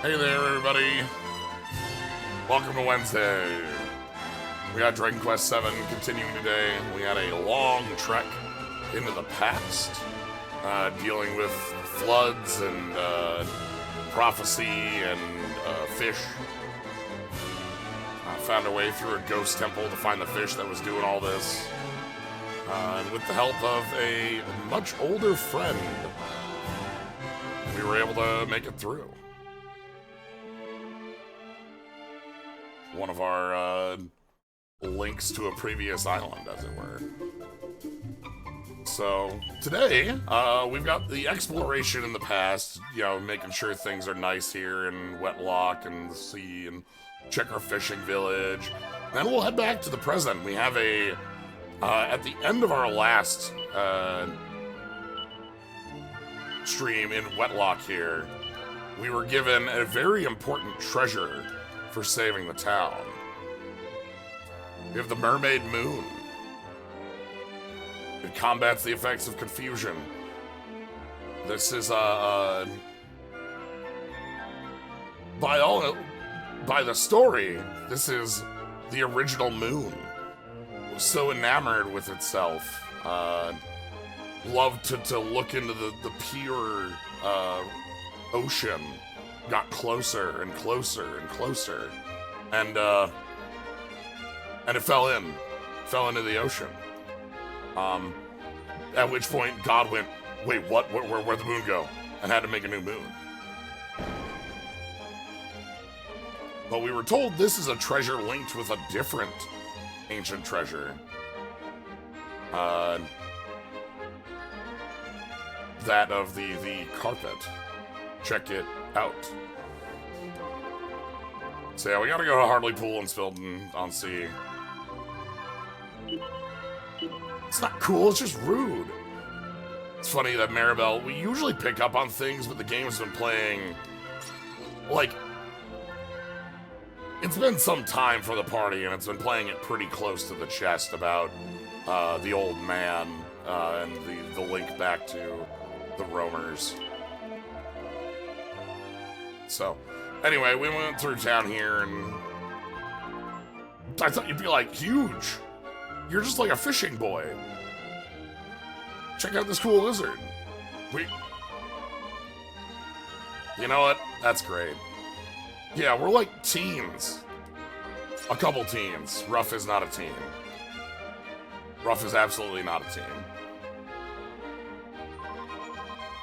Hey there, everybody. Welcome to Wednesday. We got Dragon Quest VII continuing today. We had a long trek into the past, dealing with floods and prophecy and fish. Found our way through a ghost temple to find the fish that was doing all this. And with the help of a much older friend, we were able to make it through. One of our links to a previous island, as it were. So today, we've got the exploration in the past, you know, making sure things are nice here in Wetlock and the sea, and check our fishing village. Then we'll head back to the present. We have a, at the end of our last stream in Wetlock here, we were given a very important treasure for saving the town. We have the Mermaid Moon. It combats the effects of confusion. This is by the story, this is the original moon. It was so enamored with itself, loved to look into the pure ocean. Got closer and closer and closer, and it fell into the ocean. At which point God went, wait, what? Where'd the moon go? And had to make a new moon. But we were told this is a treasure linked with a different ancient treasure. That of the carpet. Check it out. So yeah, we gotta go to Hartleypool and Spilton on Sea. It's not cool, it's just rude. It's funny that Maribel, we usually pick up on things, but the game's been playing, like, it's been some time for the party, and it's been playing it pretty close to the chest about the old man and the link back to the roamers. So, anyway, we went through town here, and I thought you'd be, like, huge. You're just like a fishing boy. Check out this cool lizard. You know what? That's great. Yeah, we're like teens. A couple teens. Ruff is not a teen. Ruff is absolutely not a teen.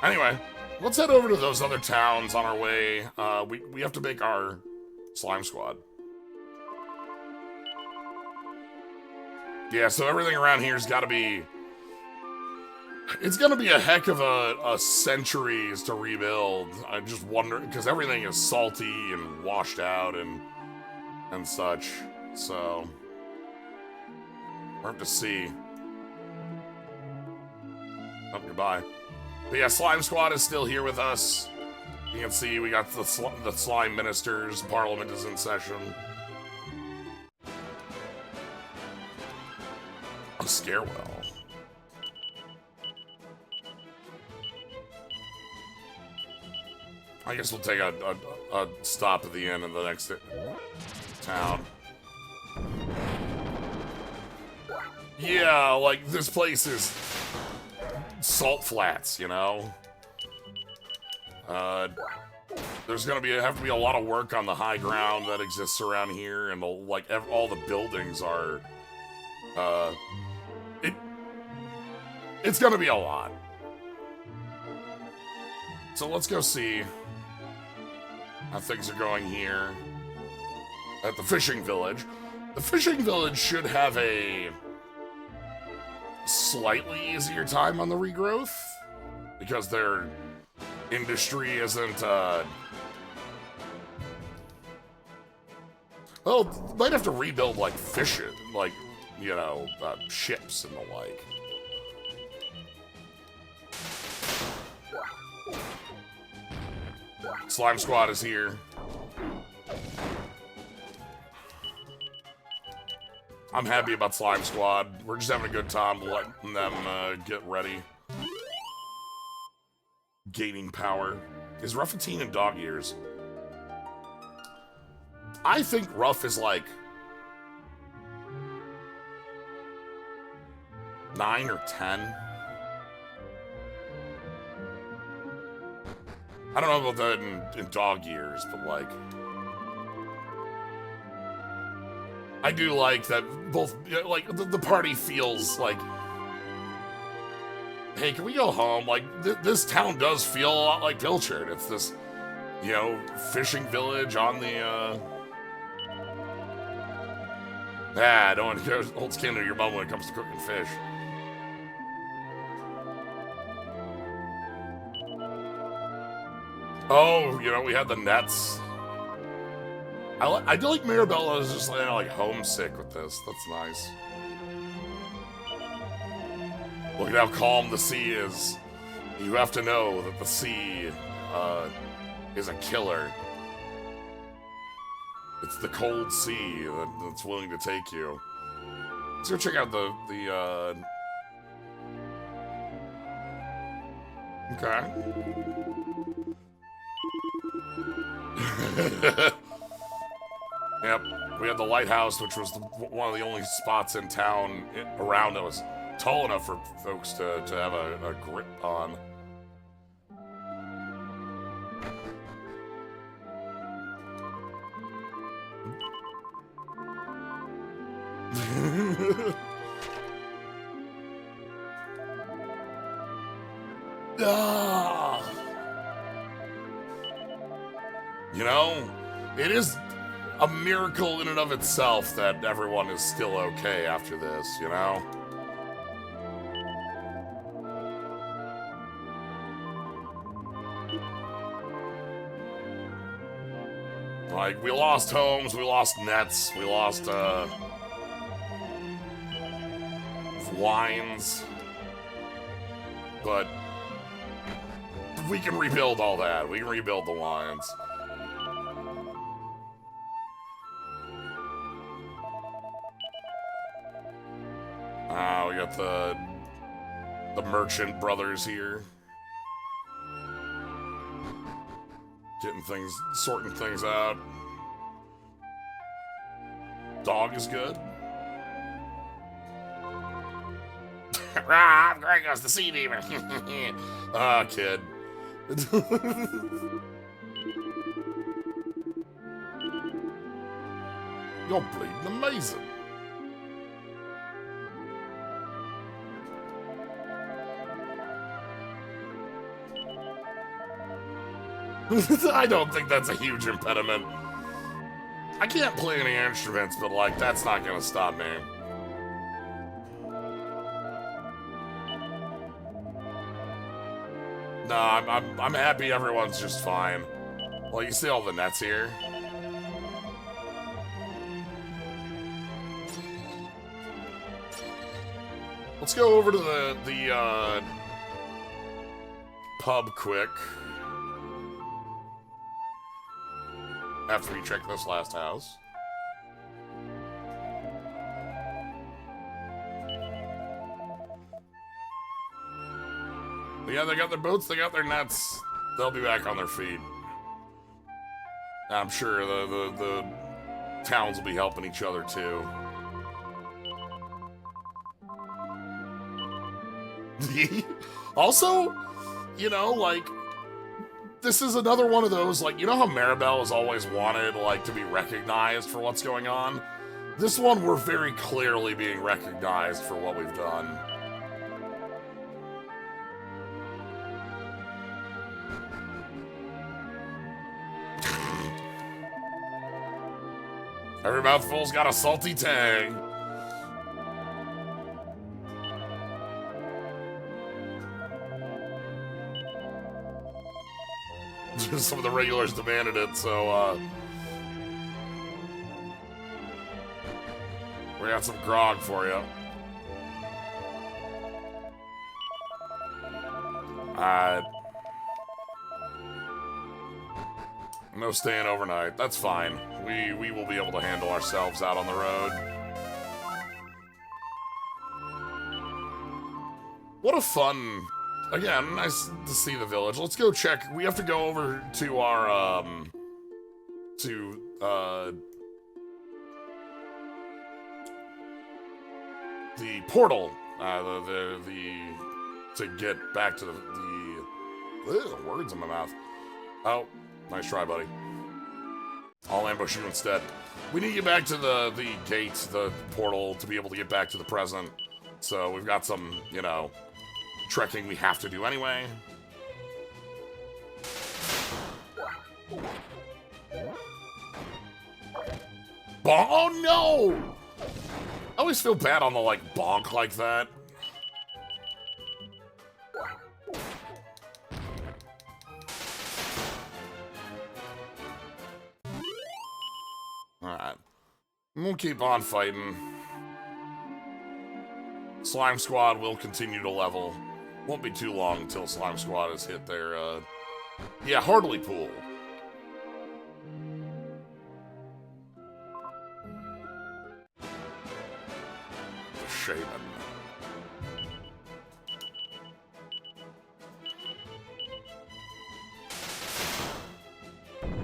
Anyway, let's head over to those other towns on our way. We have to make our slime squad. Yeah, so everything around here's got to be... It's going to be a heck of a centuries to rebuild. I'm just wondering, because everything is salty and washed out and such. So, we'll have to see. Oh, goodbye. But yeah, Slime Squad is still here with us. You can see we got the Slime Ministers. Parliament is in session. A Scarewell. I guess we'll take a stop at the end of the next town. Yeah, like, this place is salt flats, you know? There's gonna have to be a lot of work on the high ground that exists around here, and all the buildings are, it's gonna be a lot. So let's go see how things are going here at the fishing village. The fishing village should have a slightly easier time on the regrowth because their industry isn't, well, might have to rebuild, like, fishing, like, you know, ships and the like. Slime Squad is here. I'm happy about Slime Squad. We're just having a good time letting them get ready. Gaining power. Is Ruffatine in dog ears? I think rough is like 9 or 10. I don't know about that in dog years, but like, I do like that both, like, the party feels like, hey, can we go home? Like, this town does feel a lot like Pilchard. It's this, you know, fishing village on the, no one holds candle to your mom when it comes to cooking fish. Oh, you know, we had the nets. I do like Mirabella is just like homesick with this. That's nice. Look at how calm the sea is. You have to know that the sea is a killer. It's the cold sea that's willing to take you. Let's go check out the okay. Yep, we had the lighthouse, which was one of the only spots in town around that was tall enough for folks to have a grip on. You know, it is a miracle in and of itself that everyone is still okay after this, you know? Like, we lost homes, we lost nets, we lost, wines. But we can rebuild all that. We can rebuild the lines. We got the merchant brothers here. Sorting things out. Dog is good. I'm Gracos, the sea demon. Ah, kid. You're bleeding amazing. I don't think that's a huge impediment. I can't play any instruments, but like, that's not gonna stop me. No, I'm happy everyone's just fine. Well, you see all the nets here? Let's go over to the pub quick. After we check this last house. But yeah, they got their boats, they got their nets. They'll be back on their feet. I'm sure the towns will be helping each other too. Also, you know, like, this is another one of those, like, you know how Maribel has always wanted, like, to be recognized for what's going on? This one, we're very clearly being recognized for what we've done. Every mouthful's got a salty tang. Some of the regulars demanded it, so, we got some grog for you. No staying overnight. That's fine. We will be able to handle ourselves out on the road. What a fun... Again, nice to see the village. Let's go check. We have to go over to our, the portal, to get back to the words in my mouth. Oh, nice try, buddy. I'll ambush you instead. We need to get back to the gate, the portal, to be able to get back to the present. So we've got some, you know, trekking we have to do anyway. Oh no! I always feel bad on the, like, bonk like that. Alright. We'll keep on fighting. Slime Squad will continue to level. Won't be too long until Slime Squad has hit their, yeah, Hardly Pool. The Shaman.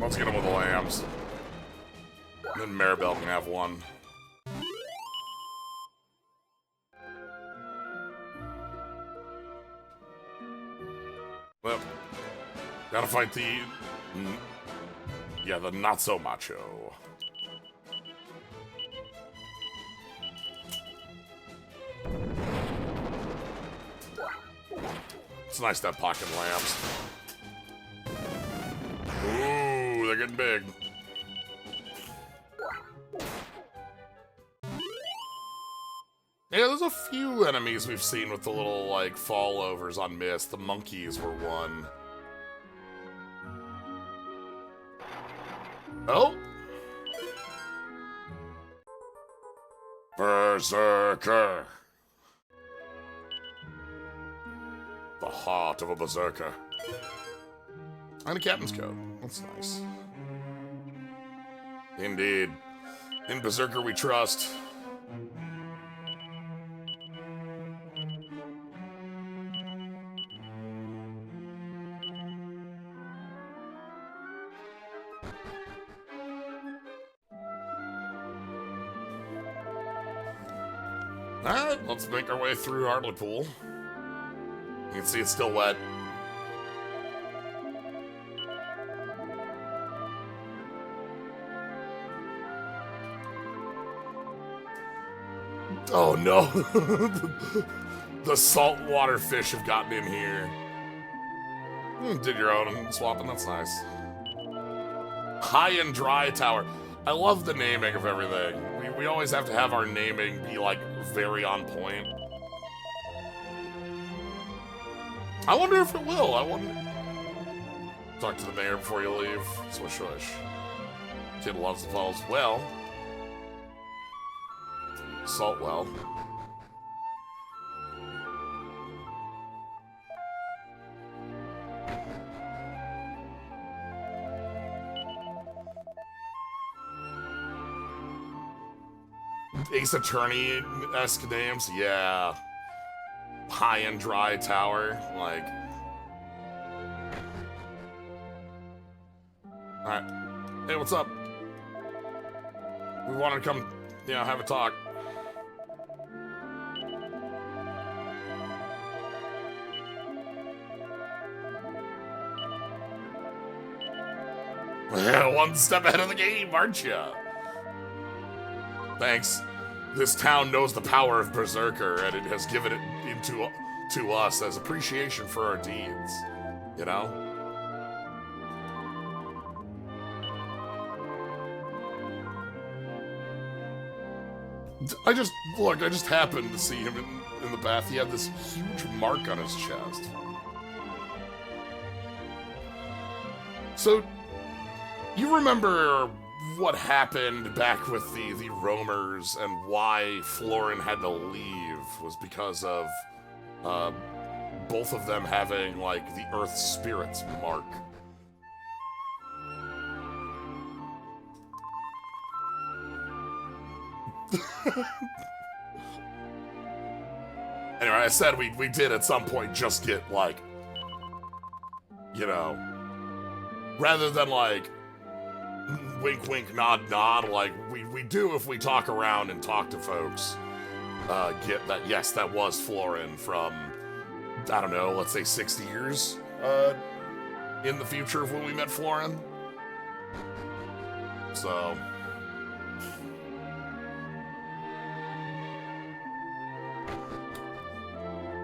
Let's get him with the lambs. And then Maribel can have one. Well, gotta fight the... yeah, the not-so-macho. It's nice to have pocket lambs. Ooh, they're getting big. Yeah, there's a few enemies we've seen with the little, like, fallovers on Mist. The monkeys were one. Oh! Berserker! The heart of a berserker. And a captain's coat. That's nice. Indeed. In Berserker we trust. Alright, let's make our way through Hartlepool. You can see it's still wet. Oh no! The saltwater fish have gotten in here. Did your own swapping, that's nice. High and Dry Tower. I love the naming of everything. We always have to have our naming be, like, very on point. I wonder if it will. I wonder. Talk to the mayor before you leave. Swish swish. Kid loves the falls. Well. Salt well. Ace Attorney-esque names, yeah. High and Dry Tower, like. Alright. Hey, what's up? We wanted to come, you know, have a talk. One step ahead of the game, aren't you? Thanks. This town knows the power of Berserker, and it has given it to us as appreciation for our deeds. You know? I just happened to see him in the bath. He had this huge mark on his chest. So, you remember what happened back with the roamers and why Florin had to leave was because of both of them having, like, the Earth Spirit's mark. Anyway, I said we did at some point just get, like, you know, rather than, like, wink, wink, nod, nod, like we do if we talk around and talk to folks. get that, yes, that was Florin from, I don't know, let's say 60 years in the future of when we met Florin. So...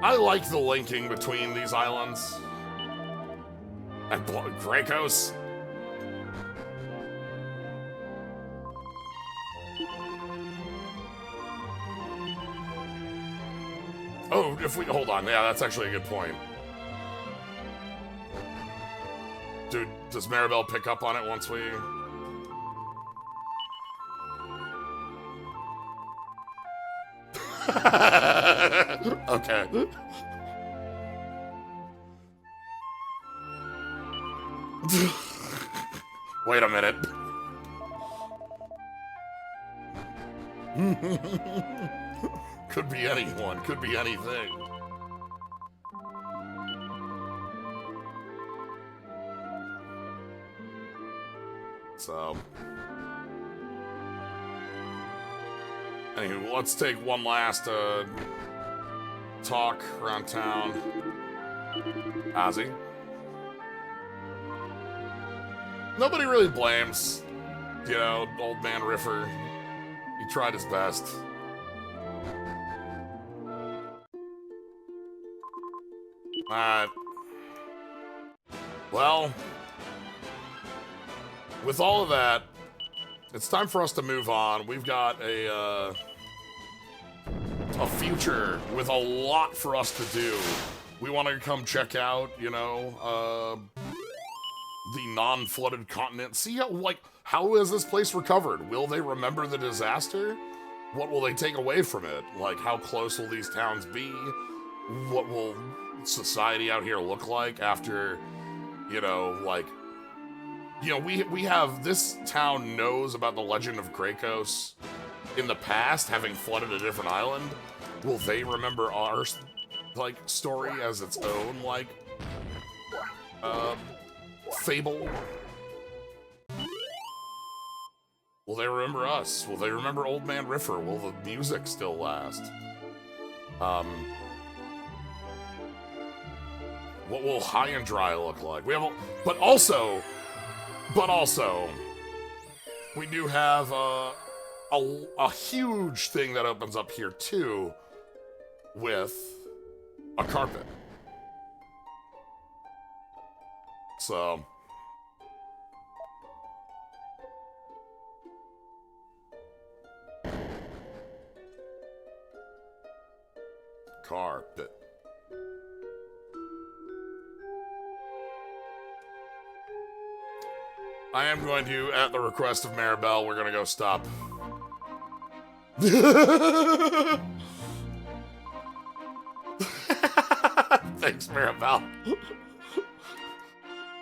I like the linking between these islands. And Gracos. Oh, if we hold on, yeah, that's actually a good point. Dude, does Maribel pick up on it once we... Okay. Wait a minute. Could be anyone, could be anything. So... Anywho, let's take one last talk around town. Ozzy. Nobody really blames, you know, old man Riffer. He tried his best. Well, with all of that, it's time for us to move on. We've got a future with a lot for us to do. We want to come check out, you know, the non-flooded continent. See how, like, how is this place recovered? Will they remember the disaster? What will they take away from it? Like, how close will these towns be? What will society out here look like after, you know, like, you know, we have, this town knows about the legend of Gracos in the past, having flooded a different island. Will they remember our, like, story as its own, like, fable? Will they remember us? Will they remember Old Man Riffer? Will the music still last? What will High and Dry look like? We have, but also, we do have a huge thing that opens up here too, with a carpet. So, carpet. I am going to, at the request of Maribel, we're going to go stop. Thanks, Maribel.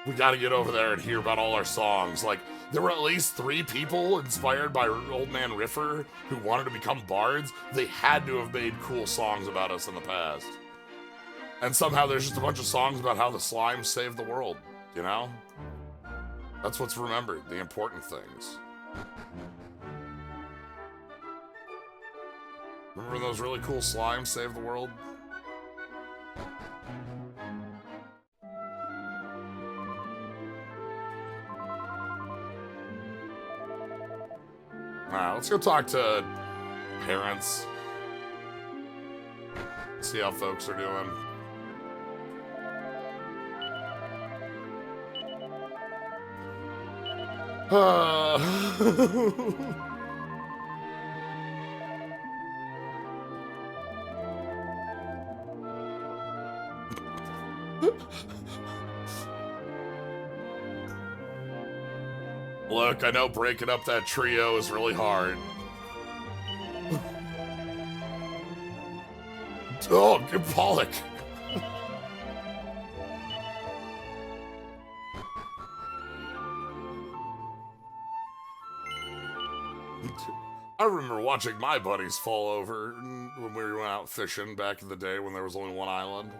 We got to get over there and hear about all our songs. Like, there were at least 3 people inspired by Old Man Riffer who wanted to become bards. They had to have made cool songs about us in the past. And somehow there's just a bunch of songs about how the slime saved the world, you know? That's what's remembered, the important things. Remember those really cool slimes saved the world? Alright, let's go talk to parents. See how folks are doing. Look, I know breaking up that trio is really hard. Oh, good Pollock. I remember watching my buddies fall over when we went out fishing back in the day when there was only one island.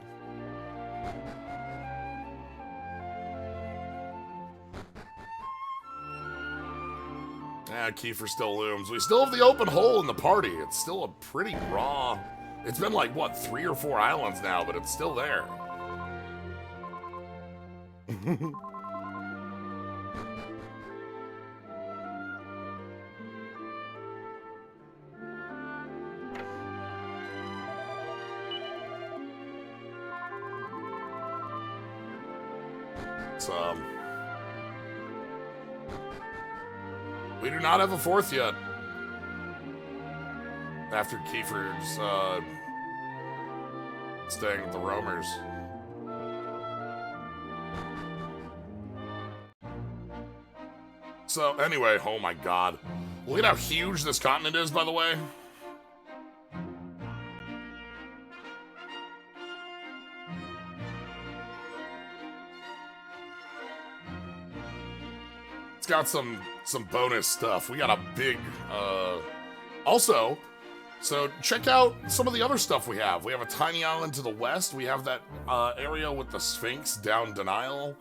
Yeah, Kiefer still looms. We still have the open hole in the party. It's still a pretty raw... It's been like, what, 3 or 4 islands now, but it's still there. So... We do not have a 4th yet. After Kiefer's, staying with the roamers. So, anyway, oh my god. Look at how huge this continent is, by the way. It's got some bonus stuff. We got a big, also, so check out some of the other stuff we have. We have a tiny island to the west. We have that, area with the Sphinx down Denial.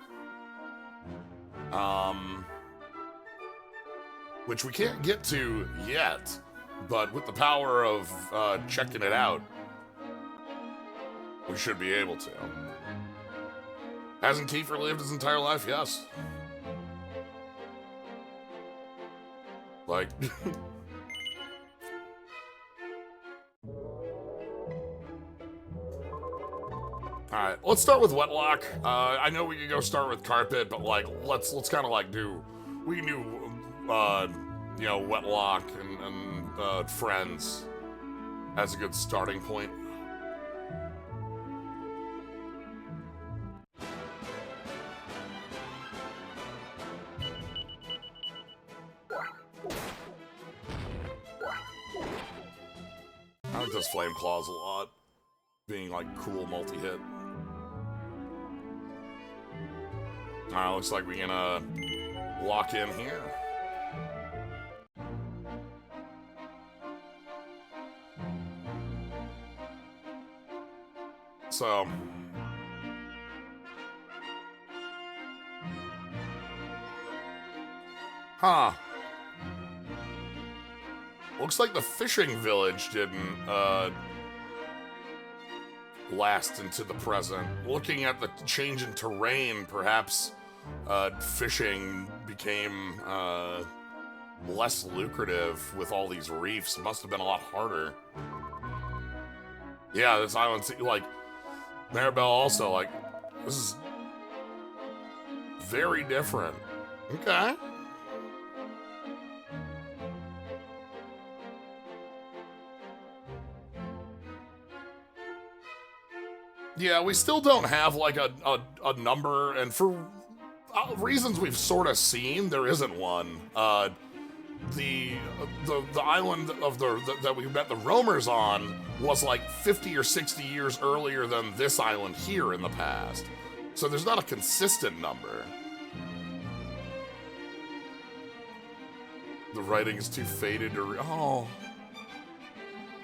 Which we can't get to yet, but with the power of, checking it out, we should be able to. Hasn't Kiefer lived his entire life? Yes. Like... Alright, let's start with Wetlock. I know we could go start with Carpet, but like, let's kind of like do... We can do, you know, Wetlock and Friends as a good starting point. I like those Flame Claws a lot, being like cool multi-hit. Alright, looks like we can lock in here. So... Huh. Looks like the fishing village didn't, last into the present. Looking at the change in terrain, perhaps, fishing became, less lucrative with all these reefs. Must have been a lot harder. Yeah, this island, like, Maribel also, like, this is very different. Okay. Yeah, we still don't have, like, a number, and for reasons we've sort of seen, there isn't one. The island of that we met the roamers on was, like, 50 or 60 years earlier than this island here in the past. So there's not a consistent number. The writing is too faded to oh.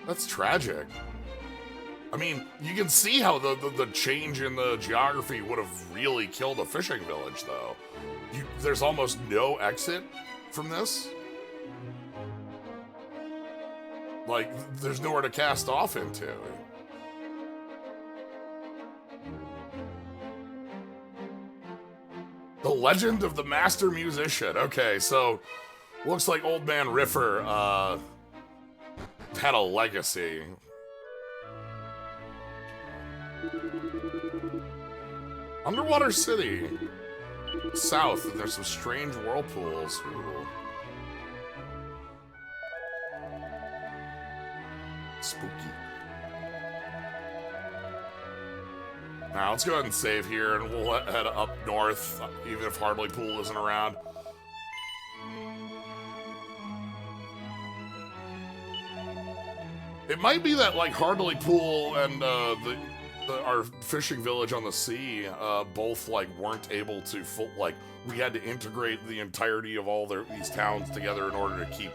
That's tragic. I mean, you can see how the change in the geography would have really killed a fishing village, though. There's almost no exit from this. Like, there's nowhere to cast off into. The Legend of the Master Musician. Okay, so, looks like Old Man Riffer, had a legacy. Underwater City. South, there's some strange whirlpools. Ooh. Spooky. Now, let's go ahead and save here, and we'll head up north, even if Hartleypool isn't around. It might be that, like, Hartleypool and our fishing village on the sea both, like, weren't able to we had to integrate the entirety of all these towns together in order to keep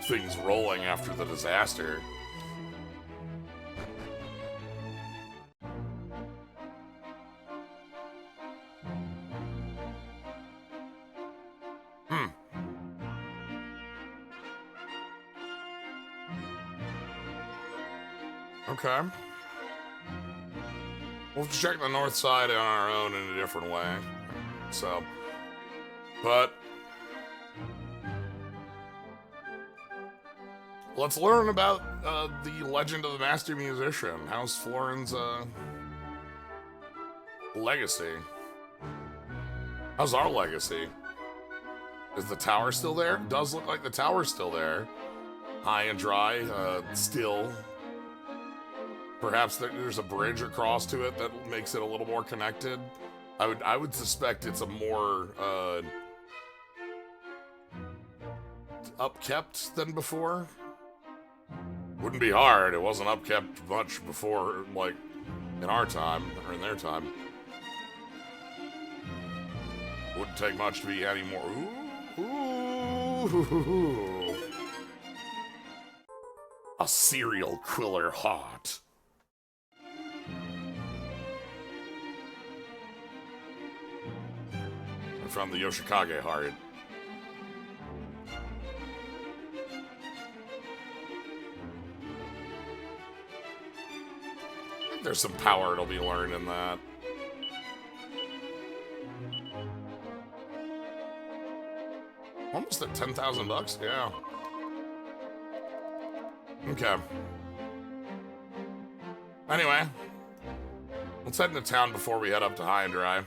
things rolling after the disaster. Okay. We'll check the north side on our own in a different way. So, but let's learn about the legend of the master musician. How's Florin's legacy? How's our legacy? Is the tower still there? It does look like the tower's still there. High and dry, still. Perhaps there's a bridge across to it that makes it a little more connected. I would suspect it's a more upkept than before. Wouldn't be hard. It wasn't upkept much before, like in our time or in their time. Wouldn't take much to be any more. Ooh. A serial killer hot. From the Yoshikage heart. I think there's some power to be learned in that. Almost at 10,000 bucks? Yeah. Okay. Anyway, let's head into town before we head up to High and Dry.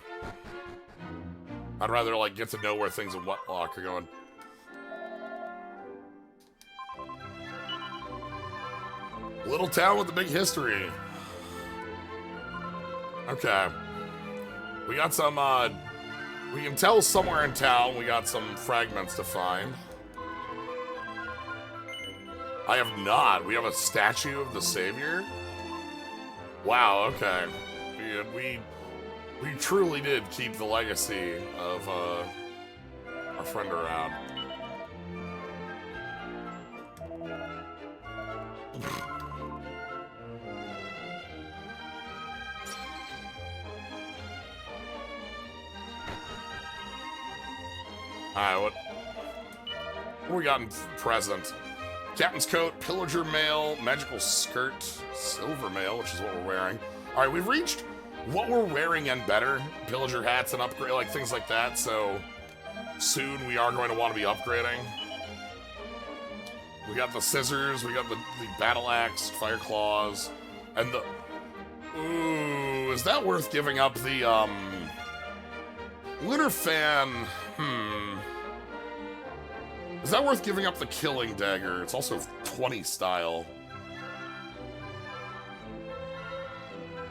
I'd rather, like, get to know where things in Wetlock are going. Little town with a big history. Okay. We got some, we can tell somewhere in town we got some fragments to find. I have not. We have a statue of the Savior? Wow, okay. We truly did keep the legacy of our friend around. Alright, what we got in present? Captain's coat, pillager mail, magical skirt, silver mail, which is what we're wearing. Alright, we've reached what we're wearing and better. Pillager hats and upgrade, like things like that, so soon we are going to want to be upgrading. We got the scissors, we got the battle axe, fire claws, and the... Ooh, is that worth giving up the, Lunar fan, Is that worth giving up the killing dagger? It's also 20 style.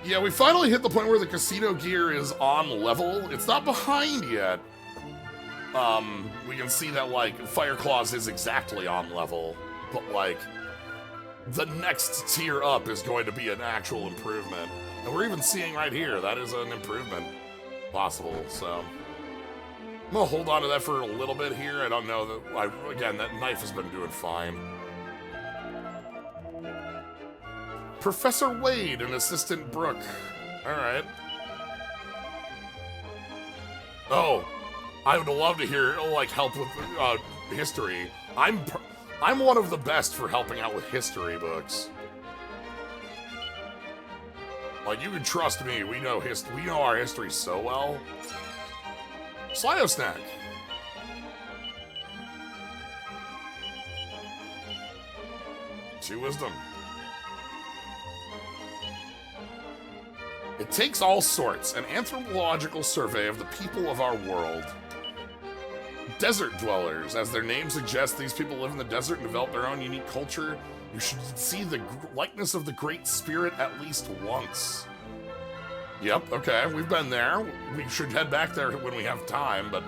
Yeah, we finally hit the point where the casino gear is on level. It's not behind yet. We can see that, like, Fire Claws is exactly on level. But, like, the next tier up is going to be an actual improvement. And we're even seeing right here, that is an improvement possible, so... I'm gonna hold on to that for a little bit here. I don't know that, again, that knife has been doing fine. Professor Wade and Assistant Brooke. Alright. Oh, I would love to hear, like, help with history. I'm one of the best for helping out with history books. Like, you can trust me, we know our history so well. Slido snack. Two wisdom. It takes all sorts, an anthropological survey of the people of our world. Desert dwellers. As their name suggests, these people live in the desert and develop their own unique culture. You should see the likeness of the Great Spirit at least once. Yep, okay, we've been there. We should head back there when we have time, but,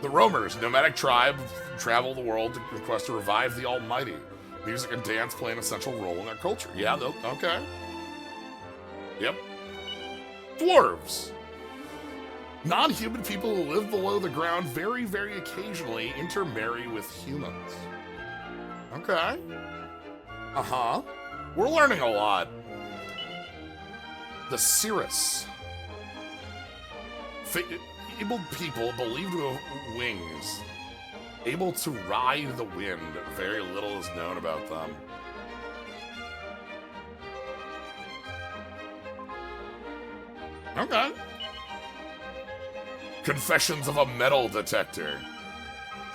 The roamers, nomadic tribe, travel the world to quest to revive the Almighty. Music and dance play an essential role in their culture. Yeah, okay. Yep. Dwarves. Non-human people who live below the ground very, very occasionally intermarry with humans. Okay. Uh-huh. We're learning a lot. The Cirrus. Fabled people believed to have wings. able to ride the wind. Very little is known about them. Okay. Confessions of a metal detector.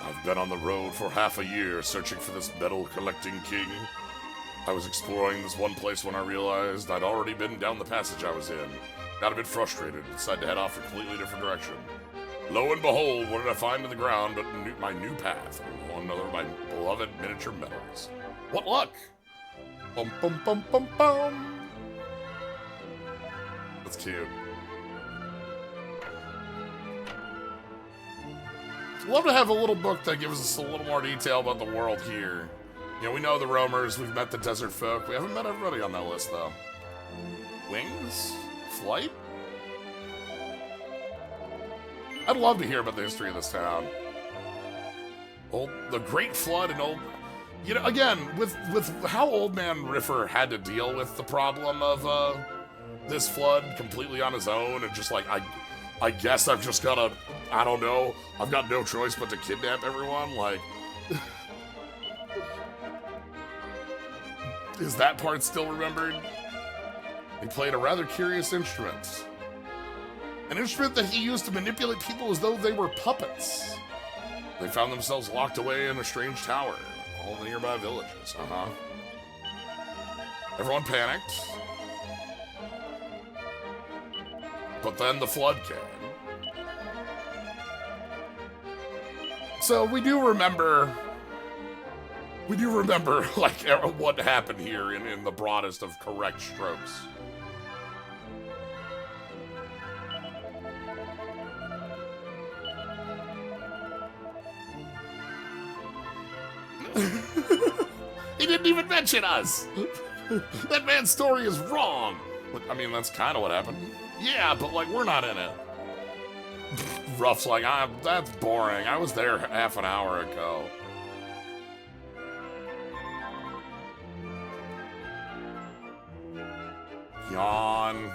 I've been on the road for half a year searching for this metal collecting king. I was exploring this one place when I realized I'd already been down the passage I was in. Got a bit frustrated and decided to head off a completely different direction. Lo and behold, what did I find in the ground but my new path? One of my beloved miniature metals. What luck! Bum bum bum bum bum! That's cute. Love to have a little book that gives us a little more detail about the world here. You know, we know the roamers, we've met the desert folk. We haven't met everybody on that list, though. Wings? Flight? I'd love to hear about the history of this town. The Great Flood and old... You know, again, with how Old Man Riffer had to deal with the problem of this flood completely on his own, and just like, I guess I've just gotta... I don't know. I've got no choice but to kidnap everyone. Like, is that part still remembered? He played a rather curious instrument. An instrument that he used to manipulate people as though they were puppets. They found themselves locked away in a strange tower, all the nearby villages. Everyone panicked. But then the flood came. So we do remember, like, what happened here in the broadest of correct strokes. He didn't even mention us! That man's story is wrong! I mean, that's kind of what happened. Yeah, but, like, we're not in it. Ruff's like, that's boring. I was there half an hour ago. Yawn.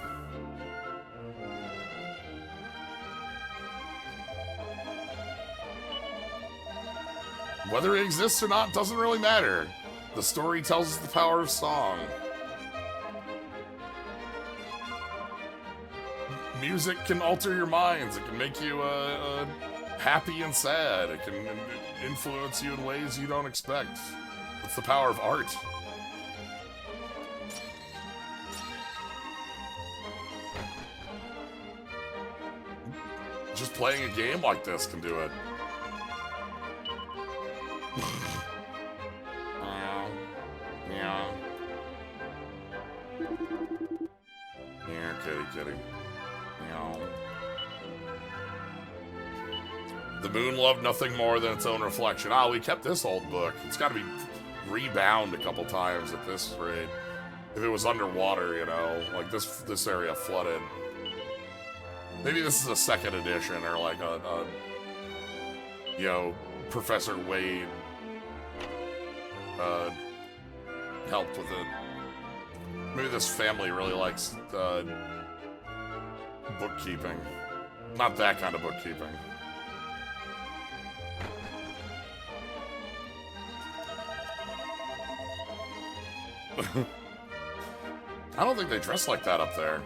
Whether it exists or not doesn't really matter. The story tells us the power of song. Music can alter your minds. It can make you happy and sad. It can influence you in ways you don't expect. It's the power of art. Just playing a game like this can do it. Yeah. Yeah, kitty. The moon loved nothing more than its own reflection. Ah, we kept this old book. It's got to be rebound a couple times at this rate. If it was underwater, you know, like this area flooded. Maybe this is a second edition, or like a you know, Professor Wade helped with it. Maybe this family really likes bookkeeping. Not that kind of bookkeeping. I don't think they dress like that up there.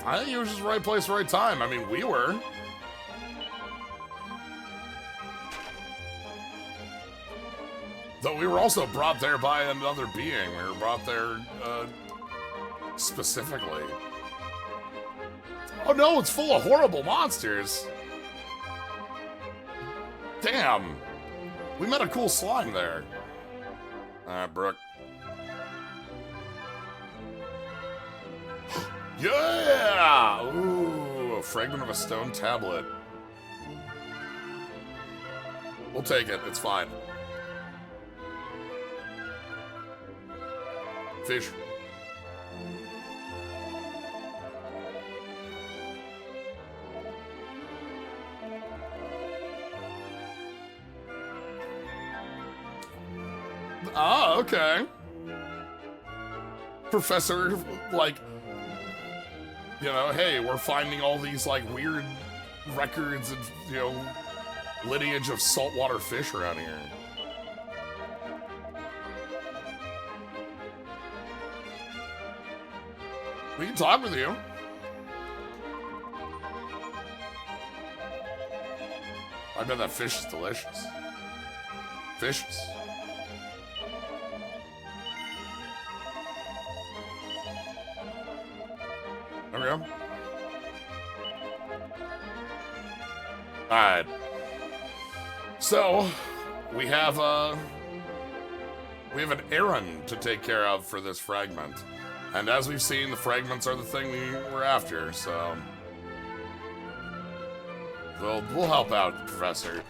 I think it was just right place, right time. I mean, we were. Though we were also brought there by another being. We were brought there, specifically. Oh no, it's full of horrible monsters. Damn. We met a cool slime there. Brooke. Yeah! Ooh, a fragment of a stone tablet. We'll take it. It's fine. Fish. Ah, okay. Professor, like, You know, hey, we're finding all these, like, weird records and, you know, lineage of saltwater fish around here. We can talk with you. I bet that fish is delicious. Fishes. There we go. Alright. So, we have an errand to take care of for this fragment. And as we've seen, the fragments are the thing we were after, so... We'll help out the professor.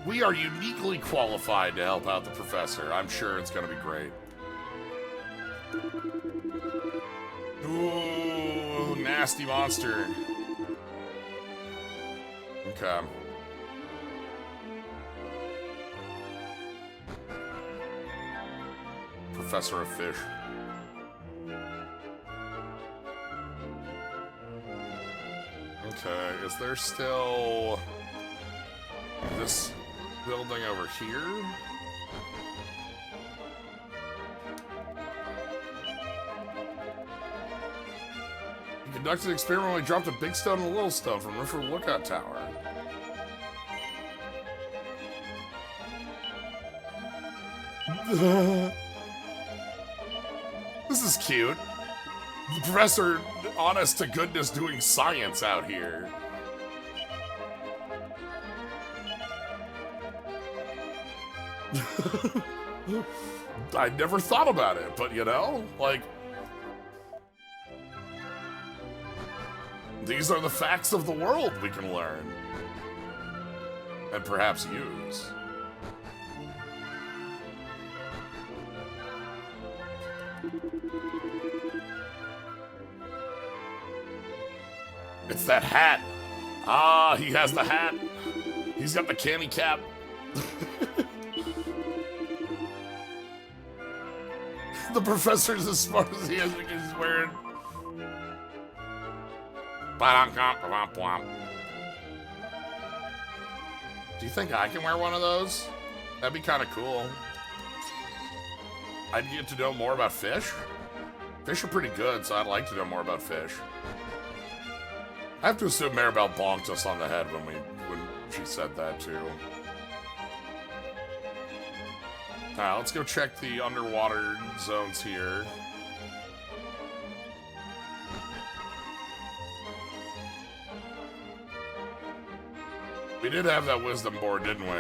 We are uniquely qualified to help out the professor. I'm sure it's gonna be great. Ooh, nasty monster. Okay. Professor of Fish. Okay, is there still this building over here? He conducted an experiment when he dropped a big stone and a little stone from the River Lookout Tower. This is cute. The professor, honest to goodness, doing science out here. I never thought about it, but you know, like... These are the facts of the world we can learn. And perhaps use. It's that hat. Ah, he has the hat. He's got the candy cap. The professor's as smart as he is because he's wearing... Do you think I can wear one of those? That'd be kind of cool. I'd get to know more about fish. Fish are pretty good, so I'd like to know more about fish. I have to assume Maribel bonked us on the head when she said that too. Alright, let's go check the underwater zones here. We did have that wisdom board, didn't we?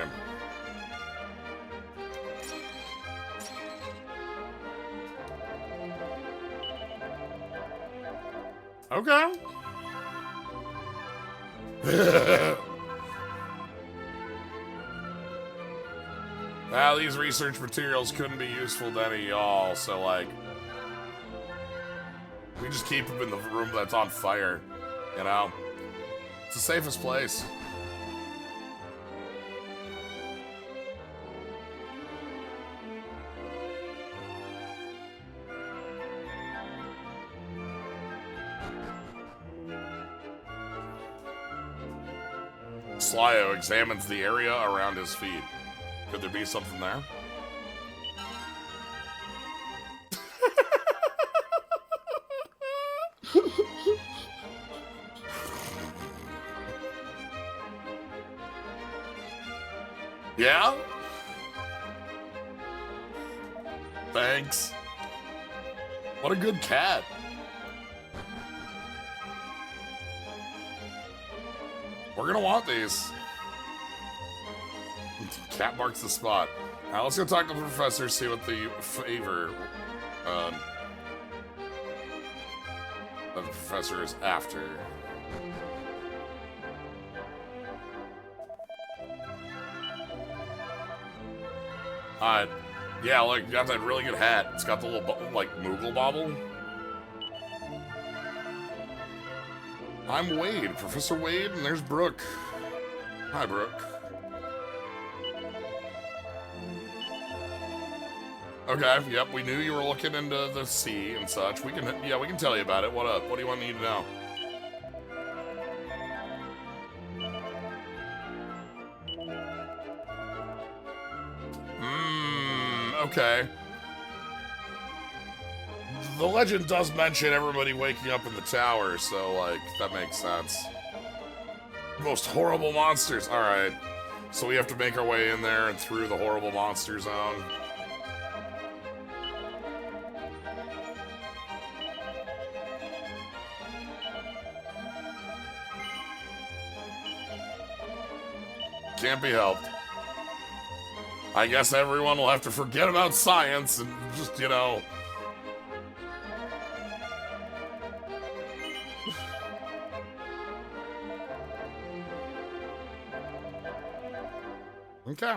Okay. Well, these research materials couldn't be useful to any of y'all, so like... We just keep them in the room that's on fire, you know? It's the safest place. Slyo examines the area around his feet. Could there be something there? Yeah? Thanks. What a good cat. We're gonna want these. Cat marks the spot. Now let's go talk to the professor, see what the favor the professor is after. Yeah, like, got that really good hat. It's got the little, like, Moogle bobble. I'm Wade, Professor Wade, and there's Brooke. Hi, Brooke. Okay, yep, we knew you were looking into the sea and such. We can tell you about it. What up? What do you want me to know? Okay. The legend does mention everybody waking up in the tower, so, like, that makes sense. Most horrible monsters. Alright. So we have to make our way in there and through the horrible monster zone. Can't be helped. I guess everyone will have to forget about science and just, you know... Okay.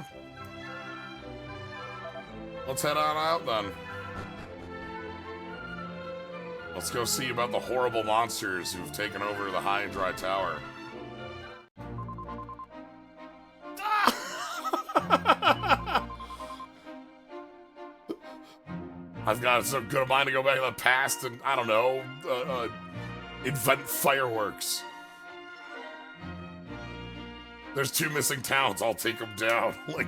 Let's head on out then. Let's go see about the horrible monsters who've taken over the high and dry tower. I've got so good a mind to go back to the past and, I don't know, invent fireworks. There's 2 missing towns, I'll take them down. Like,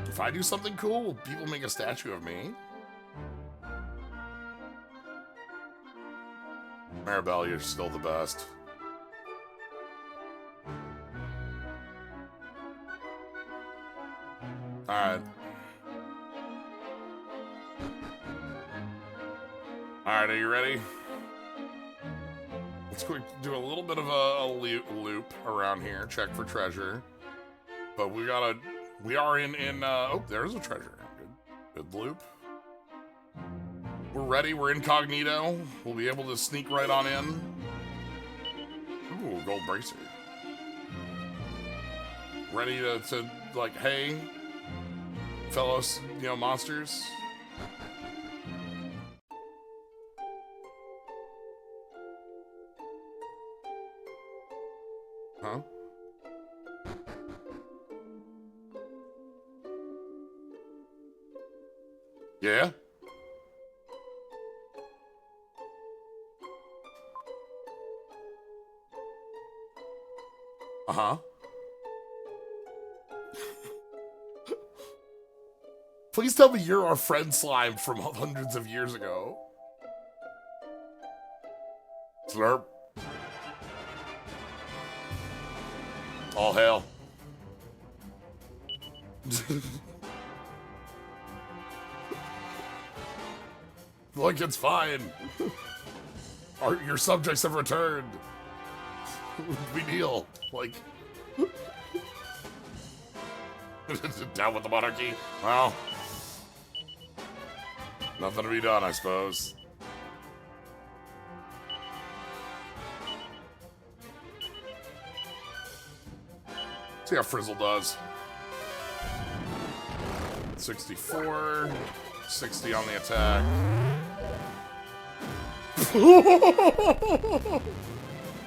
if I do something cool, will people make a statue of me? Maribel, you're still the best. Alright. Alright, are you ready? Let's do a little bit of a loop around here, check for treasure. But we are in, oh, there's a treasure. Good loop. We're ready, we're incognito. We'll be able to sneak right on in. Ooh, gold bracer. Ready to like, hey, fellows, you know, monsters. Huh? Yeah? Uh-huh. Please tell me you're our friend Slime from hundreds of years ago. Slurp. All hail. Look, it's fine. Your subjects have returned. We deal. Like... Down with the monarchy? Well... Nothing to be done, I suppose. See how Frizzle does. 64, 60 on the attack.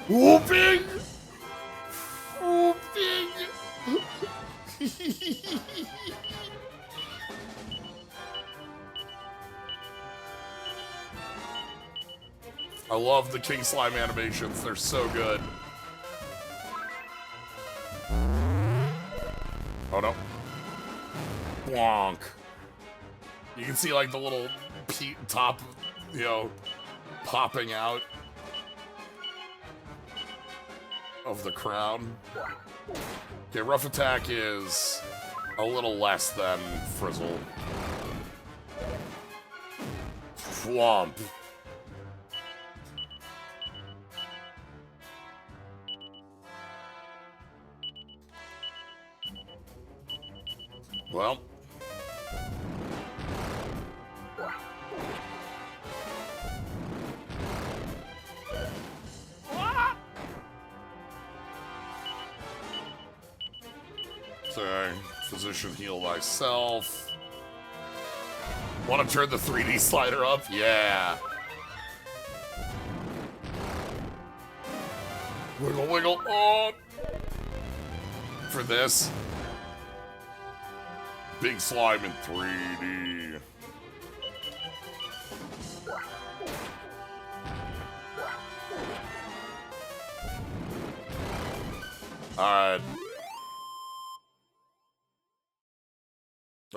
Whooping! Whooping! I love the King Slime animations, they're so good. Oh no. Bonk. You can see like the little top, you know, popping out of the crown. Okay, rough attack is a little less than Frizzle. Swamp. Well. Sorry, physician heal thyself. Want to turn the 3D slider up? Yeah. Wiggle, wiggle, on. For this. Big slime in 3D. Alright.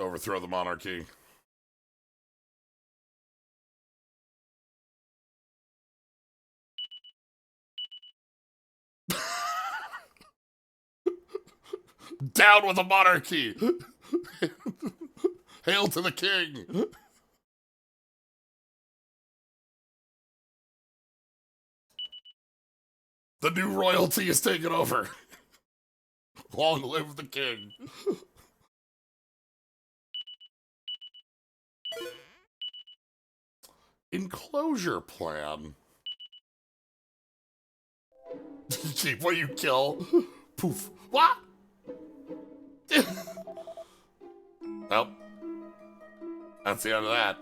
overthrow the monarchy. Down with the monarchy! Hail to the king! The new royalty is taking over. Long live the king. Enclosure plan. Keep what you kill. Poof. What? Well, that's the end of that.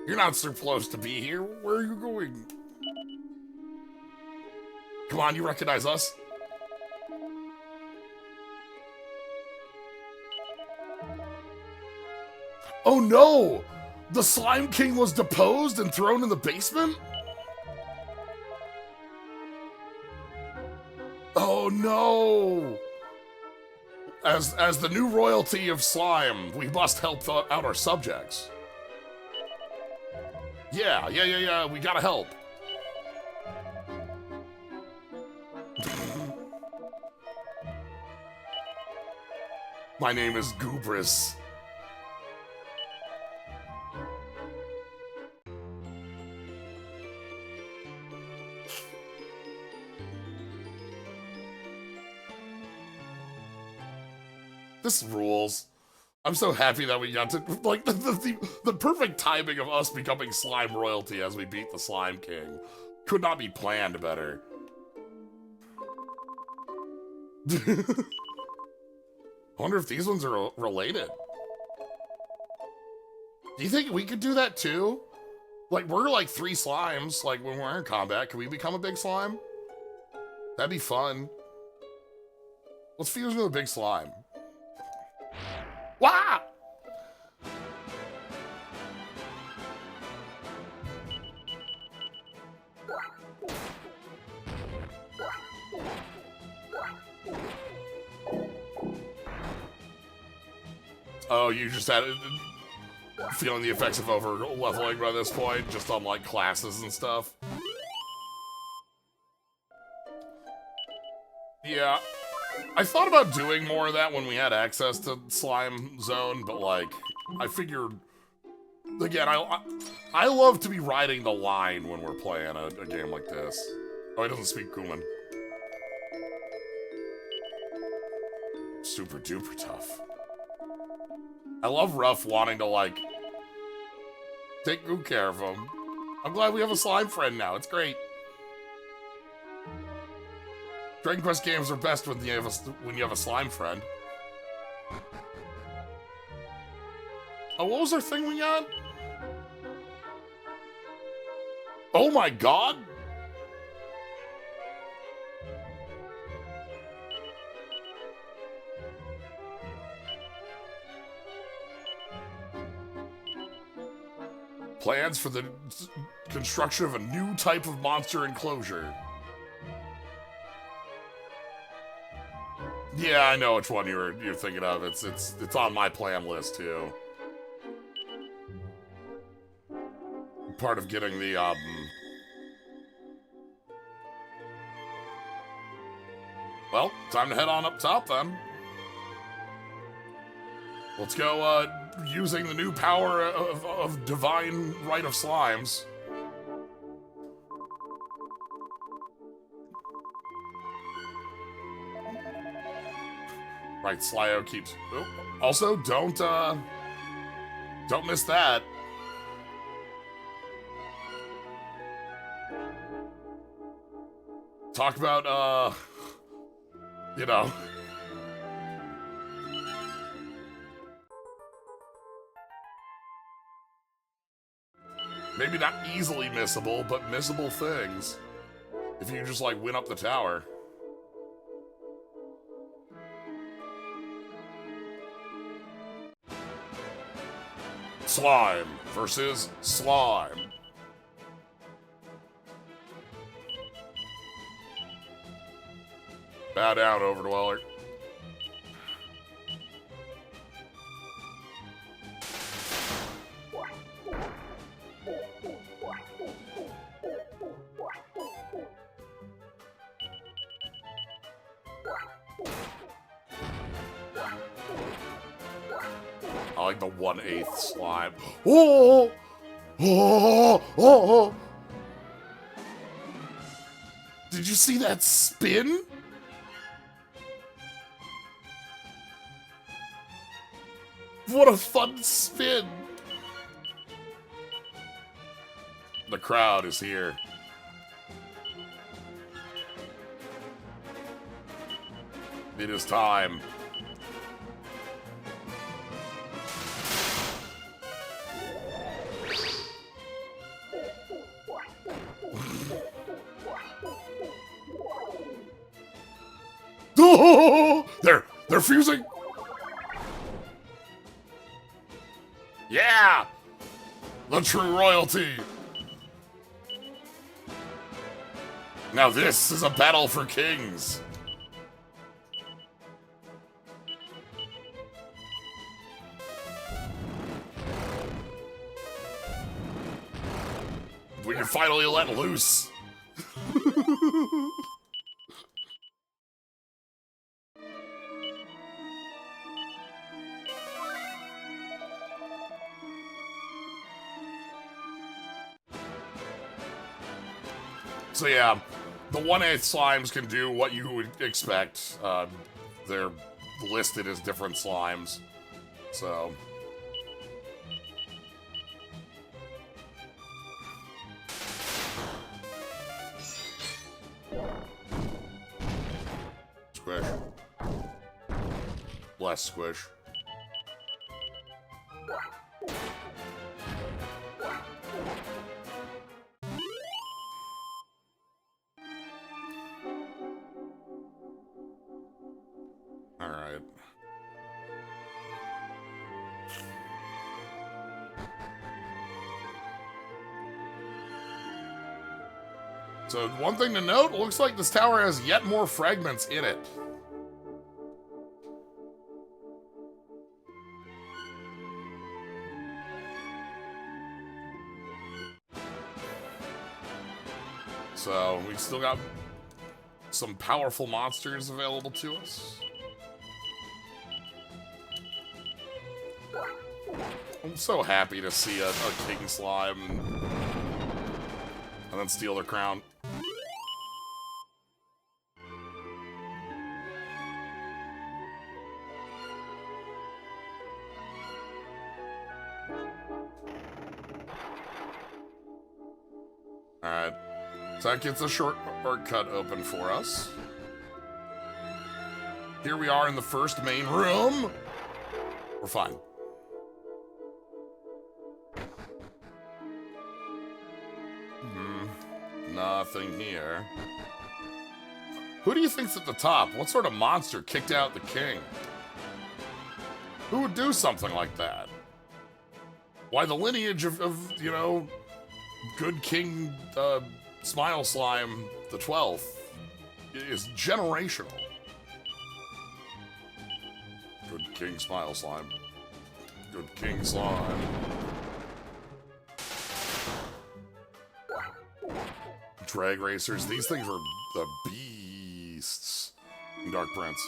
You're not supposed to be here. Where are you going? Come on, you recognize us? Oh no! The Slime King was deposed and thrown in the basement? Oh no! As the new royalty of slime, we must help out our subjects. Yeah, we gotta help. My name is Goobris. This rules. I'm so happy that we got to, like, the perfect timing of us becoming slime royalty as we beat the Slime King. Could not be planned better. I wonder if these ones are related. Do you think we could do that too? Like, we're like 3 slimes, like when we're in combat. Can we become a big slime? That'd be fun. Let's fuse with a big slime. Wah! Oh, you just had feeling the effects of over-leveling by this point, just on, like, classes and stuff. Yeah. I thought about doing more of that when we had access to Slime Zone, but, like, I figured... Again, I love to be riding the line when we're playing a game like this. Oh, he doesn't speak Gooman. Super duper tough. I love Ruff wanting to, like, take good care of him. I'm glad we have a slime friend now. It's great. Dragon Quest games are best when you have a slime friend. Oh, what was our thing we got? Oh my god! Plans for the construction of a new type of monster enclosure. Yeah, I know which one you're thinking of. It's on my plan list too. Part of getting the Well, time to head on up top then. Let's go using the new power of divine right of slimes. Right, Slyo keeps... Oh, also, don't miss that. Talk about, you know... Maybe not easily missable, but missable things. If you just, like, win up the tower. Slime versus slime. Bow down, Overdweller. I like the 1/8 slime. Oh! Oh! Oh! Did you see that spin? What a fun spin! The crowd is here. It is time. Oh, they're fusing. Yeah, the true royalty. Now this is a battle for kings. We can finally let loose. So yeah, the 1/8 slimes can do what you would expect. They're listed as different slimes. So... Squish. Less squish. Alright. So, one thing to note, looks like this tower has yet more fragments in it. So, we still got some powerful monsters available to us. I'm so happy to see a king slime and then steal their crown. Alright, so that gets a shortcut open for us. Here we are in the first main room. We're fine. Nothing here. Who do you think's at the top? What sort of monster kicked out the king? Who would do something like that? Why, the lineage of you know, good King Smile Slime the 12th is generational. Good King Smile Slime. Good King Slime. Drag racers, these things are the beasts in Dark Prince.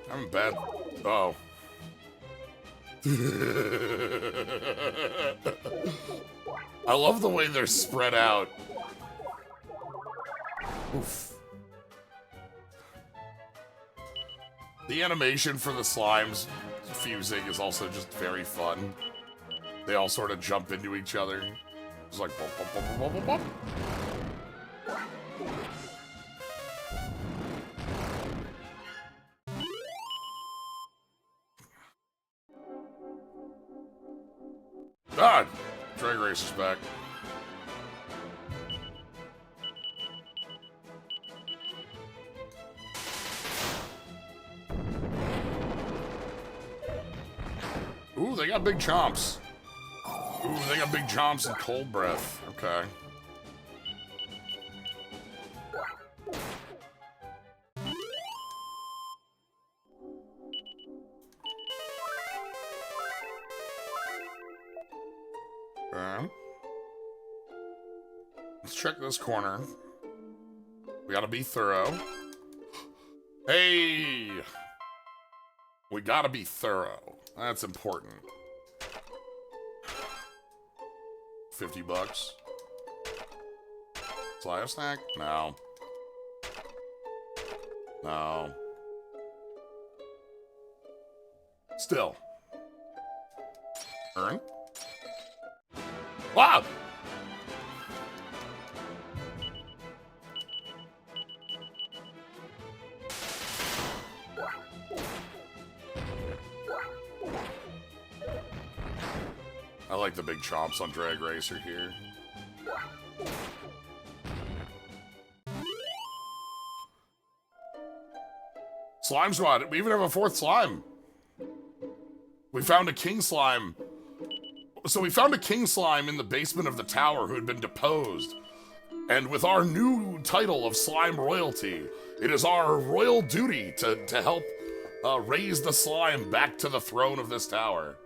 I'm bad. Oh. I love the way they're spread out. Oof. The animation for the slimes fusing is also just very fun. They all sort of jump into each other. It's like bump, bump, bump, bump, bump, bump. Ah! Drag Racer's back. got big chomps. Ooh, they got big chomps and cold breath. Okay. Let's check this corner. We gotta be thorough. Hey! We gotta be thorough. That's important. 50 bucks. Slide snack? No. No. Still. Earn? Wow! I like the big chomps on Drag Racer here. Slime Squad. We even have a 4th slime. We found a king slime. So we found a king slime in the basement of the tower who had been deposed. And with our new title of slime royalty, it is our royal duty to help raise the slime back to the throne of this tower.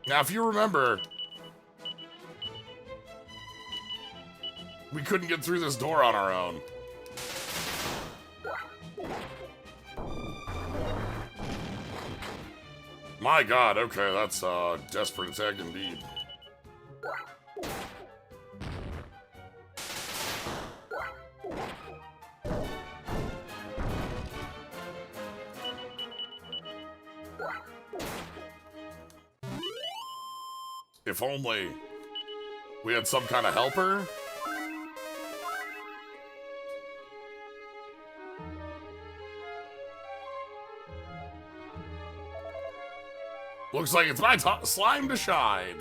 Now, if you remember, we couldn't get through this door on our own. My god, okay, that's a desperate attack indeed. If only we had some kind of helper. Looks like it's my slime to shine.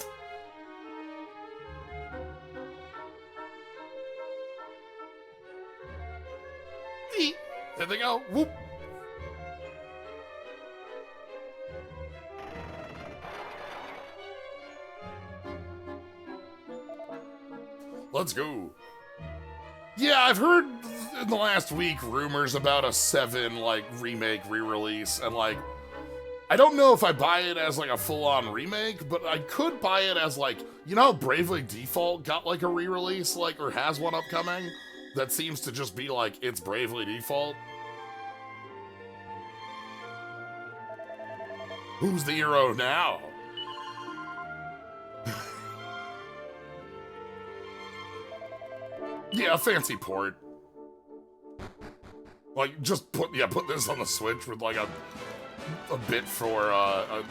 There they go. Whoop. Let's go. Yeah, I've heard in the last week rumors about a 7 like remake re-release, and like I don't know if I buy it as like a full-on remake, but I could buy it as like, you know, Bravely Default got like a re-release, like, or has one upcoming that seems to just be like it's Bravely Default. Who's the hero now? Yeah, a fancy port. Like, just put this on the Switch with like a bit for a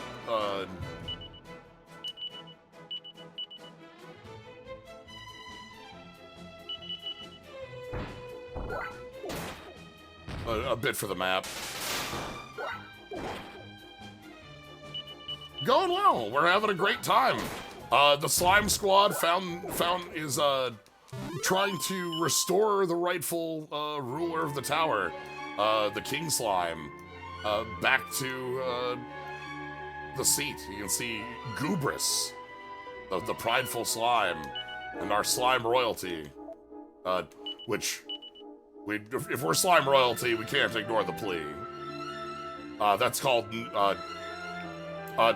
bit for the map. Going well. We're having a great time. The Slime Squad is trying to restore the rightful ruler of the tower, the King Slime, back to the seat. You can see Goobris, the prideful slime, and our slime royalty, which if we're slime royalty, we can't ignore the plea. That's called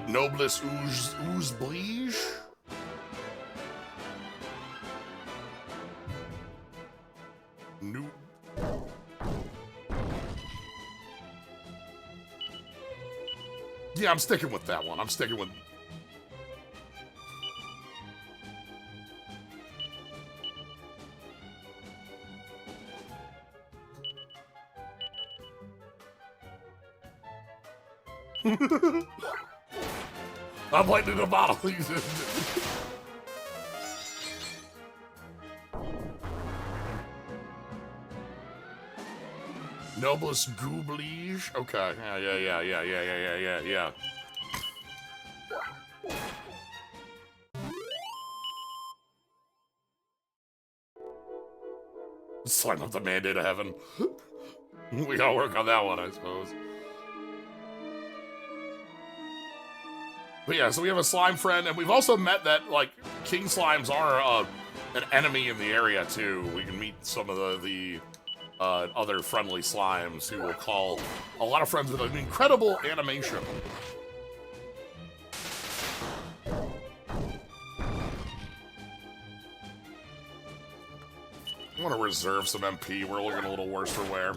Noblesse Ouzblige. New. Yeah, I'm sticking with that one. I'm sticking with. I'm lightning the bottle. Noblesse Gooblige. Okay. Yeah. Slime up the Mandate of Heaven. We gotta work on that one, I suppose. But yeah, so we have a slime friend, and we've also met that, like, king slimes are an enemy in the area, too. We can meet some of the other friendly slimes who will call a lot of friends with an incredible animation. I want to reserve some MP. We're looking a little worse for wear.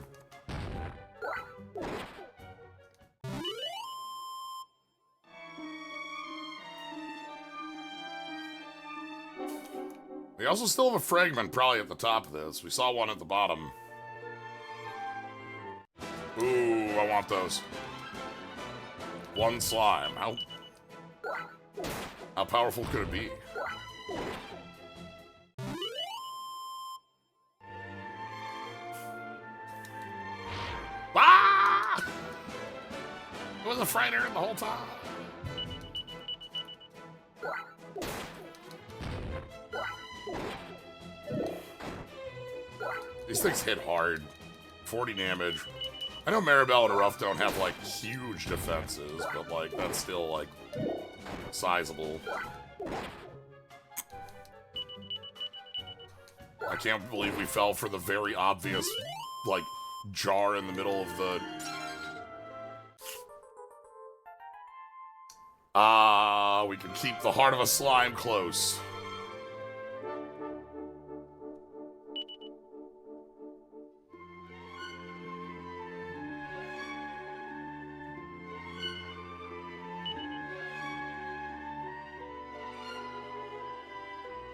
We also still have a fragment probably at the top of this. We saw one at the bottom. Ooh, I want those. One slime. How powerful could it be? Ah! It was a frightener the whole time. These things hit hard. 40 damage. I know Maribel and Ruff don't have, like, huge defenses, but, like, that's still, like, sizable. I can't believe we fell for the very obvious, like, jar in the middle of the... we can keep the heart of a slime close.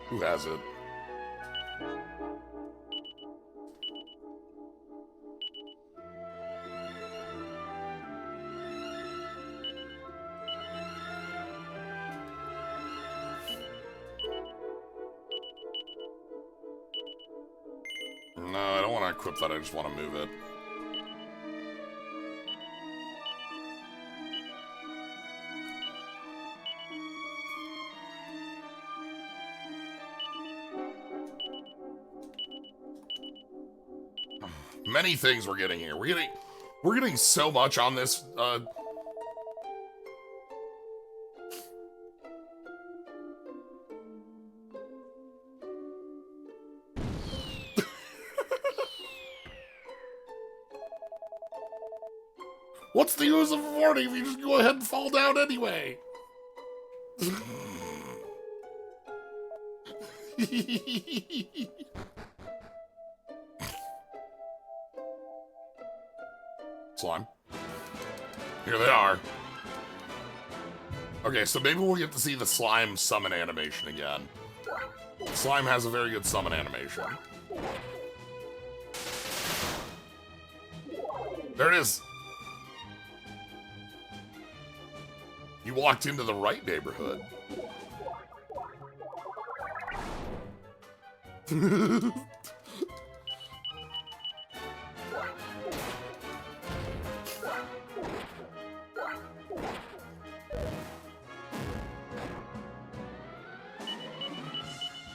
Who has it? No, I don't want to equip that, I just want to move it. Many things we're getting here. We're getting so much on this, What's the use of a warning if you just go ahead and fall down anyway? Slime. Here they are. Okay, so maybe we'll get to see the slime summon animation again. Slime has a very good summon animation. There it is. You walked into the right neighborhood.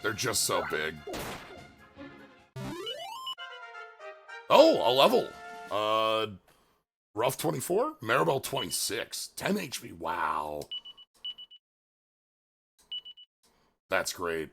They're just so big. Oh, a level. Ruff 24, Maribel 26, 10 HP. Wow. That's great.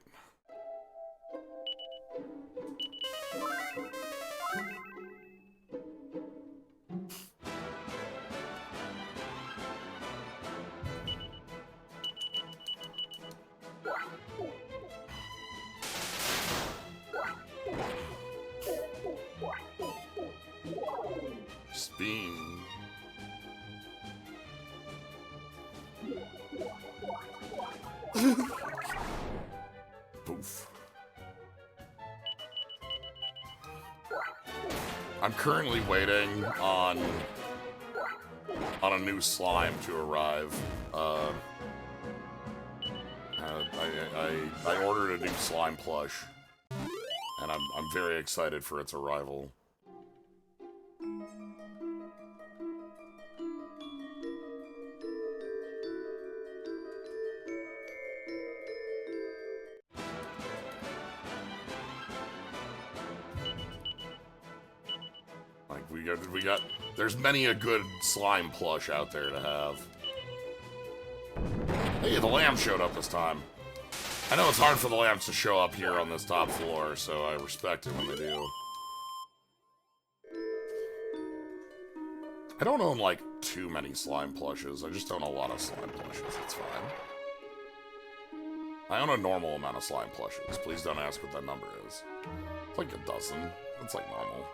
Beam. Poof. I'm currently waiting on a new slime to arrive. I ordered a new slime plush, and I'm very excited for its arrival. got. There's many a good slime plush out there to have. Hey, the lamb showed up this time. I know it's hard for the lambs to show up here on this top floor, so I respect it when they do. I don't own, like, too many slime plushes. I just own a lot of slime plushes. It's fine. I own a normal amount of slime plushes. Please don't ask what that number is. It's like a dozen. It's like normal.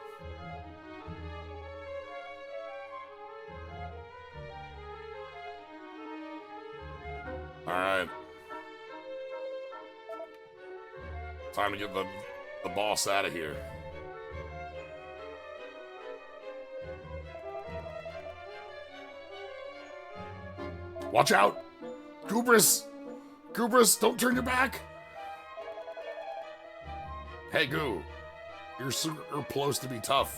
Alright. Time to get the boss out of here. Watch out! Goobris! Goobris, don't turn your back! Hey, Goo. You're super close to be tough.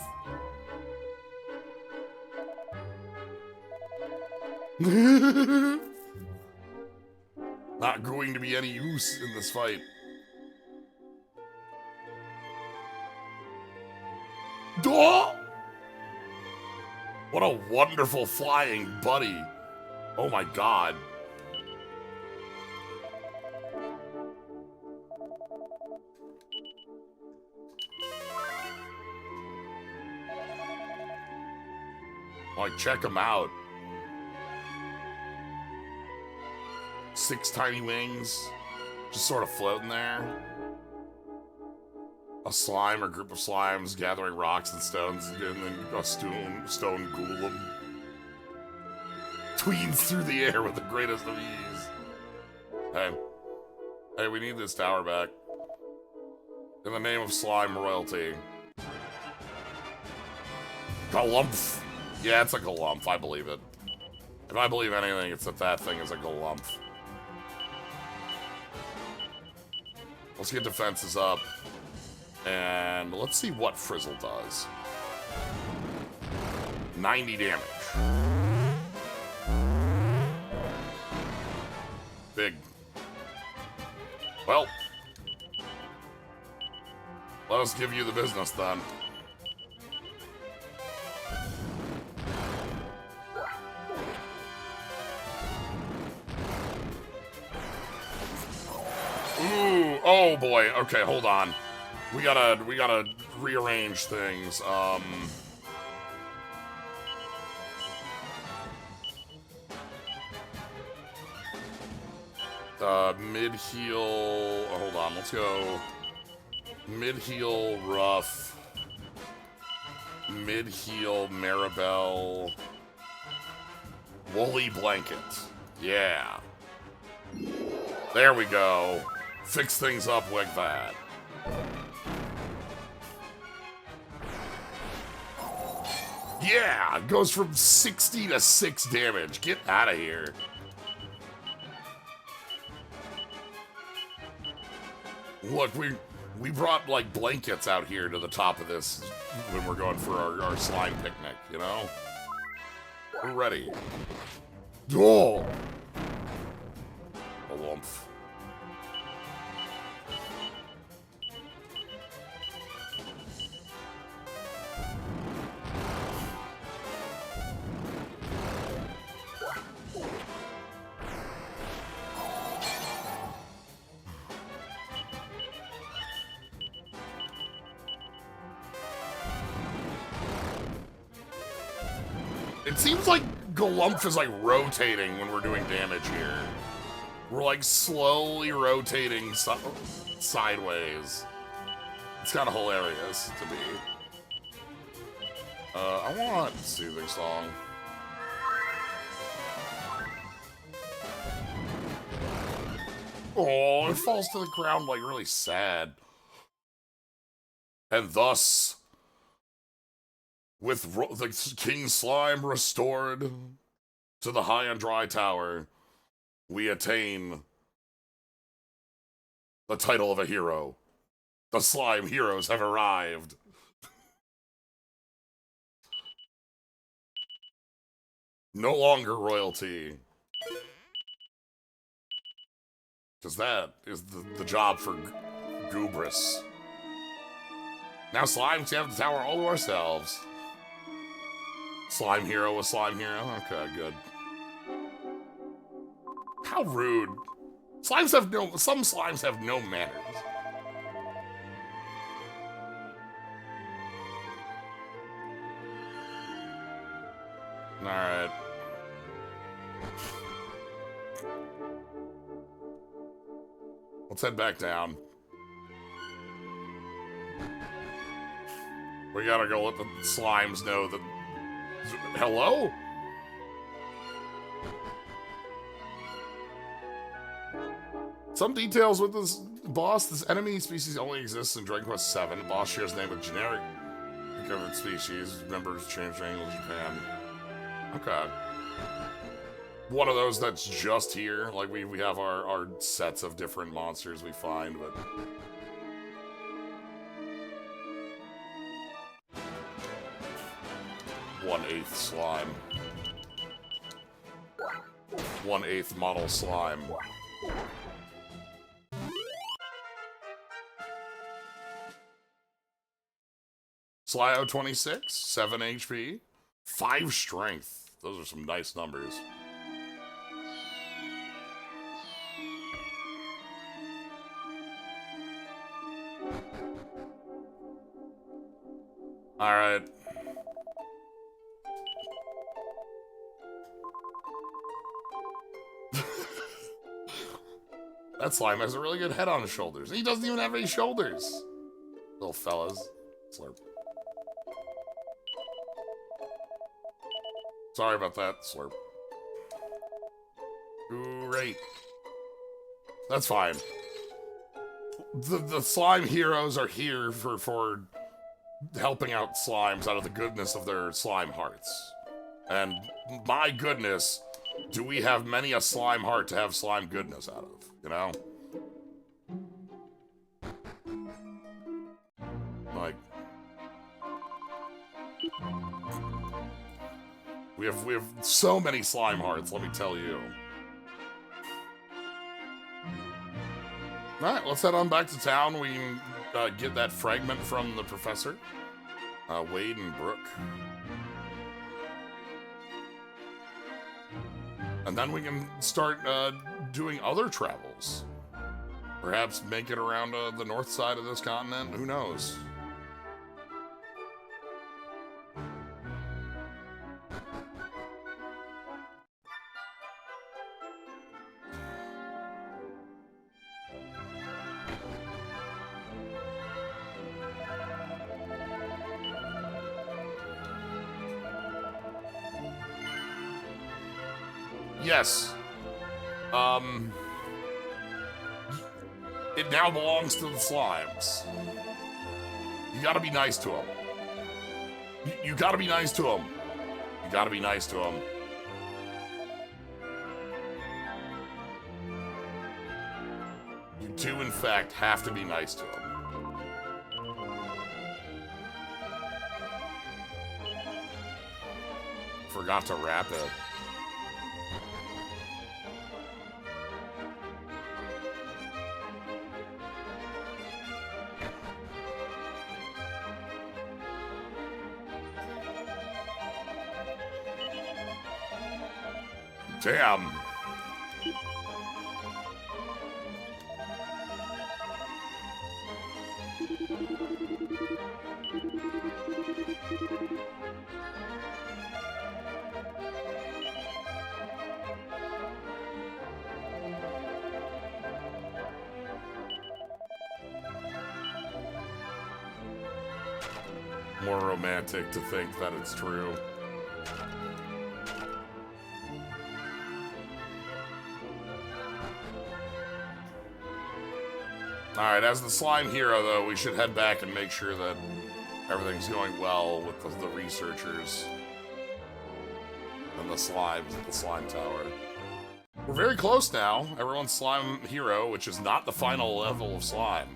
Not going to be any use in this fight. Duh! What a wonderful flying buddy. Oh my god. Like, check him out. 6 tiny wings, just sort of floating there. A slime or group of slimes gathering rocks and stones, and then a stone golem tweens through the air with the greatest of ease. Hey, we need this tower back. In the name of slime royalty. Galumph. Yeah, it's a galumph, I believe it. If I believe anything, it's that thing is a galumph. Let's get defenses up. And let's see what Frizzle does. 90 damage. Big. Well. Let us give you the business then. Ooh, oh boy. Okay, hold on. We gotta rearrange things. Mid-heal. Oh, hold on, let's go. Mid-heal Rough. Mid-heal Maribel. Woolly Blanket. Yeah. There we go. Fix things up like that. Yeah, it goes from 60 to 6 damage. Get out of here. Look, we brought, like, blankets out here to the top of this when we're going for our slime picnic, you know? We're ready. Oh! A lump. It seems like Galumph is like rotating when we're doing damage here. We're like slowly rotating sideways. It's kind of hilarious to me. I want Soothing Song. Oh, it falls to the ground like really sad. And thus, with the King Slime restored to the high and dry tower, we attain the title of a hero. The slime heroes have arrived. No longer royalty. Because that is the job for Goobris. Now slimes have the tower all to ourselves. Slime hero was slime hero? Okay, good. How rude. Some slimes have no manners. Alright. Let's head back down. We gotta go let the slimes know that... Hello? Some details with this boss. This enemy species only exists in Dragon Quest VII. The boss shares name with generic covered species. Members change to English, Japan. Okay. One of those that's just here. Like, we have our sets of different monsters we find, but... 1/8 slime. 1/8 model slime. Slyo 26, 7 HP, 5 strength. Those are some nice numbers. Alright. That slime has a really good head on his shoulders. He doesn't even have any shoulders. Little fellas. Slurp. Sorry about that, Slurp. Great. That's fine. The slime heroes are here for helping out slimes out of the goodness of their slime hearts. And my goodness, do we have many a slime heart to have slime goodness out of, you know? Like... We have so many slime hearts, let me tell you. Alright, let's head on back to town. We can get that fragment from the professor. Wade and Brooke. And then we can start doing other travels. Perhaps make it around the north side of this continent. Who knows? Yes. It now belongs to the slimes. You gotta be nice to them. You gotta be nice to them. You gotta be nice to them. You do, in fact, have to be nice to them. Forgot to wrap it. Damn. More romantic to think that it's true. Alright, as the slime hero, though, we should head back and make sure that everything's going well with the researchers and the slimes at the slime tower. We're very close now. Everyone's slime hero, which is not the final level of slime.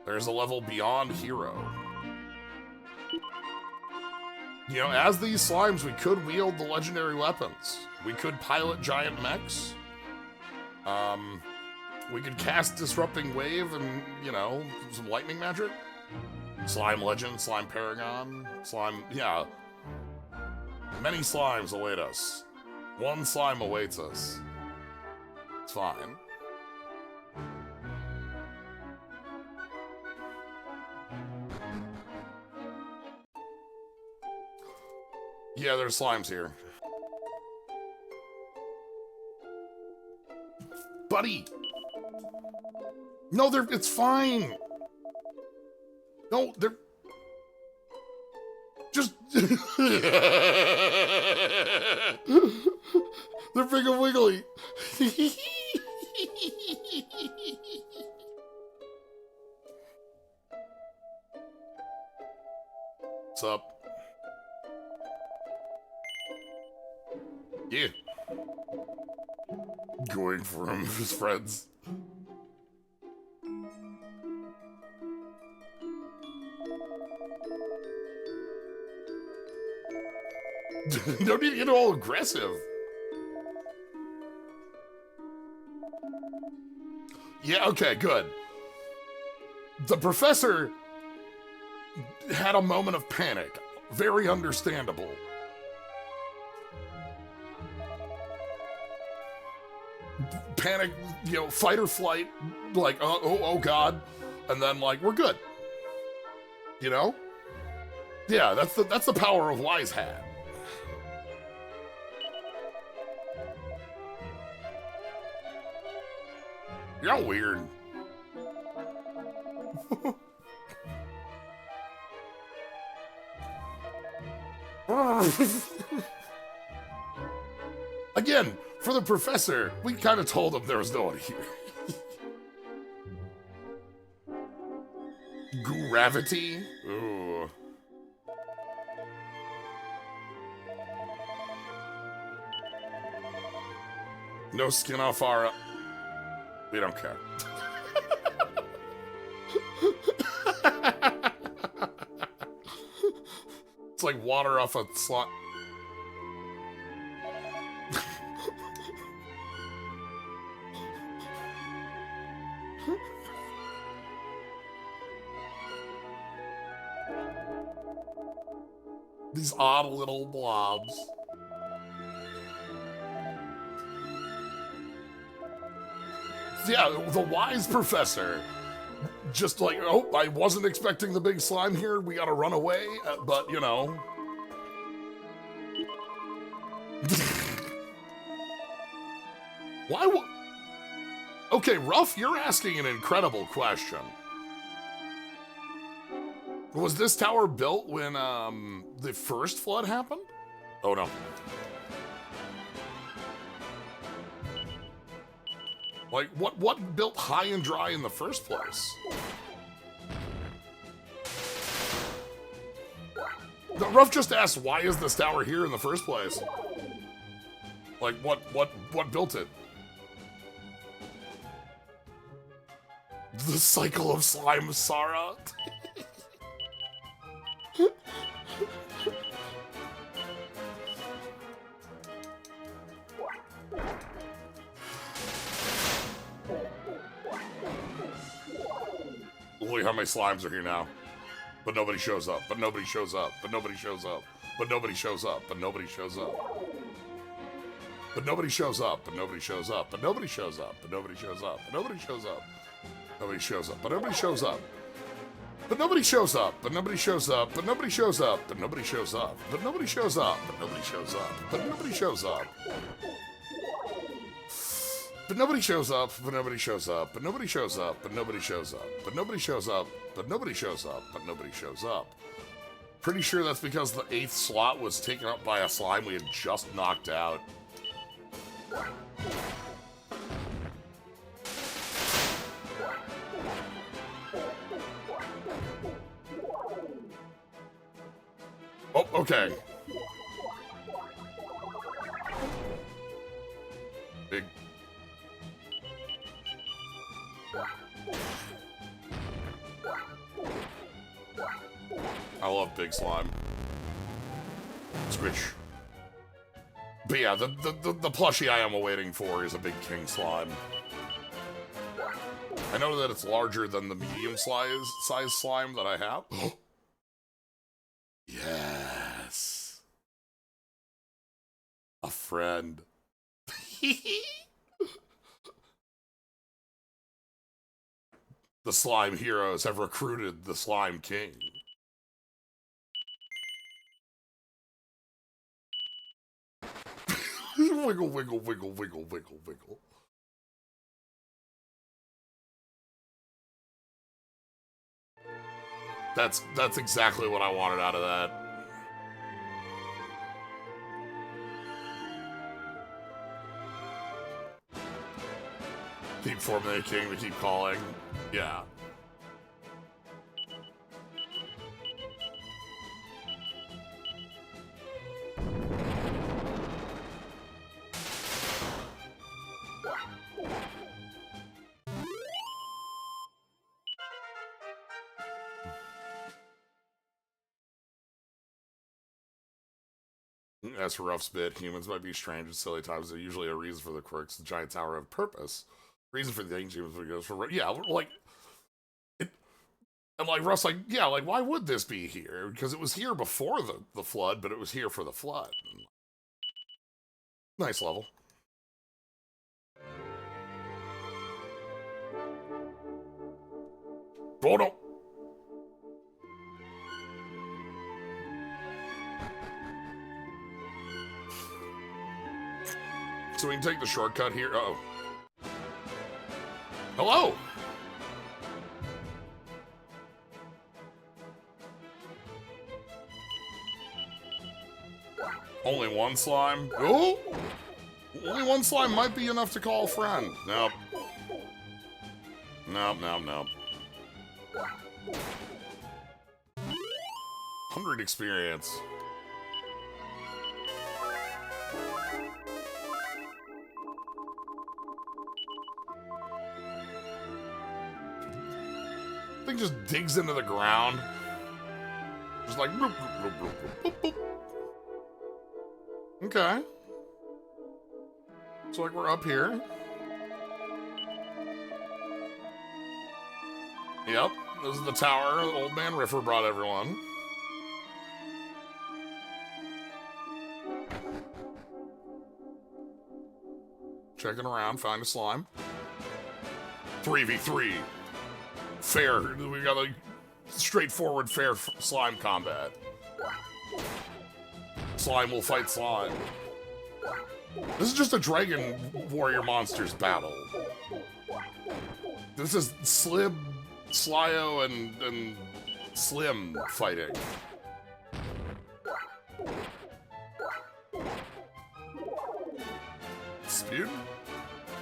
There's a level beyond hero. You know, as these slimes, we could wield the legendary weapons. We could pilot giant mechs. We could cast Disrupting Wave and, you know, some lightning magic. Slime Legend, Slime Paragon, Slime... Yeah. Many slimes await us. One slime awaits us. It's fine. Yeah, there's slimes here. Buddy! No, it's fine! No, they're... Just... they're big and wiggly. What's up? Yeah. Going for him, his friends. No need to get all aggressive. Yeah, okay, good. The professor had a moment of panic. Very understandable. Panic, you know, fight or flight, like, oh God, and then, like, we're good. You know? Yeah, that's the power of Wise Hat. You're all weird. Again, for the professor, we kind of told him there was no one here. Gravity? Ooh. No skin off our... We don't care. It's like water off a slot. These odd little blobs. Yeah, the wise professor. Just like, oh, I wasn't expecting the big slime here. We gotta run away, but you know. Why? Okay, Ruff, you're asking an incredible question. Was this tower built when the first flood happened? Oh no. Like, what built high and dry in the first place? The Ruff just asked, why is this tower here in the first place? Like, what built it? The cycle of slime, Sarah. Look how many slimes are here now. But nobody shows up, but nobody shows up, but nobody shows up, but nobody shows up, but nobody shows up. But nobody shows up, but nobody shows up, but nobody shows up, but nobody shows up, but nobody shows up. Nobody shows up, but nobody shows up. But nobody shows up, but nobody shows up, but nobody shows up, but nobody shows up, but nobody shows up, but nobody shows up, but nobody shows up. But nobody shows up, but nobody shows up, but nobody shows up, but nobody shows up, but nobody shows up, but nobody shows up, but nobody shows up. Pretty sure that's because the 8th slot was taken up by a slime we had just knocked out. Oh, okay. Big. I love big slime. Squish. But yeah, the plushie I am awaiting for is a big king slime. I know that it's larger than the medium size slime that I have. Yes. friend. The slime heroes have recruited the Slime King. Wiggle, wiggle, wiggle, wiggle, wiggle, wiggle. That's exactly what I wanted out of that. Keep forming the king to keep calling. Yeah. As for Ruff's bit, humans might be strange and silly times. There's usually a reason for the quirks. The giant tower have purpose. Reason for the things humans would go for. Yeah, like. And like Ruff's like, yeah, like why would this be here? Because it was here before the flood, but it was here for the flood. Nice level. Oh no! So we can take the shortcut here. Uh-oh. Hello! Only one slime? Oh! Only one slime might be enough to call a friend. Nope. Nope, nope, nope. 100 experience. Thing just digs into the ground. Just like boop, boop, boop, boop, boop, boop. Okay. So like we're up here. Yep, this is the tower the old man Riffer brought everyone. Checking around, find a slime. 3v3. Fair. We got like straightforward, fair slime combat. Slime will fight slime. This is just a dragon warrior monsters battle. This is Slib, Slyo, and Slim fighting. Sputin?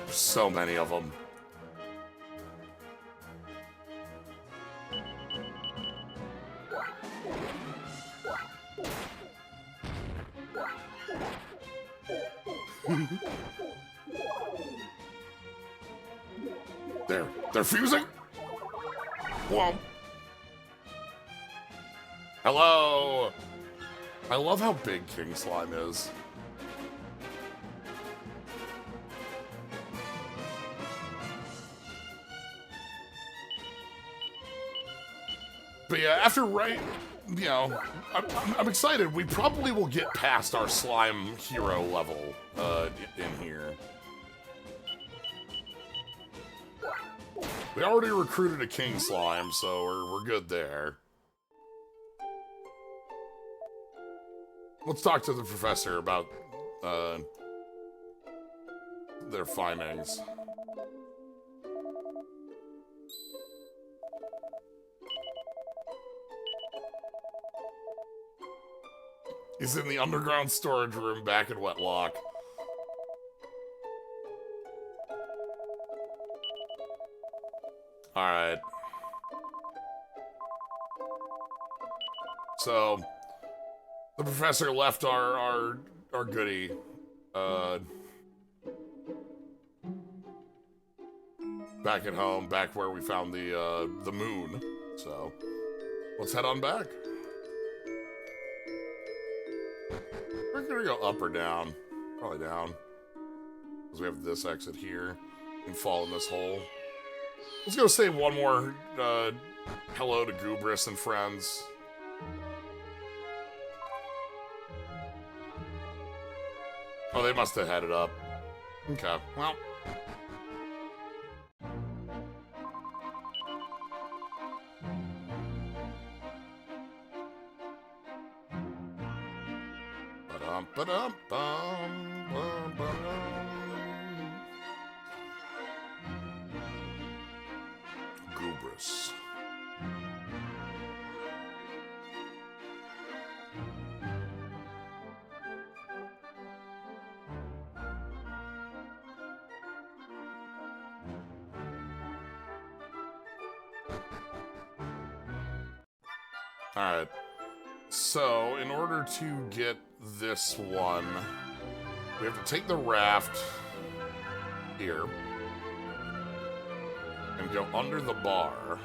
There's so many of them. They're fusing? Whoa. Hello. I love how big King Slime is. But yeah, after you know, I'm excited. We probably will get past our slime hero level in here. We already recruited a king slime, so we're good there. Let's talk to the professor about their findings. He's in the underground storage room back in Wetlock. Alright. So, the professor left our goodie, back at home, back where we found the moon. So, let's head on back. We're gonna go up or down. Probably down. Because we have this exit here. And fall in this hole. Let's go say one more hello to Goobris and friends. Oh, they must have had it up. Okay, well. Goobris. Alright. So, in order to get this one, we have to take the raft here and go under the bar.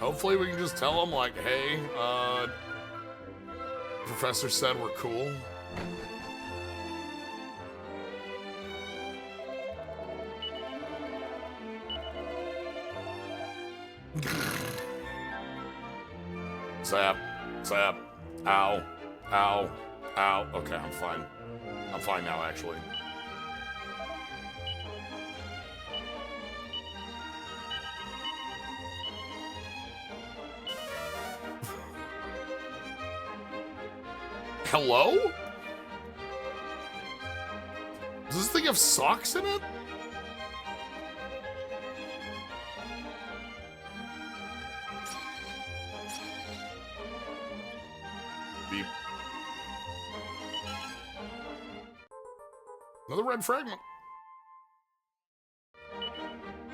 Hopefully we can just tell them, like, hey, Professor said we're cool. Zap, zap, ow, ow, ow. Okay, I'm fine. I'm fine now, actually. Hello? Does this thing have socks in it? Beep. Another red fragment.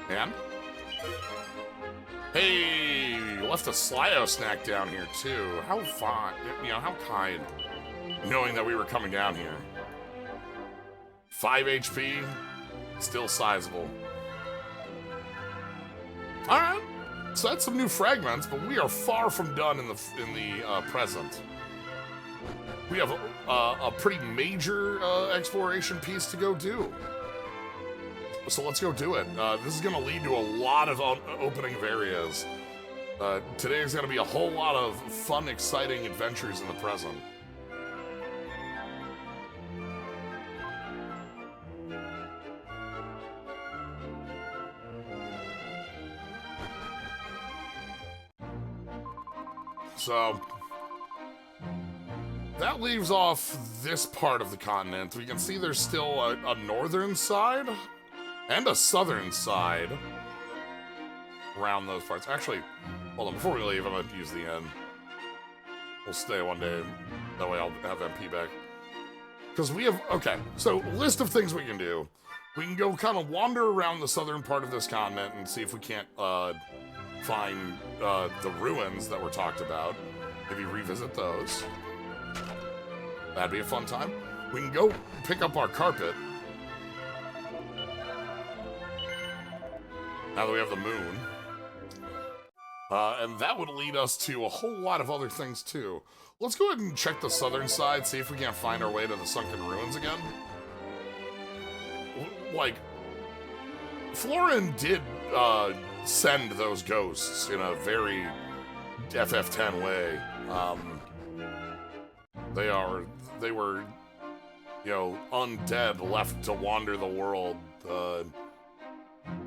And? Hey, you left a Slyo snack down here too. How fine, you know, how kind. Knowing that we were coming down here. 5 HP, still sizable. Alright, so that's some new fragments, but we are far from done in the present. We have a pretty major exploration piece to go do. So let's go do it. This is going to lead to a lot of opening of areas. Today is going to be a whole lot of fun, exciting adventures in the present. So, that leaves off this part of the continent. We can see there's still a northern side and a southern side around those parts. Actually, hold on, before we leave, I'm going to use the inn. We'll stay one day, that way I'll have MP back. Because we have, okay, so list of things we can do. We can go kind of wander around the southern part of this continent and see if we can't find the ruins that were talked about. Maybe revisit those. That'd be a fun time. We can go pick up our carpet. Now that we have the moon. And that would lead us to a whole lot of other things too. Let's go ahead and check the southern side, see if we can't find our way to the sunken ruins again. Like, Florin did send those ghosts in a very FF10 way. They were, you know, undead left to wander the world,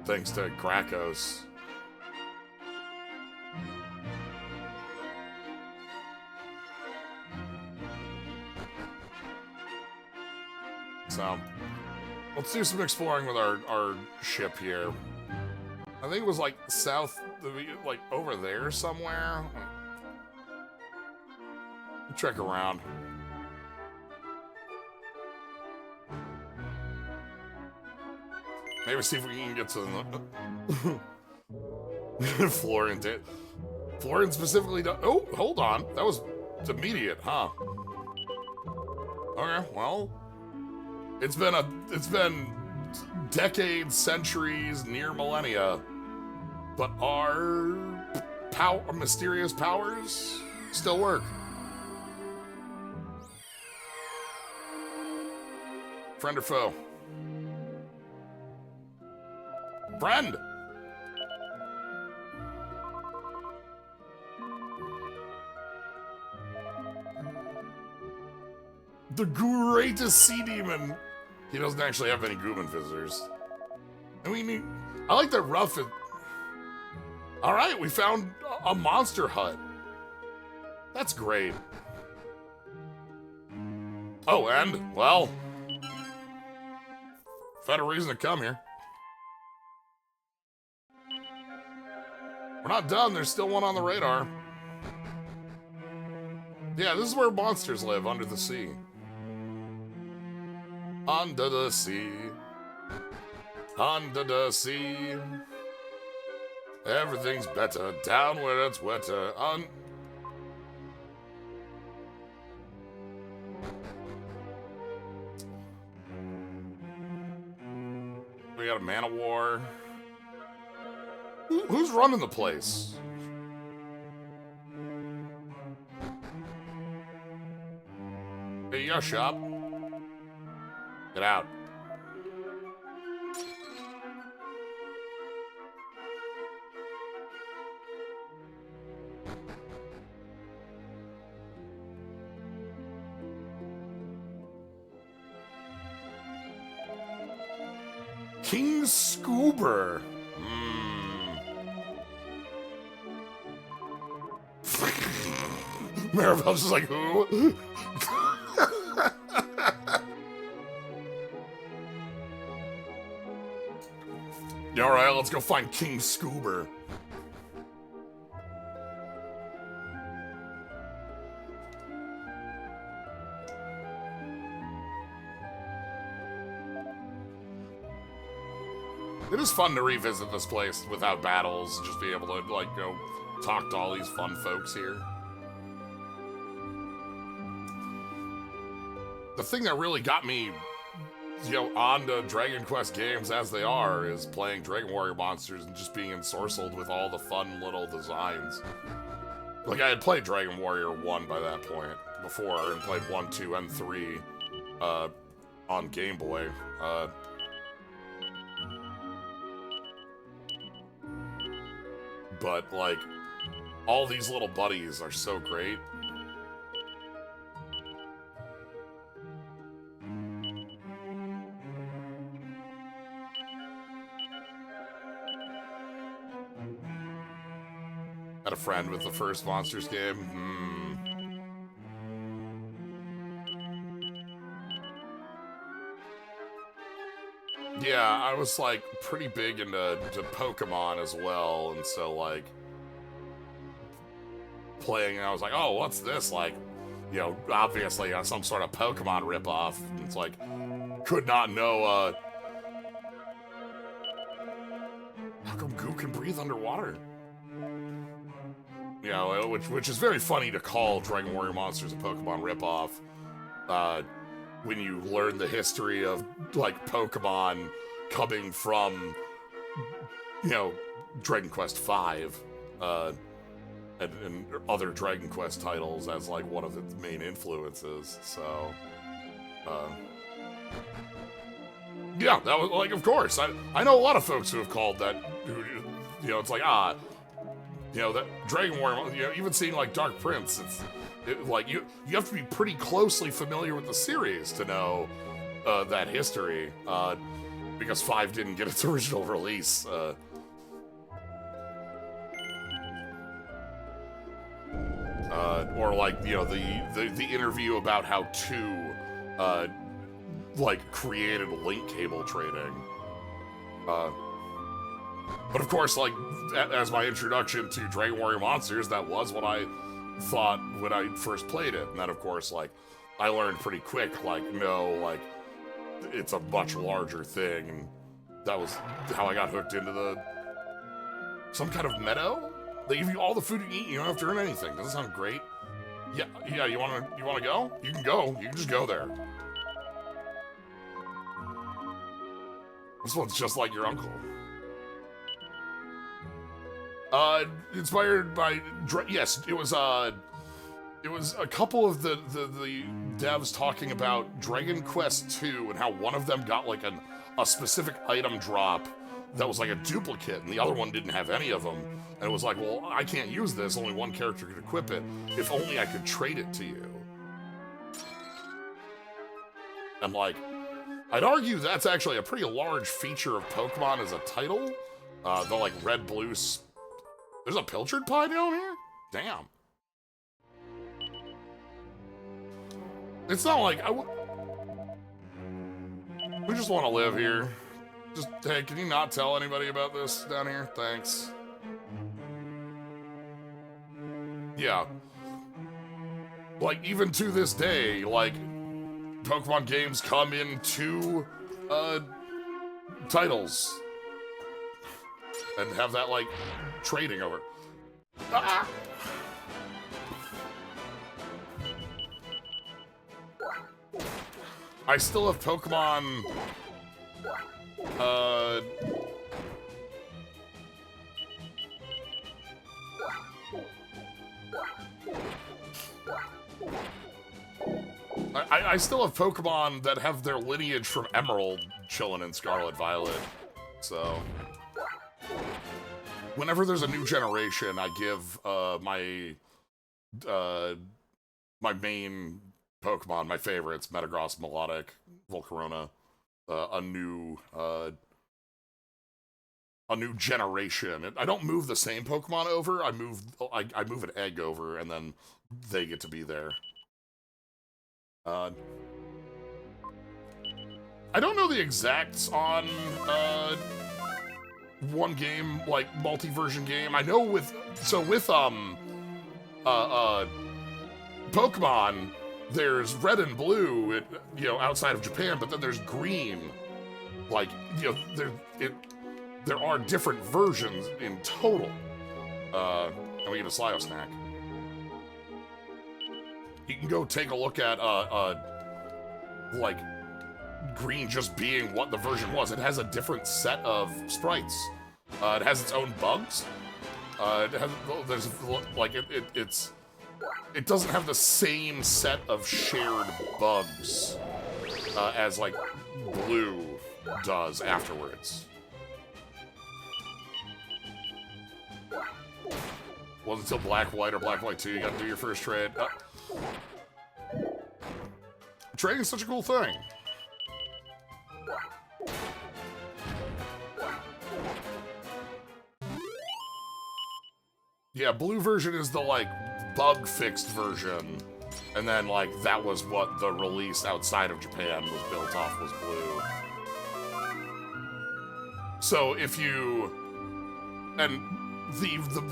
thanks to Gracos. So, let's do some exploring with our ship here. I think it was like south, like over there somewhere. Check around. Maybe see if we can get to the Florin did. Florin specifically does. Oh, hold on. That was immediate, huh? Okay, well, it's been decades, centuries, near millennia, but our mysterious powers still work. Friend or foe? Friend! The greatest sea demon. He doesn't actually have any Gooman visitors. I mean, I like that Ruff is... Alright, we found a monster hut. That's great. Oh, and, well... Found a reason to come here. We're not done, there's still one on the radar. Yeah, this is where monsters live, under the sea. Under the sea. Under the sea. Everything's better down where it's wetter. We got a man of war. Who's running the place? Hey, you got a shop? Get out. King Scoober. Maribel's just like, who? Yeah, alright, let's go find King Scoober. It is fun to revisit this place without battles, just be able to, like, go talk to all these fun folks here. The thing that really got me, you know, onto Dragon Quest games as they are is playing Dragon Warrior Monsters and just being ensorcelled with all the fun little designs. Like, I had played Dragon Warrior 1 by that point before, and played 1, 2, and 3 on Game Boy. But, like, all these little buddies are so great. Had a friend with the first Monsters game. Yeah, I was, like, pretty big into Pokemon as well, and so, like, playing, I was like, oh, what's this? Like, you know, obviously some sort of Pokemon ripoff. It's like, could not know, how come goo can breathe underwater? You know, which is very funny to call Dragon Warrior Monsters a Pokemon ripoff, when you learn the history of, like, Pokemon coming from, you know, Dragon Quest V, and other Dragon Quest titles as, like, one of its main influences, so, yeah, that was, like, of course, I know a lot of folks who have called that, who, you know, it's like, you know, that Dragon Warrior, you know, even seeing, like, Dark Prince, like, you have to be pretty closely familiar with the series to know that history, because 5 didn't get its original release. Or, like, you know, the interview about how 2, like, created link cable trading. But of course, like, as my introduction to Dragon Warrior Monsters, that was what I thought when I first played it. And then, of course, like, I learned pretty quick, like, no, like, it's a much larger thing. And that was how I got hooked into some kind of meadow? They give you all the food you eat, you don't have to earn anything. Doesn't that sound great? Yeah, you wanna go? You can go. You can just go there. This one's just like your uncle. Inspired by, yes, it was a couple of the devs talking about Dragon Quest 2 and how one of them got, like, a specific item drop that was like a duplicate, and the other one didn't have any of them. And it was like, well, I can't use this, only one character could equip it. If only I could trade it to you. And, like, I'd argue that's actually a pretty large feature of Pokemon as a title. The, like, red-blue... There's a pilchard pie down here? Damn. It's not like... We just want to live here. Just, hey, can you not tell anybody about this down here? Thanks. Yeah. Like, even to this day, like, Pokemon games come in 2, titles. And have that, like, trading over. Ah! I still have Pokemon, I still have Pokemon that have their lineage from Emerald chilling in Scarlet Violet, so... Whenever there's a new generation, I give, my main Pokemon, my favorites, Metagross, Melodic, Volcarona, a new generation. I don't move the same Pokemon over, I move an egg over, and then they get to be there. I don't know the exacts on, one game, like, multi-version game. I know with Pokemon, there's red and blue, you know, outside of Japan, but then there's green. Like, you know, there are different versions in total. And we get a Slyo snack. You can go take a look at, like, green just being what the version was. It has a different set of sprites. It has its own bugs. It doesn't have the same set of shared bugs as, like, blue does afterwards. Wasn't until Black White or Black White 2 you got to do your first trade. Trading is such a cool thing. Yeah, blue version is the, like, bug-fixed version. And then, like, that was what the release outside of Japan was built off, was blue. So if you... And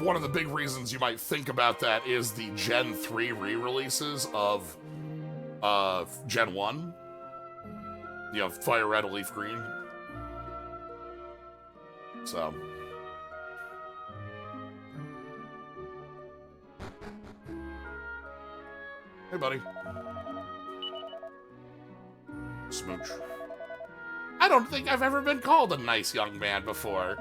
one of the big reasons you might think about that is the Gen 3 re-releases of Gen 1. You know, Fire Red, Leaf Green. So... Hey, buddy. Smooch. I don't think I've ever been called a nice young man before.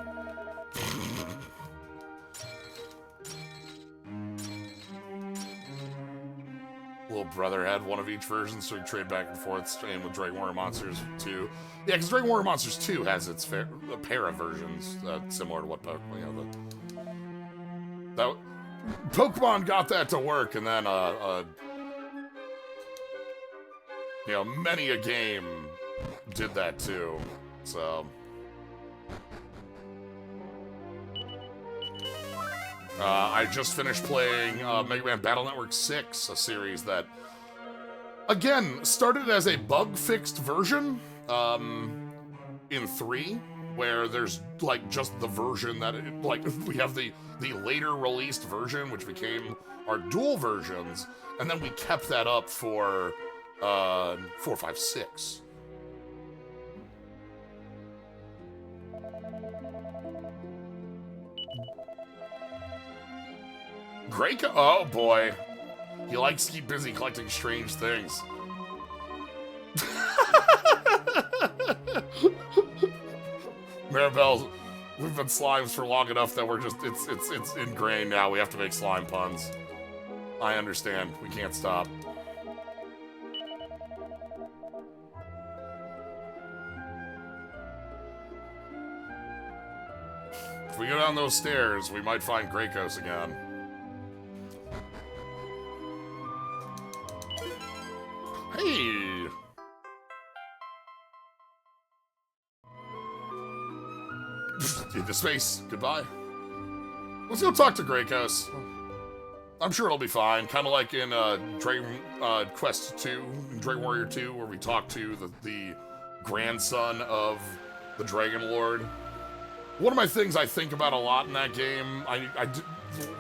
Little brother had one of each version, so we trade back and forth, same with Dragon Warrior Monsters 2. Yeah, because Dragon Warrior Monsters 2 has its a pair of versions, similar to what Pokemon, you know, Pokemon got that to work, and then, you know, many a game did that too, so... I just finished playing Mega Man Battle Network 6, a series that, again, started as a bug-fixed version in 3, where there's, like, just the version that, we have the later released version, which became our dual versions, and then we kept that up for 4, 5, 6. Gracos, oh boy. He likes to keep busy collecting strange things. Maribel, we've been slimes for long enough that we're just, it's ingrained now. We have to make slime puns. I understand. We can't stop. If we go down those stairs, we might find Gracos again. Hey! Into space. Goodbye. Let's go talk to Gracos. I'm sure it'll be fine. Kind of like in Dragon Quest 2, Dragon Warrior 2, where we talk to the grandson of the Dragon Lord. One of my things I think about a lot in that game,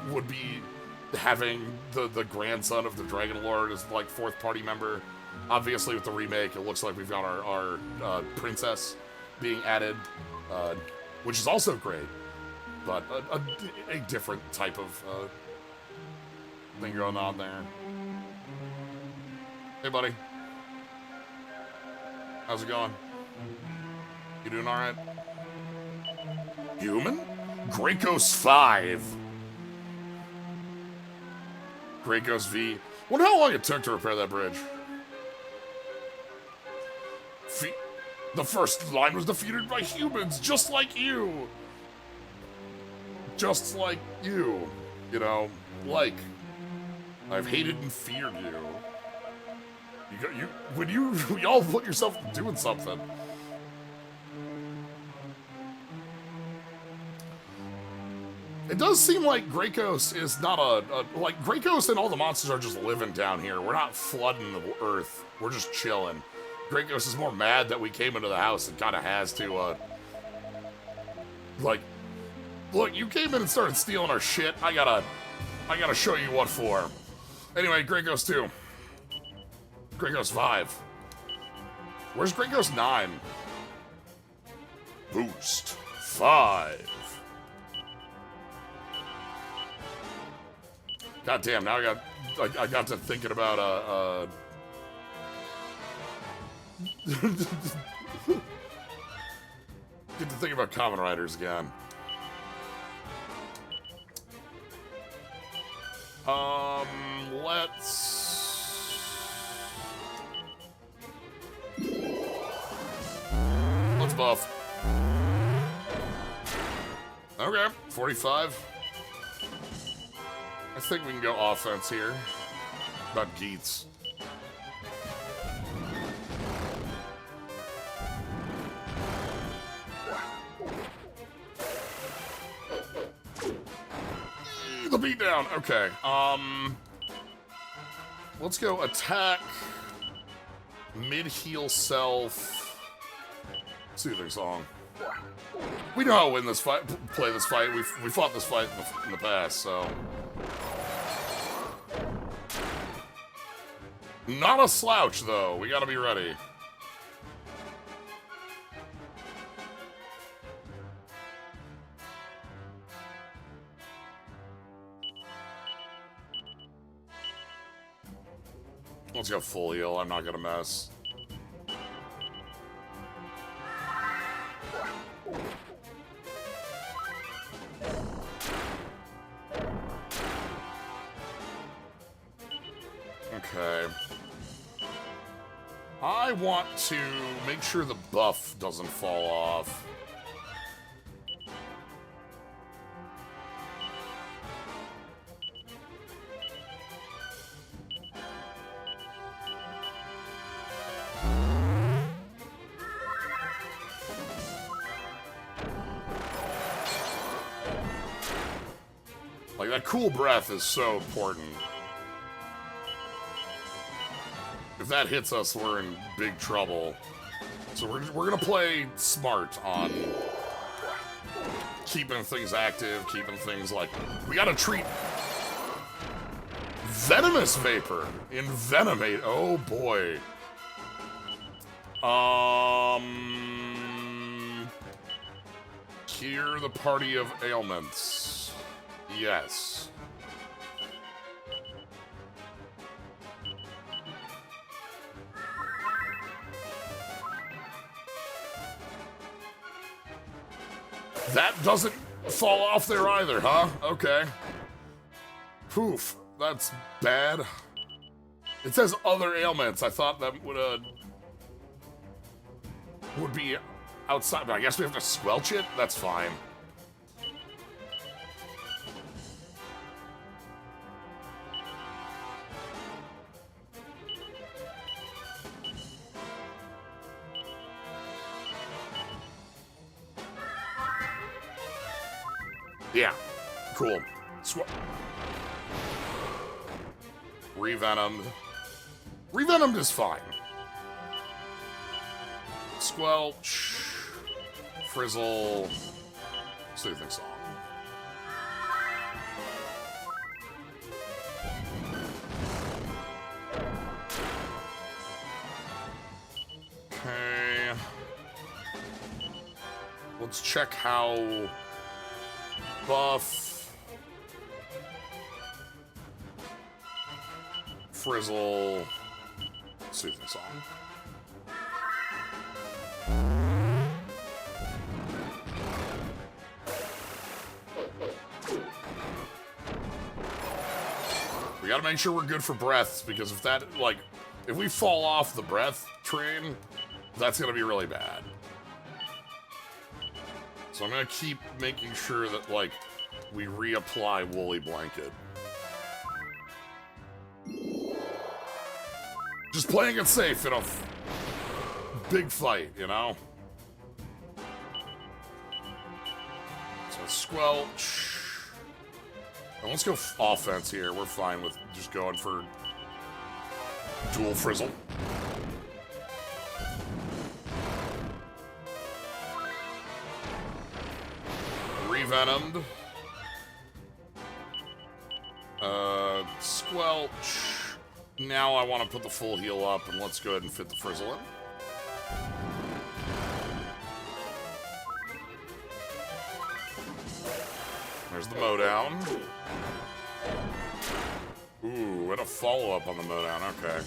would be having the grandson of the Dragon Lord as like fourth party member. Obviously, with the remake, it looks like we've got our princess being added, which is also great, but a different type of thing going on there. Hey, buddy. How's it going? You doing all right? Human? Gracos 5. Gracos V. Wonder how long it took to repair that bridge. The first line was defeated by humans, just like you. Just like you. You know, like. I've hated and feared you. When y'all put yourself doing something. It does seem like Gracos is not like, Gracos and all the monsters are just living down here. We're not flooding the earth. We're just chilling. Gracos is more mad that we came into the house and kind of has to, like, look, you came in and started stealing our shit. I gotta show you what for. Anyway, Gracos 2. Gracos 5. Where's Gracos 9? Boost 5. God damn, now I got to thinking about, get to thinking about Kamen Riders again. Let's buff. Okay, 45. I think we can go offense here. About Geets. The beatdown. Okay. Let's go attack. Mid-heal self. Soothing song. We know how to win this fight, play this fight. We fought this fight in the past, so. Not a slouch, though. We gotta be ready. Let's go full heal. I'm not gonna mess. Okay. I want to make sure the buff doesn't fall off. Like, that cool breath is so important. If that hits us, we're in big trouble. So we're gonna play smart on keeping things active, keeping things like... We gotta treat Venomous Vapor. Envenomate. Oh, boy. Cure the party of ailments. Yes. That doesn't fall off there either, huh? Okay. Poof. That's bad. It says other ailments. I thought that would be outside, but I guess we have to squelch it? That's fine. Yeah. Cool. Revenomed. Revenomed is fine. Squelch. Frizzle. Soothing Song. Okay. Let's check how buff, Frizzle, Soothing Song. We gotta make sure we're good for breaths, because if that, like, if we fall off the breath train, that's gonna be really bad. So I'm gonna keep making sure that, like, we reapply Woolly Blanket. Just playing it safe in a big fight, you know? So Squelch. And let's go offense here. We're fine with just going for dual Frizzle. Revenomed. Squelch. Now I want to put the full heal up, and let's go ahead and fit the Frizzle in. There's the Mowdown. Ooh, and a follow-up on the Mowdown, okay.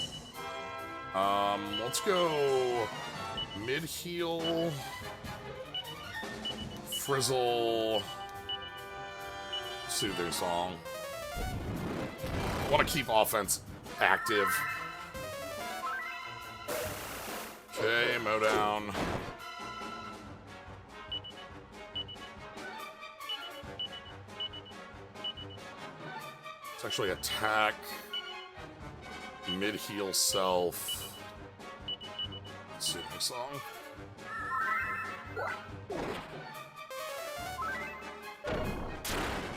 Let's go mid-heal, Frizzle, Soothing Song. Want to keep offense active. Okay, Mowdown. It's actually attack, mid-heal self, Soothing Song.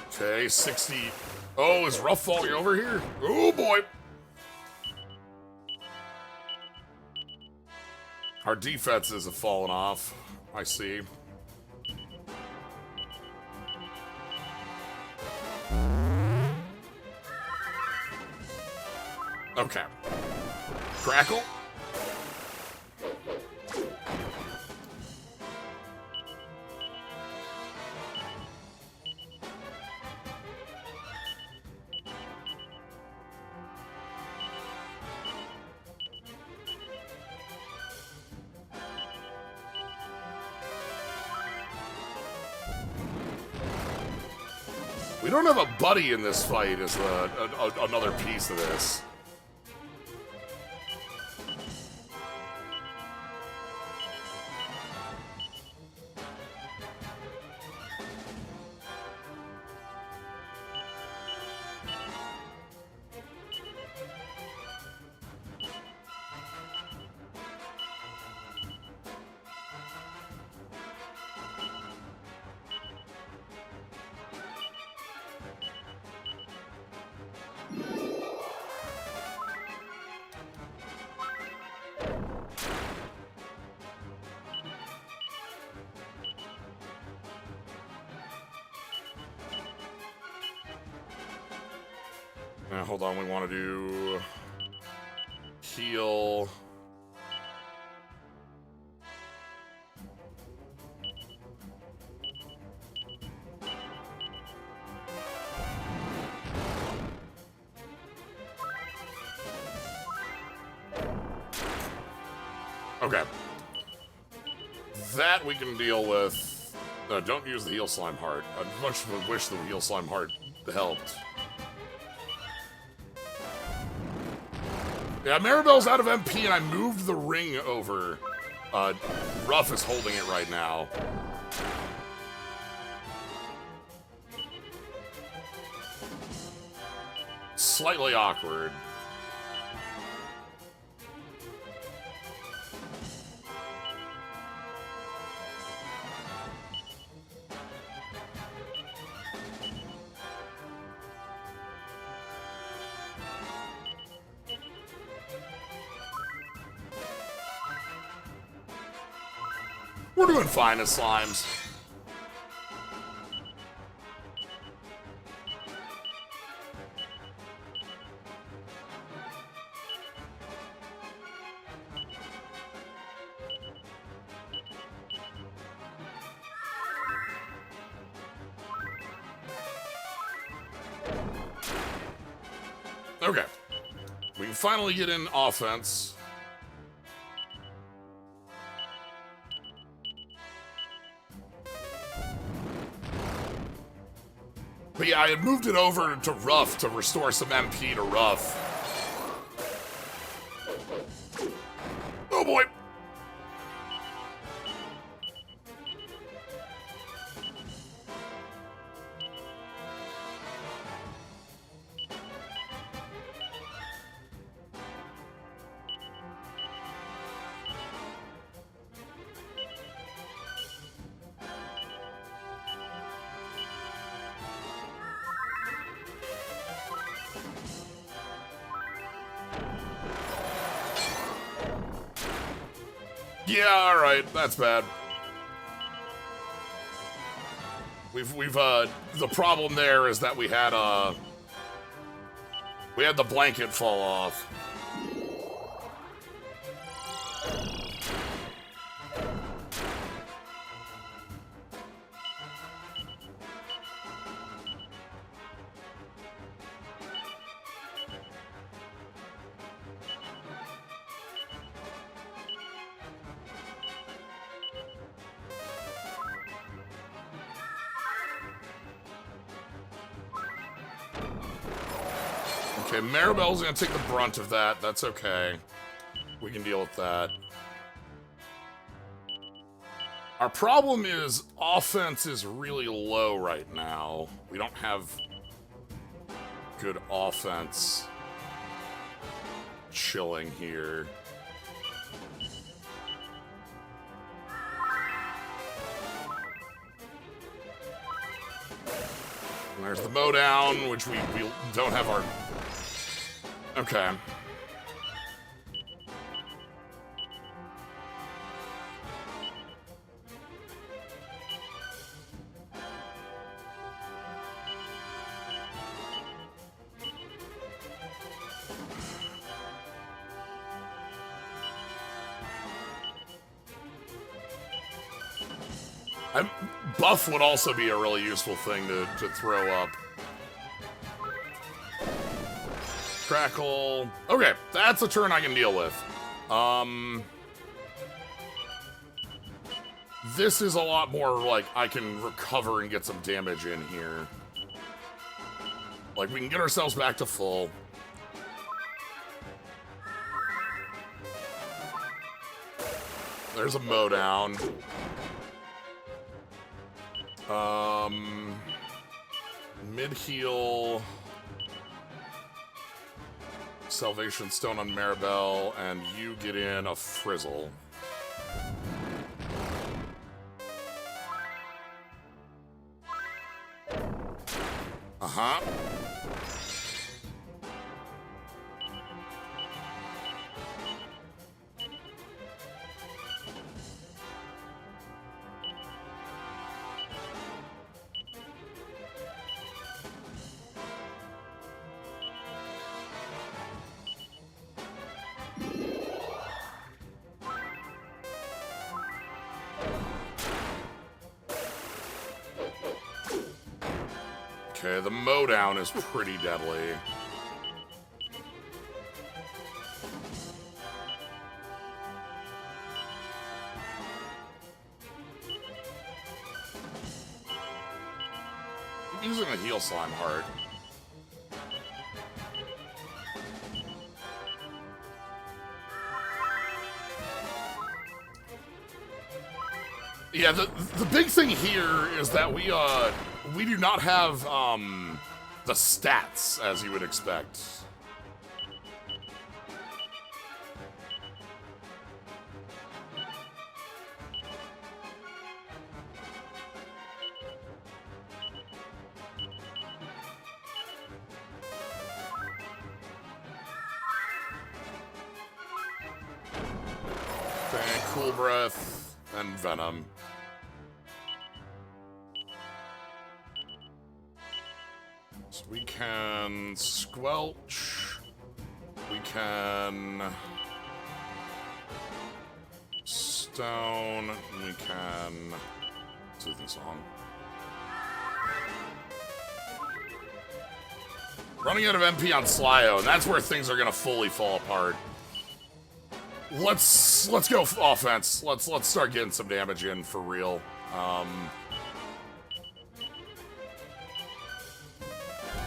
Okay, 60. Oh, is Rough falling over here? Oh, boy. Our defenses have fallen off. I see. Okay. Crackle. We don't have a buddy in this fight as another piece of this. Hold on, we want to do heal. Okay. That we can deal with. No, don't use the heal slime heart. I much wish the heal slime heart helped. Yeah, Maribel's out of MP, and I moved the ring over. Ruff is holding it right now. Slightly awkward. We're doing fine as slimes. Okay. We can finally get in offense. But yeah, I had moved it over to Rough to restore some MP to Rough. Oh boy! Yeah, alright, that's bad. The problem there is that we had the blanket fall off. Okay, Maribel's gonna take the brunt of that. That's okay. We can deal with that. Our problem is offense is really low right now. We don't have good offense chilling here. And there's the mow down, which we don't have our... Okay. Buff would also be a really useful thing to throw up. Crackle. Okay, that's a turn I can deal with. This is a lot more like I can recover and get some damage in here. Like, we can get ourselves back to full. There's a mow down. Mid-heal... Salvation Stone on Maribel, and you get in a Frizzle. Uh-huh. Okay, the mow down is pretty deadly. I'm using a heal slime heart. Yeah, the big thing here is that we do not have the stats as you would expect. Okay, cool breath. and venom. So we can squelch. We can stone. We can soothing song. Running out of MP on Slyo, and that's where things are gonna fully fall apart. Let's go offense. Let's start getting some damage in for real.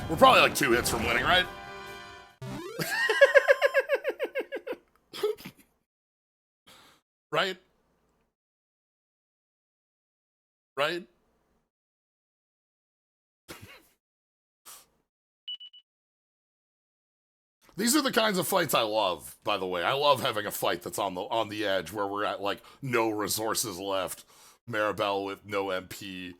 We're probably like 2 hits from winning, right? Right? Right? These are the kinds of fights I love, by the way. I love having a fight that's on the edge where we're at like no resources left. Maribel with no MP.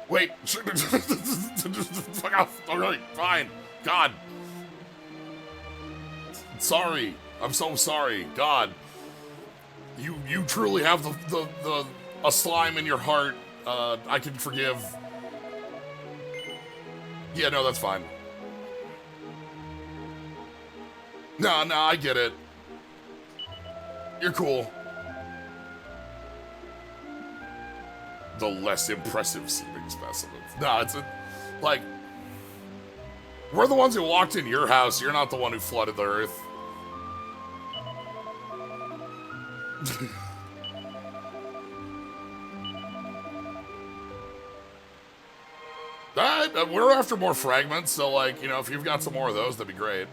Wait, fuck off. Alright, fine. God. Sorry. I'm so sorry. God. You truly have a slime in your heart. I can forgive. Yeah, no, that's fine. No, I get it. You're cool. The less impressive seeming specimens. No, it's like, we're the ones who walked in your house. You're not the one who flooded the earth. We're after more fragments, so like, you know, if you've got some more of those, that'd be great.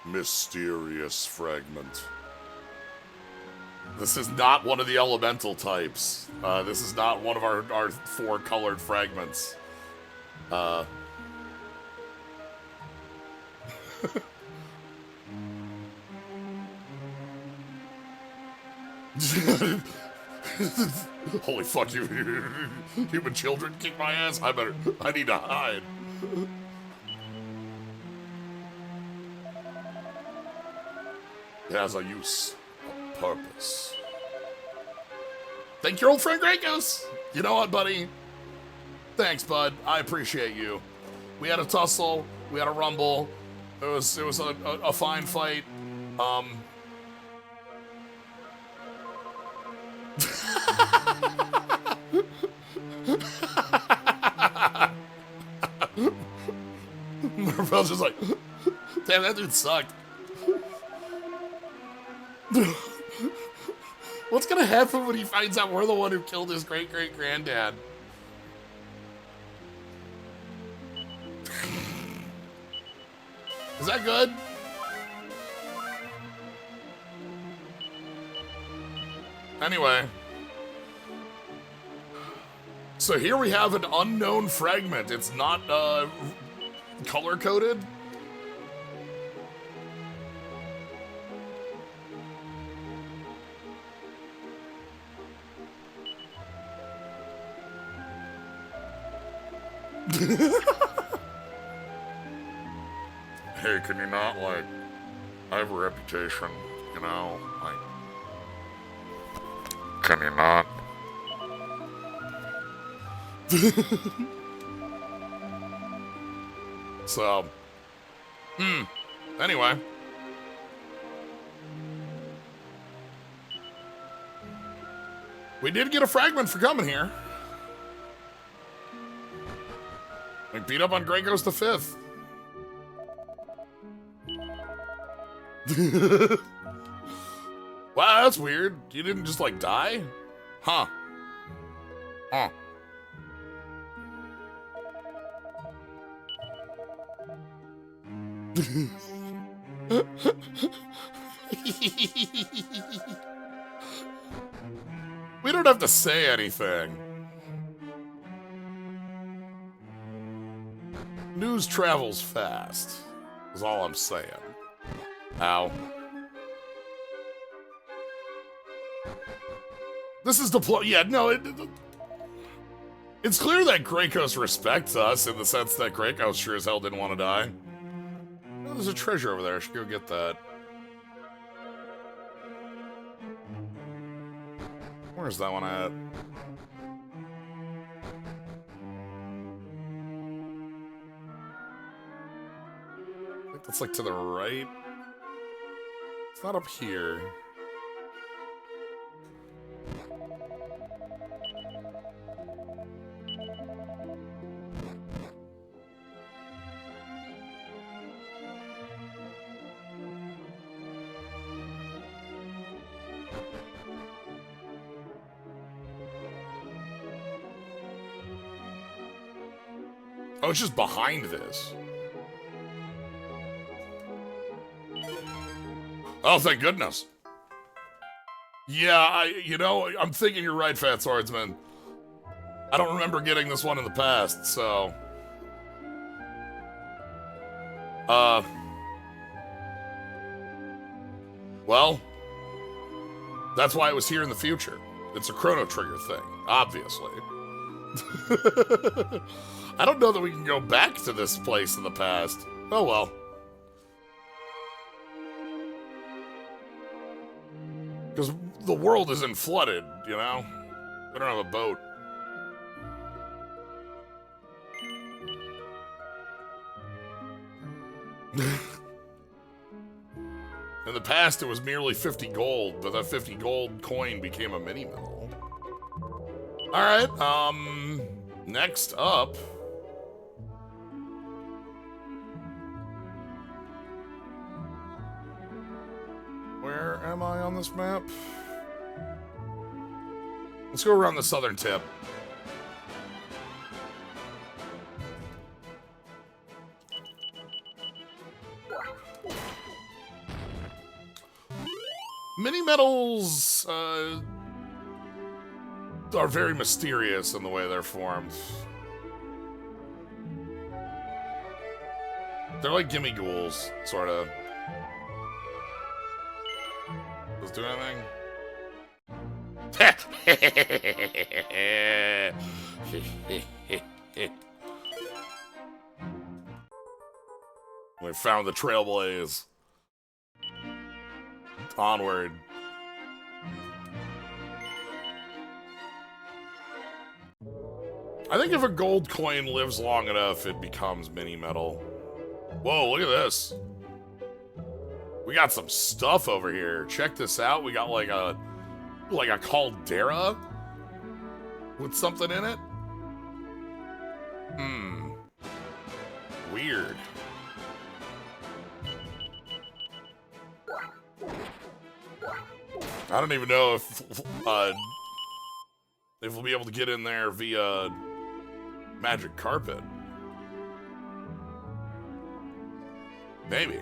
Mysterious fragment. This is not one of the elemental types. This is not one of our 4 colored fragments. Holy fuck, you human children kick my ass. I need to hide. It has a use, a purpose. Thank your old friend Gracos. You know what, buddy? Thanks, bud. I appreciate you. We had a tussle. We had a rumble. It was a fine fight. Marvel's just like, damn, that dude sucked. What's gonna happen when he finds out we're the one who killed his great-great-granddad? Is that good? Anyway. So here we have an unknown fragment. It's not, color-coded. Hey, can you not, like, I have a reputation, you know, like, can you not? So, anyway. We did get a fragment for coming here. We beat up on Gracos the 5th. Wow, that's weird. You didn't just, like, die? Huh. Huh. We don't have to say anything. News travels fast, is all I'm saying. Ow. This is yeah, no, it's clear that Gracos respects us in the sense that Gracos sure as hell didn't want to die. Oh, there's a treasure over there. I should go get that. Where's that one at? I think that's like to the right. It's not up here. Oh, it's just behind this. Oh, thank goodness. Yeah, I'm thinking you're right, Fat Swordsman. I don't remember getting this one in the past, so... Well, that's why it was here in the future. It's a Chrono Trigger thing, obviously. I don't know that we can go back to this place in the past. Oh well. Because the world isn't flooded, you know? We don't have a boat. In the past, it was merely 50 gold, but that 50 gold coin became a mini medal. Alright, next up... Where am I on this map? Let's go around the southern tip. Mini medals are very mysterious in the way they're formed. They're like gimme ghouls, sort of. Does it do anything? We found the trailblaze. Onward. I think if a gold coin lives long enough, it becomes mini metal. Whoa, look at this. We got some stuff over here. Check this out. We got like a caldera with something in it. Weird. I don't even know if we'll be able to get in there via magic carpet. Maybe.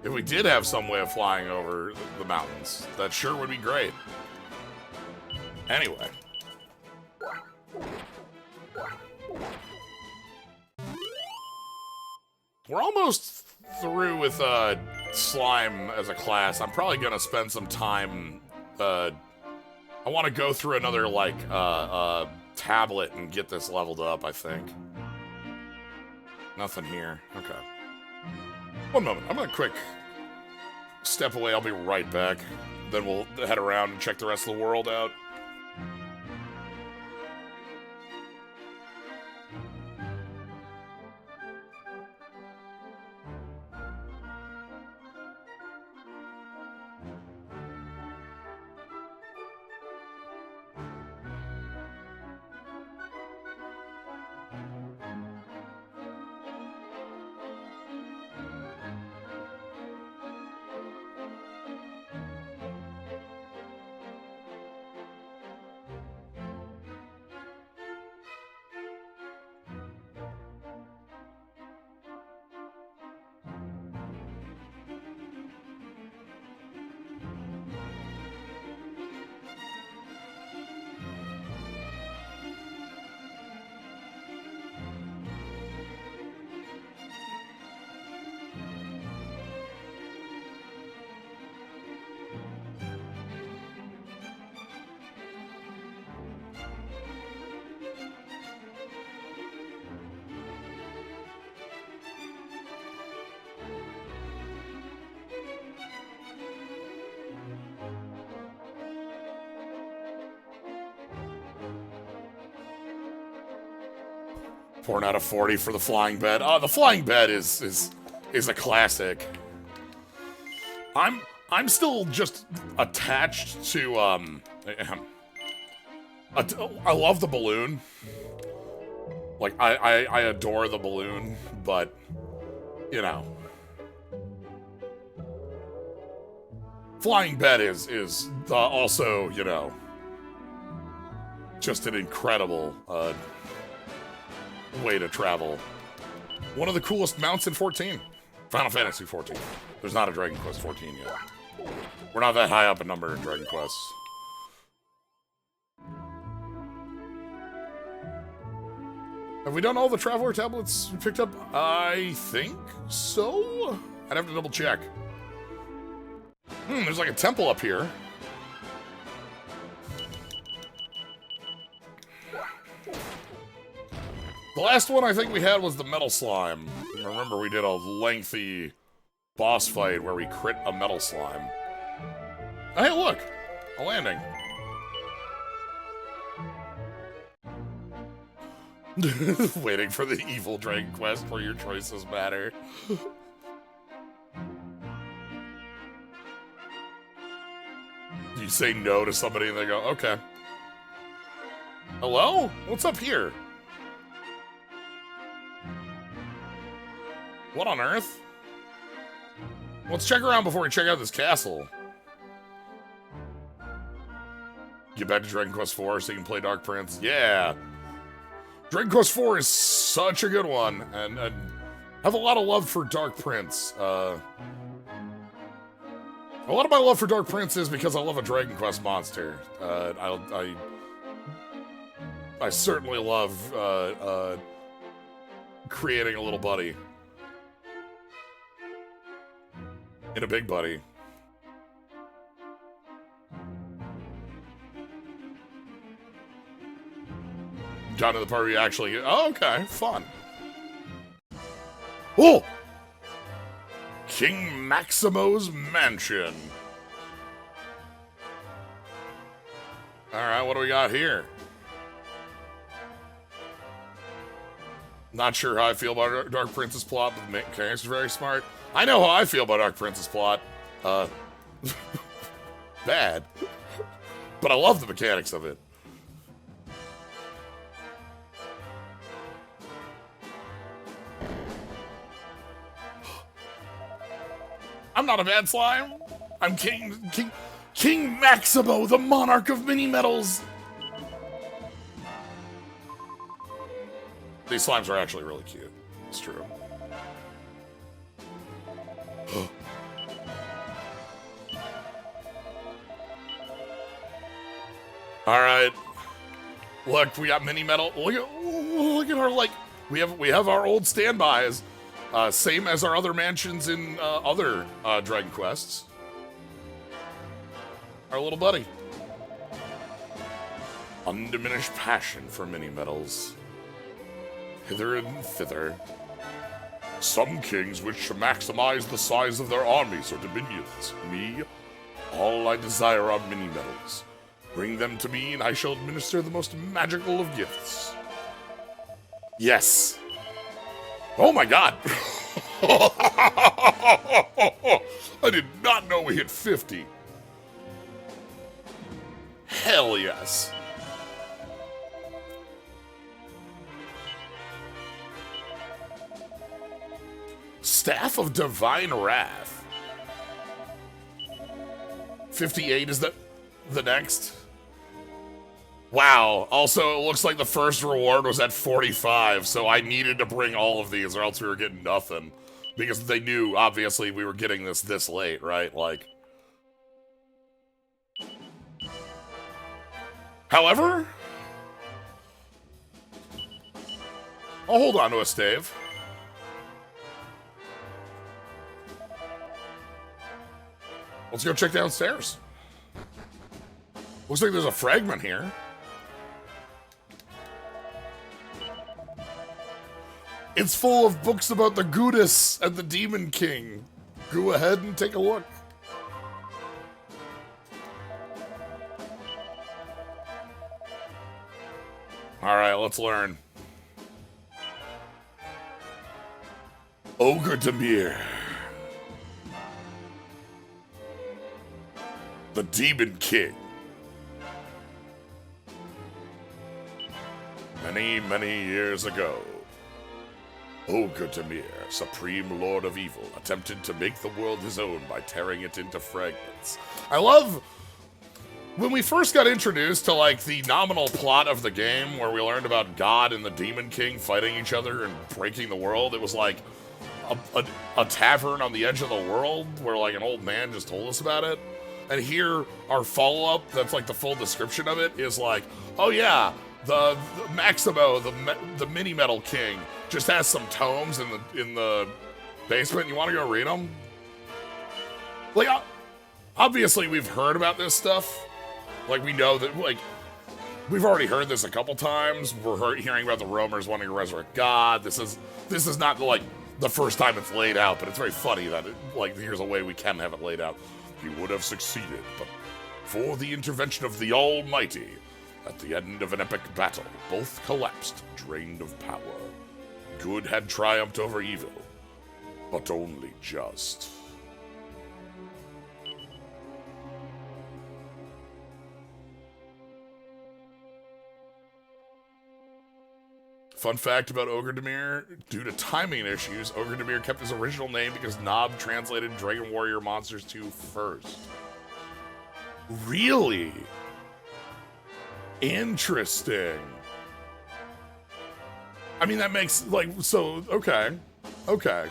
If we did have some way of flying over the mountains, that sure would be great. Anyway. We're almost through with slime as a class. I'm probably gonna spend some time. I want to go through another tablet and get this leveled up. I think. Nothing here. Okay. One moment. I'm gonna quick step away. I'll be right back. Then we'll head around and check the rest of the world out. 4 out of 40 for the flying bed. Oh, the flying bed is a classic. I'm still just attached to I love the balloon. Like I adore the balloon, but you know, flying bed is also, you know, just an incredible way to travel. One of the coolest mounts in 14. Final Fantasy 14. There's not a Dragon Quest 14 yet. We're not that high up in number in Dragon Quest. Have we done all the Traveler tablets we picked up? I think so? I'd have to double check. There's like a temple up here. The last one I think we had was the metal slime. Remember, we did a lengthy boss fight where we crit a metal slime. Hey, look! A landing. Waiting for the evil Dragon Quest where your choices matter. You say no to somebody and they go, okay. Hello? What's up here? What on earth? Let's check around before we check out this castle. Get back to Dragon Quest IV so you can play Dark Prince. Yeah! Dragon Quest IV is such a good one, and I have a lot of love for Dark Prince. A lot of my love for Dark Prince is because I love a Dragon Quest monster. I certainly love creating a little buddy. And a big buddy. Got to the part where you actually... Oh, okay, fun. Oh! King Maximo's mansion. Alright, what do we got here? Not sure how I feel about Dark Prince's plot, but the mechanics are very smart. I know how I feel about Dark Prince's plot. Bad. But I love the mechanics of it. I'm not a bad slime. I'm King Maximo, the monarch of mini metals. These slimes are actually really cute. It's true. All right. Look, we got mini metal. Look at our, like, we have our old standbys. Same as our other mansions in other Dragon Quests. Our little buddy. Undiminished passion for mini metals. Hither and thither. Some kings wish to maximize the size of their armies or dominions. Me, all I desire are mini metals. Bring them to me and I shall administer the most magical of gifts. Yes. Oh my god. I did not know we hit 50. Hell yes. Staff of Divine Wrath. 58 is the next. Wow. Also, it looks like the first reward was at 45, so I needed to bring all of these or else we were getting nothing. Because they knew, obviously, we were getting this late, right? Like... However... I'll hold on to a stave. Let's go check downstairs. Looks like there's a fragment here. It's full of books about the Goddess and the Demon King. Go ahead and take a look. All right, let's learn. Ogre Demir. The Demon King. Many, many years ago, Ogre Demir, supreme lord of evil, attempted to make the world his own by tearing it into fragments. I love when we first got introduced to, like, the nominal plot of the game, where we learned about God and the Demon King fighting each other and breaking the world. It was like a tavern on the edge of the world where, like, an old man just told us about it. And here, our follow-up, that's like the full description of it, is like, oh yeah, the Maximo, the Mini Metal King, just has some tomes in the basement. You want to go read them? Like, obviously we've heard about this stuff. Like, we know that, like, we've already heard this a couple times. We're hearing about the Roamers wanting to resurrect God. This is not, like, the first time it's laid out, but it's very funny that, like, here's a way we can have it laid out. He would have succeeded, but for the intervention of the Almighty, at the end of an epic battle, both collapsed, drained of power. Good had triumphed over evil, but only just. Fun fact about Ogre Demir, due to timing issues, Ogre Demir kept his original name because Nob translated Dragon Warrior Monsters 2 first. Really? Interesting. I mean, that makes, like, so, okay. Okay.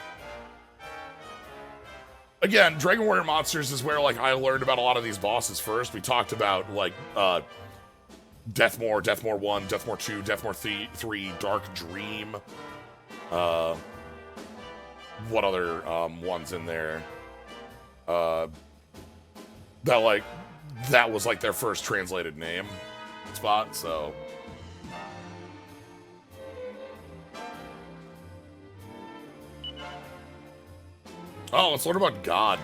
Again, Dragon Warrior Monsters is where, like, I learned about a lot of these bosses first. We talked about, like, Deathmore 1, Deathmore 2, Deathmore 3, Dark Dream. What other ones in there? That was like their first translated name spot, so. Oh, let's learn about God.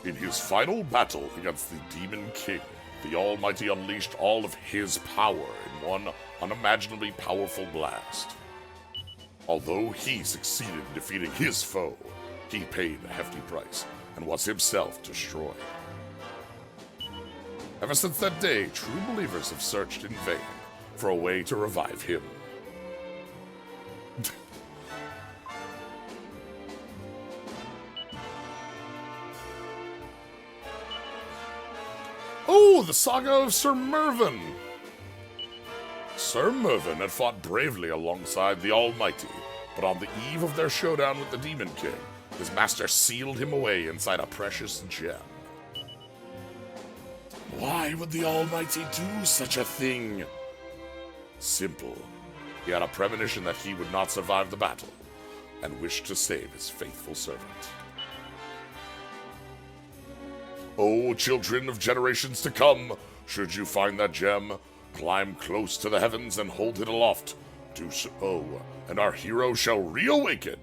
In his final battle against the Demon King, the Almighty unleashed all of his power in one unimaginably powerful blast. Although he succeeded in defeating his foe, he paid a hefty price and was himself destroyed. Ever since that day, true believers have searched in vain for a way to revive him. Oh, the saga of Sir Mervyn! Sir Mervyn had fought bravely alongside the Almighty, but on the eve of their showdown with the Demon King, his master sealed him away inside a precious gem. Why would the Almighty do such a thing? Simple. He had a premonition that he would not survive the battle, and wished to save his faithful servant. O children of generations to come, should you find that gem, climb close to the heavens and hold it aloft. Do so, and our hero shall reawaken.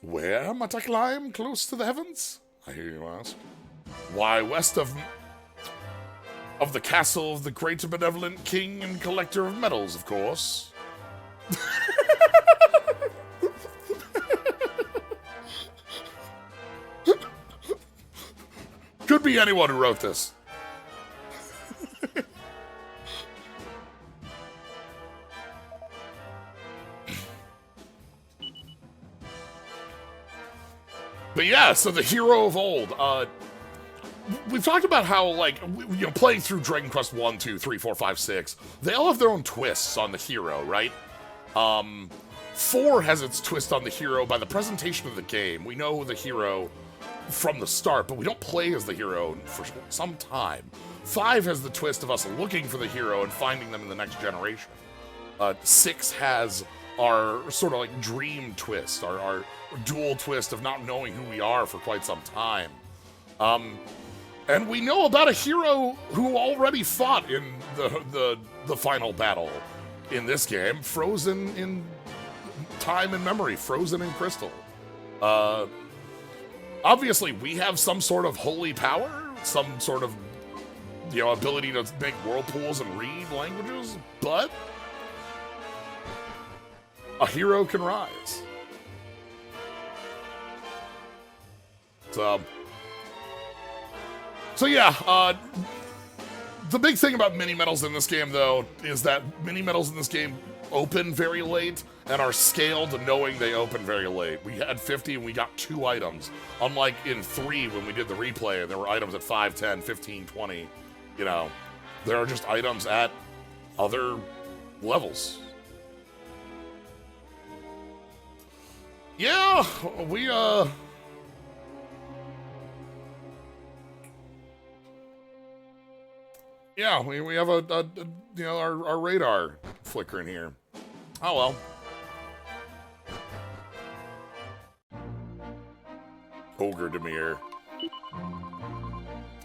Where might I climb close to the heavens? I hear you ask. Why, west of the castle of the great benevolent king and collector of metals, of course. Could be anyone who wrote this. But yeah, so the hero of old. We've talked about how, like, playing through Dragon Quest 1, 2, 3, 4, 5, 6, they all have their own twists on the hero, right? 4 has its twist on the hero by the presentation of the game. We know the hero from the start, but we don't play as the hero for some time. 5 has the twist of us looking for the hero and finding them in the next generation. 6 has our sort of like dream twist, our dual twist of not knowing who we are for quite some time. And we know about a hero who already fought in the final battle in this game, frozen in time and memory, frozen in crystal. Obviously, we have some sort of holy power, some sort of, ability to make whirlpools and read languages, but A hero can rise. So yeah, the big thing about mini-medals in this game, though, is that mini-medals in this game open very late and are scaled knowing they open very late. We had 50 and we got 2 items. Unlike in 3 when we did the replay, there were items at 5, 10, 15, 20. You know, there are just items at other levels. Yeah, we yeah, we have a you know, our radar flickering here. Oh well. Ogre Demir.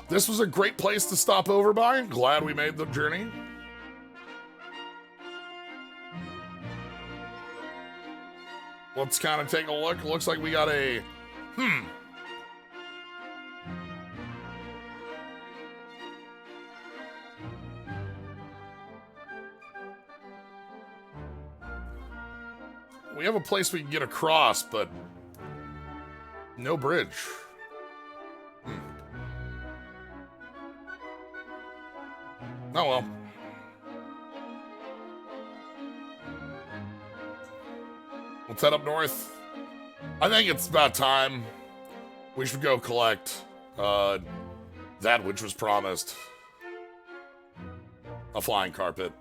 This was a great place to stop over by. Glad we made the journey. Let's kind of take a look. Looks like we got a we have a place we can get across, but no bridge. Oh well. Let's head up north. I think it's about time we should go collect that which was promised. A flying carpet.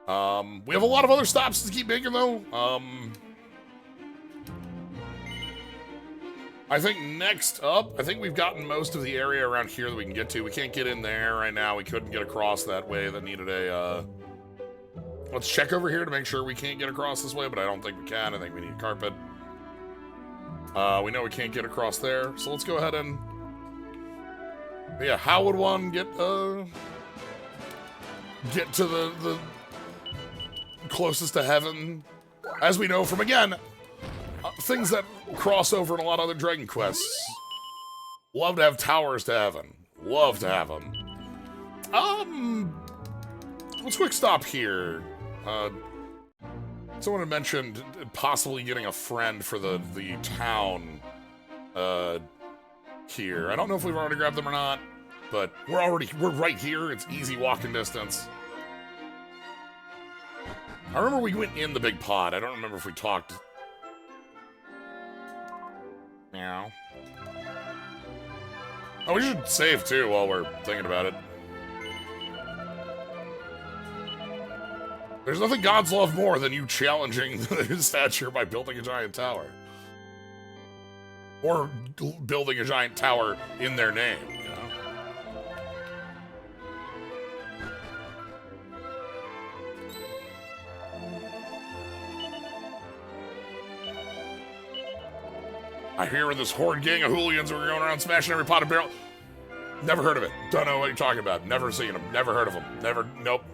We have a lot of other stops to keep making, though. I think next up, I think we've gotten most of the area around here that we can get to. We can't get in there right now. We couldn't get across that way. That needed a, let's check over here to make sure we can't get across this way, but I don't think we can. I think we need a carpet. We know we can't get across there, so let's go ahead and... Yeah, how would one get to the closest to heaven? As we know from, again, things that cross over in a lot of other Dragon Quests. Love to have towers to heaven. Love to have them. Let's quick stop here. Someone had mentioned possibly getting a friend for the town here. I don't know if we've already grabbed them or not, but we're right here. It's easy walking distance. I remember we went in the big pod. I don't remember if we talked. Meow. Oh, we should save too while we're thinking about it. There's nothing gods love more than you challenging his stature by building a giant tower. Or building a giant tower in their name, you know? I hear this horde gang of hooligans were going around smashing every pot and barrel. Never heard of it. Don't know what you're talking about. Never seen them. Never heard of them. Never. Nope.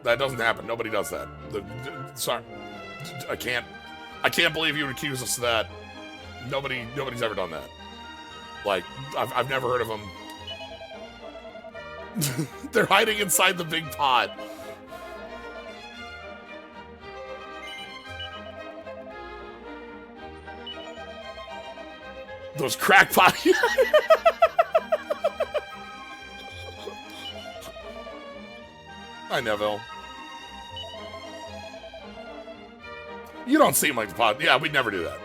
That doesn't happen. Nobody does that. Sorry. I can't believe you would accuse us of that. Nobody's ever done that. Like, I've never heard of them. They're hiding inside the big pot. Those crackpot. Hi, Neville. You don't seem like the pot. Yeah, we'd never do that.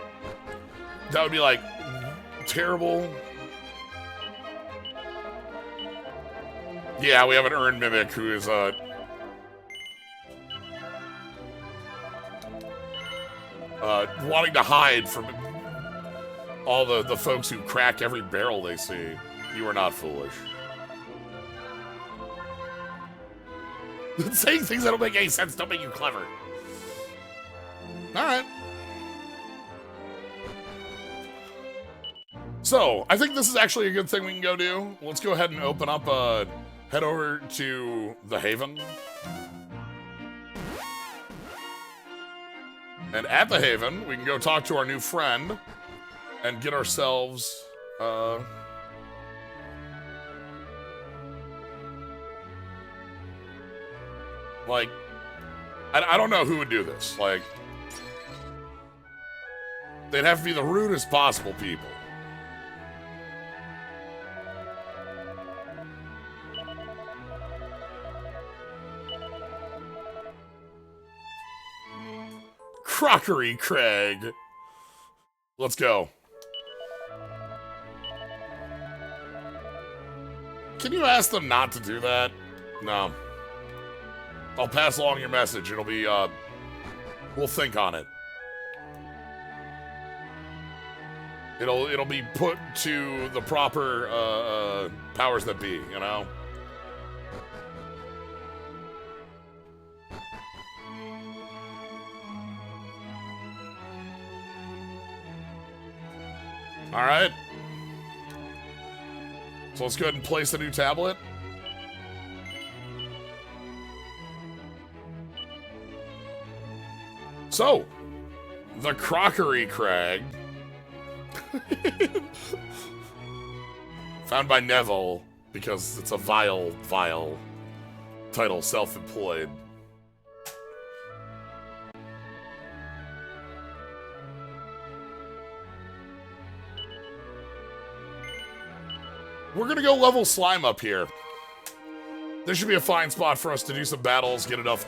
That would be like terrible. Yeah, we have an earned mimic who is wanting to hide from all the folks who crack every barrel they see. You are not foolish. Saying things that don't make any sense don't make you clever. Alright. So, I think this is actually a good thing we can go do. Let's go ahead and open up, head over to the Haven. And at the Haven, we can go talk to our new friend and get ourselves, like, I don't know who would do this. Like, they'd have to be the rudest possible people. Crockery Craig. Let's go. Can you ask them not to do that? No. I'll pass along your message. It'll be, we'll think on it. It'll be put to the proper, powers that be, you know? Alright. So let's go ahead and place a new tablet. So, the Crockery Crag. Found by Neville, because it's a vile title, self-employed. We're gonna go level Slime up here. This should be a fine spot for us to do some battles, get enough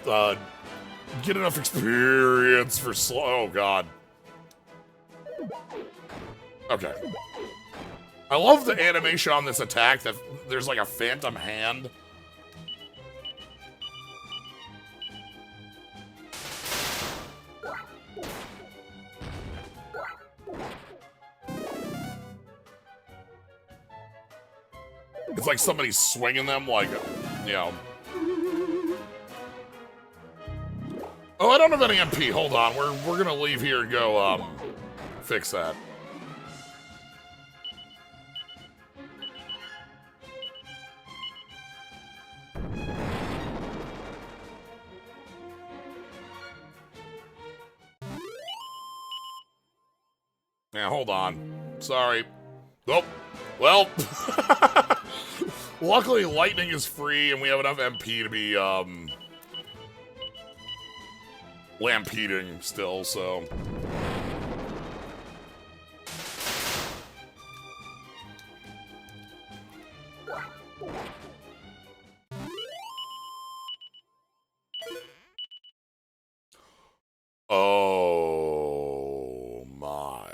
experience for oh god. Okay. I love the animation on this attack, that there's like a phantom hand. It's like somebody's swinging them, like, you know. Oh, I don't have any MP. Hold on. We're gonna leave here and go, fix that. Yeah, hold on. Sorry. Oh, well. Luckily, lightning is free, and we have enough MP to be, lampeding still, so. Oh my.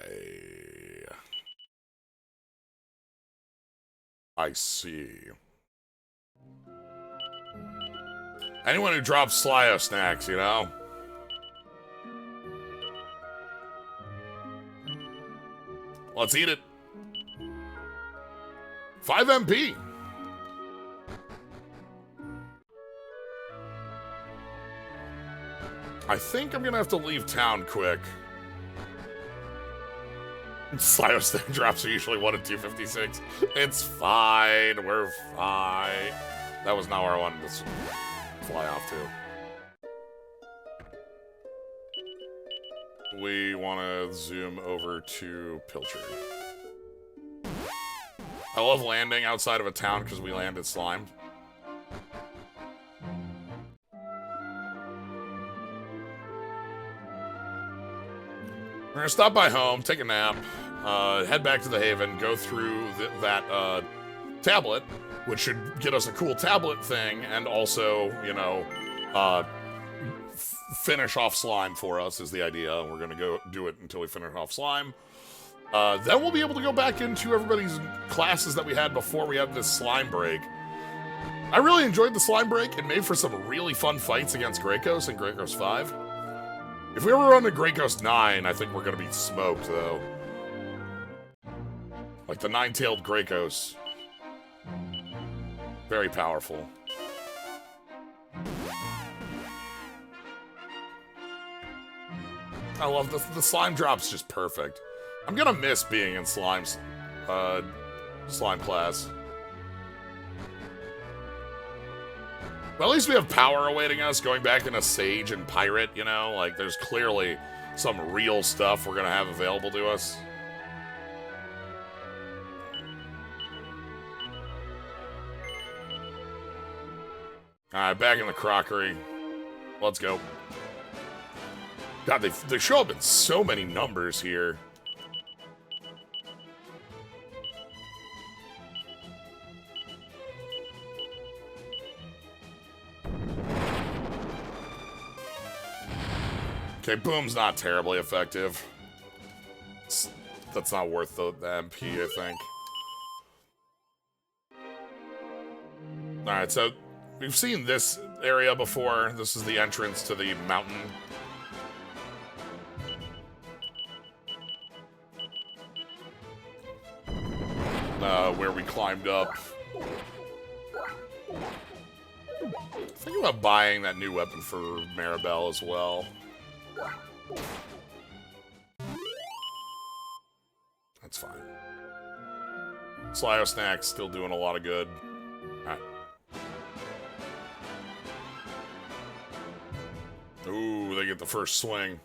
I see. Anyone who drops Slyo snacks, you know? Let's eat it. 5 MP. I think I'm gonna have to leave town quick. Slyo snack drops are usually 1 in 256. It's fine. We're fine. That was not where I wanted to fly off to. We want to zoom over to Pilcher. I love landing outside of a town because we landed Slime. We're gonna stop by home, take a nap, head back to the Haven, go through that tablet, which should get us a cool tablet thing, and also, you know, finish off Slime for us is the idea. We're gonna go do it until we finish off Slime. Then we'll be able to go back into everybody's classes that we had before we had this Slime break. I really enjoyed the Slime break. It made for some really fun fights against Gracos and Gracos 5. If we ever run to Gracos 9, I think we're gonna be smoked, though. Like the 9-tailed Gracos. Very powerful. I love the slime drop's just perfect. I'm gonna miss being in Slime's slime class. Well, at least we have power awaiting us, going back into Sage and Pirate, you know? Like, there's clearly some real stuff we're gonna have available to us. Alright, back in the crockery. Let's go. God, they show up in so many numbers here. Okay, boom's not terribly effective. That's not worth the MP, I think. Alright, so we've seen this area before. This is the entrance to the mountain. Where we climbed up. Think about buying that new weapon for Maribel as well. That's fine. Slyo Snack's still doing a lot of good. Alright. Ooh, they get the first swing.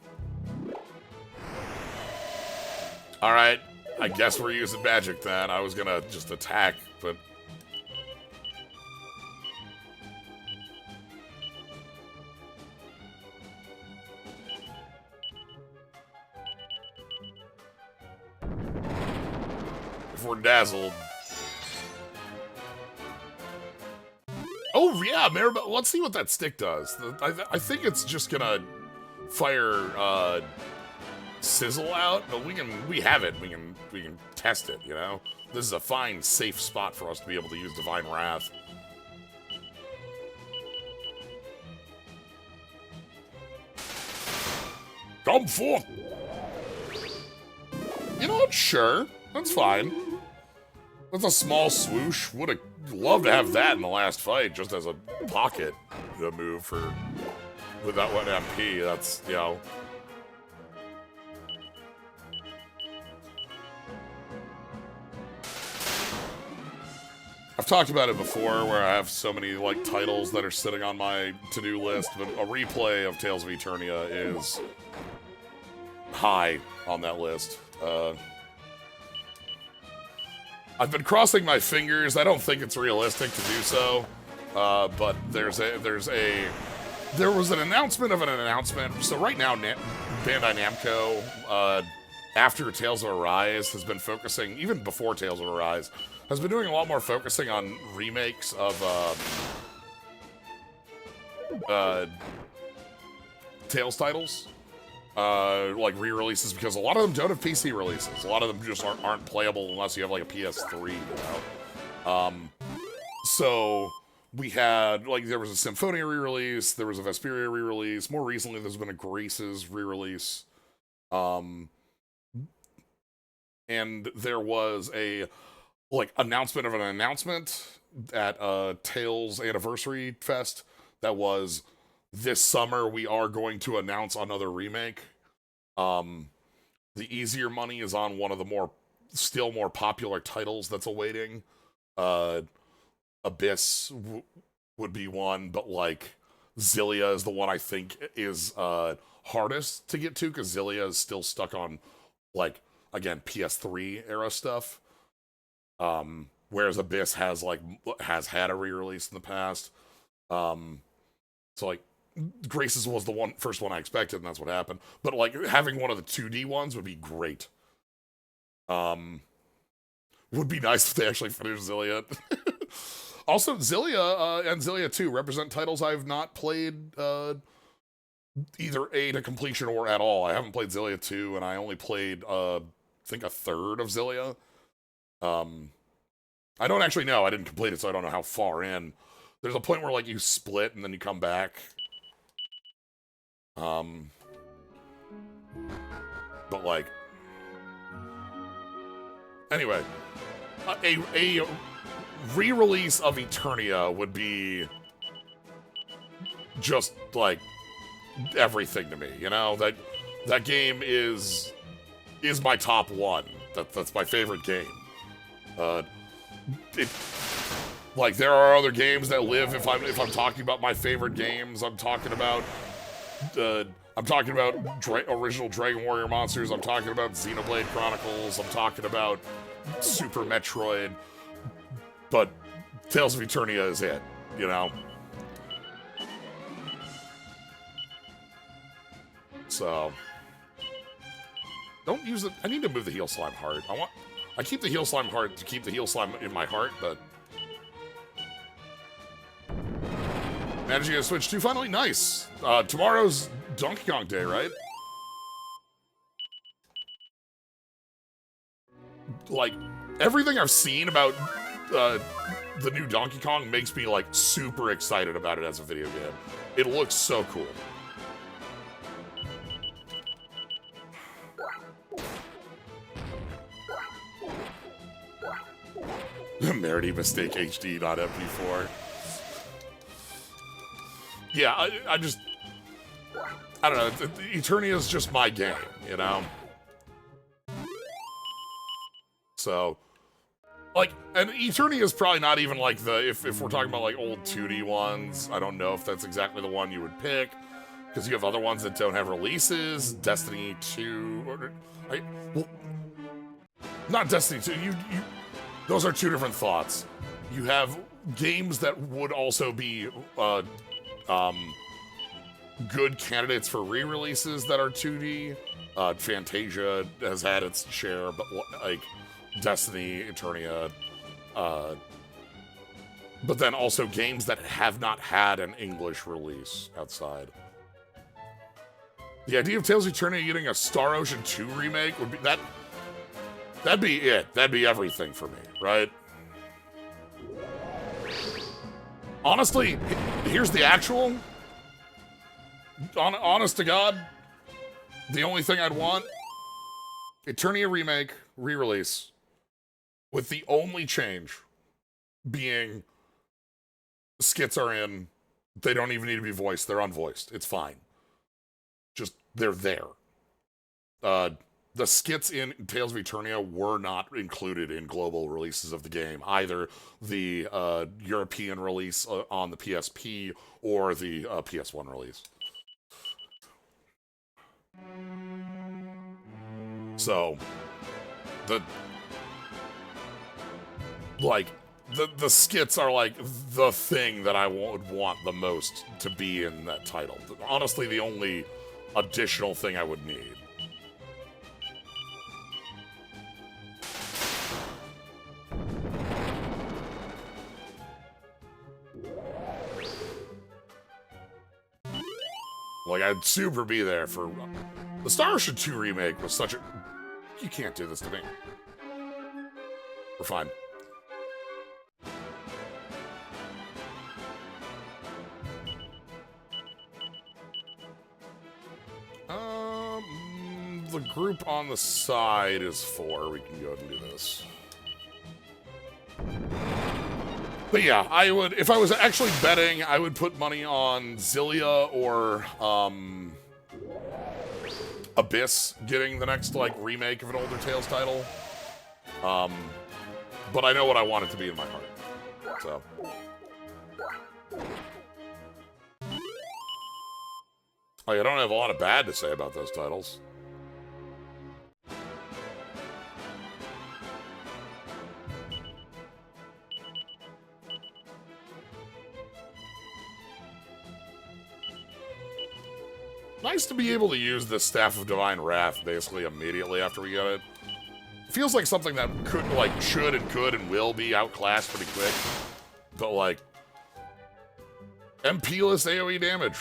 Alright, I guess we're using magic then. I was gonna just attack, but... if we're dazzled... Oh, yeah, Maribel. Let's see what that stick does. I think it's just gonna fire, sizzle out, but we have it. We can test it, you know? This is a fine, safe spot for us to be able to use Divine Wrath. Come forth! You know what? Sure. That's fine. That's a small swoosh. Would have loved to have that in the last fight, just as a pocket move for with that one MP. That's, you know. I've talked about it before, where I have so many like titles that are sitting on my to-do list, but a replay of Tales of Eternia is high on that list. I've been crossing my fingers. I don't think it's realistic to do so, but there was an announcement of an announcement. So right now, Bandai Namco, after Tales of Arise, has been focusing, even before Tales of Arise, has been doing a lot more focusing on remakes of Tales titles. Like re-releases, because a lot of them don't have PC releases. A lot of them just aren't playable unless you have like a PS3, you know? So we had, like, there was a Symphonia re-release, there was a Vesperia re-release, more recently there's been a Graces re-release, and there was a, like, announcement of an announcement at Tales Anniversary Fest that was, this summer we are going to announce another remake. The easier money is on one of the still more popular titles that's awaiting. Abyss would be one, but like Xillia is the one I think is hardest to get to, because Xillia is still stuck on, like, again, PS3 era stuff. Whereas Abyss has had a re-release in the past. So like, Graces was the first one I expected, and that's what happened. But like, having one of the 2D ones would be great. Would be nice if they actually finished Xillia. Also, Xillia and Xillia 2 represent titles I've not played either A to completion or at all. I haven't played Xillia 2, and I only played I think a third of Xillia. I don't actually know. I didn't complete it, so I don't know how far in. There's a point where like you split and then you come back. But like, anyway, a re-release of Eternia would be just like everything to me, you know? That game is my top one. That's my favorite game. Like, there are other games that live. If I'm talking about my favorite games, I'm talking about original Dragon Warrior monsters. I'm talking about Xenoblade Chronicles. I'm talking about Super Metroid. But Tales of Eternia is it, you know? So, don't use it. I need to move the Heal Slime heart. I keep the Heal Slime heart to keep the Heal Slime in my heart, but managing to switch to finally. Nice. Tomorrow's Donkey Kong Day, right? Like, everything I've seen about the new Donkey Kong makes me, like, super excited about it as a video game. It looks so cool. Merity Mistake HD, not MP4. Yeah, I just... I don't know, Eternia is just my game, you know? So... Like, and Eternia is probably not even like the... If we're talking about, like, old 2D ones, I don't know if that's exactly the one you would pick. Because you have other ones that don't have releases. Destiny 2... well, not Destiny 2, those are two different thoughts. You have games that would also be good candidates for re-releases that are 2D. Fantasia has had its share, but like Destiny, Eternia, but then also games that have not had an English release outside. The idea of Tales of Eternia getting a Star Ocean 2 remake would be that'd be it. That'd be everything for me, right? Honestly, here's the actual. Honest to God, the only thing I'd want, Eternia remake, re-release, with the only change being skits are in, they don't even need to be voiced, they're unvoiced, it's fine. Just, they're there. The skits in Tales of Eternia were not included in global releases of the game, either the European release on the PSP or the PS1 release. So, the skits are like the thing that I would want the most to be in that title. Honestly, the only additional thing I would need. Like, I'd super be there for... The Star Ocean 2 remake was such a... You can't do this to me. We're fine. The group on the side is 4. We can go ahead and do this. But yeah, I would, if I was actually betting, I would put money on Zillia or Abyss getting the next, like, remake of an older Tales title. But I know what I want it to be in my heart. So. Like, I don't have a lot of bad to say about those titles. Nice to be able to use the Staff of Divine Wrath basically immediately after we get it. Feels like something that could, like, should and could and will be outclassed pretty quick. But, like, MP-less AoE damage.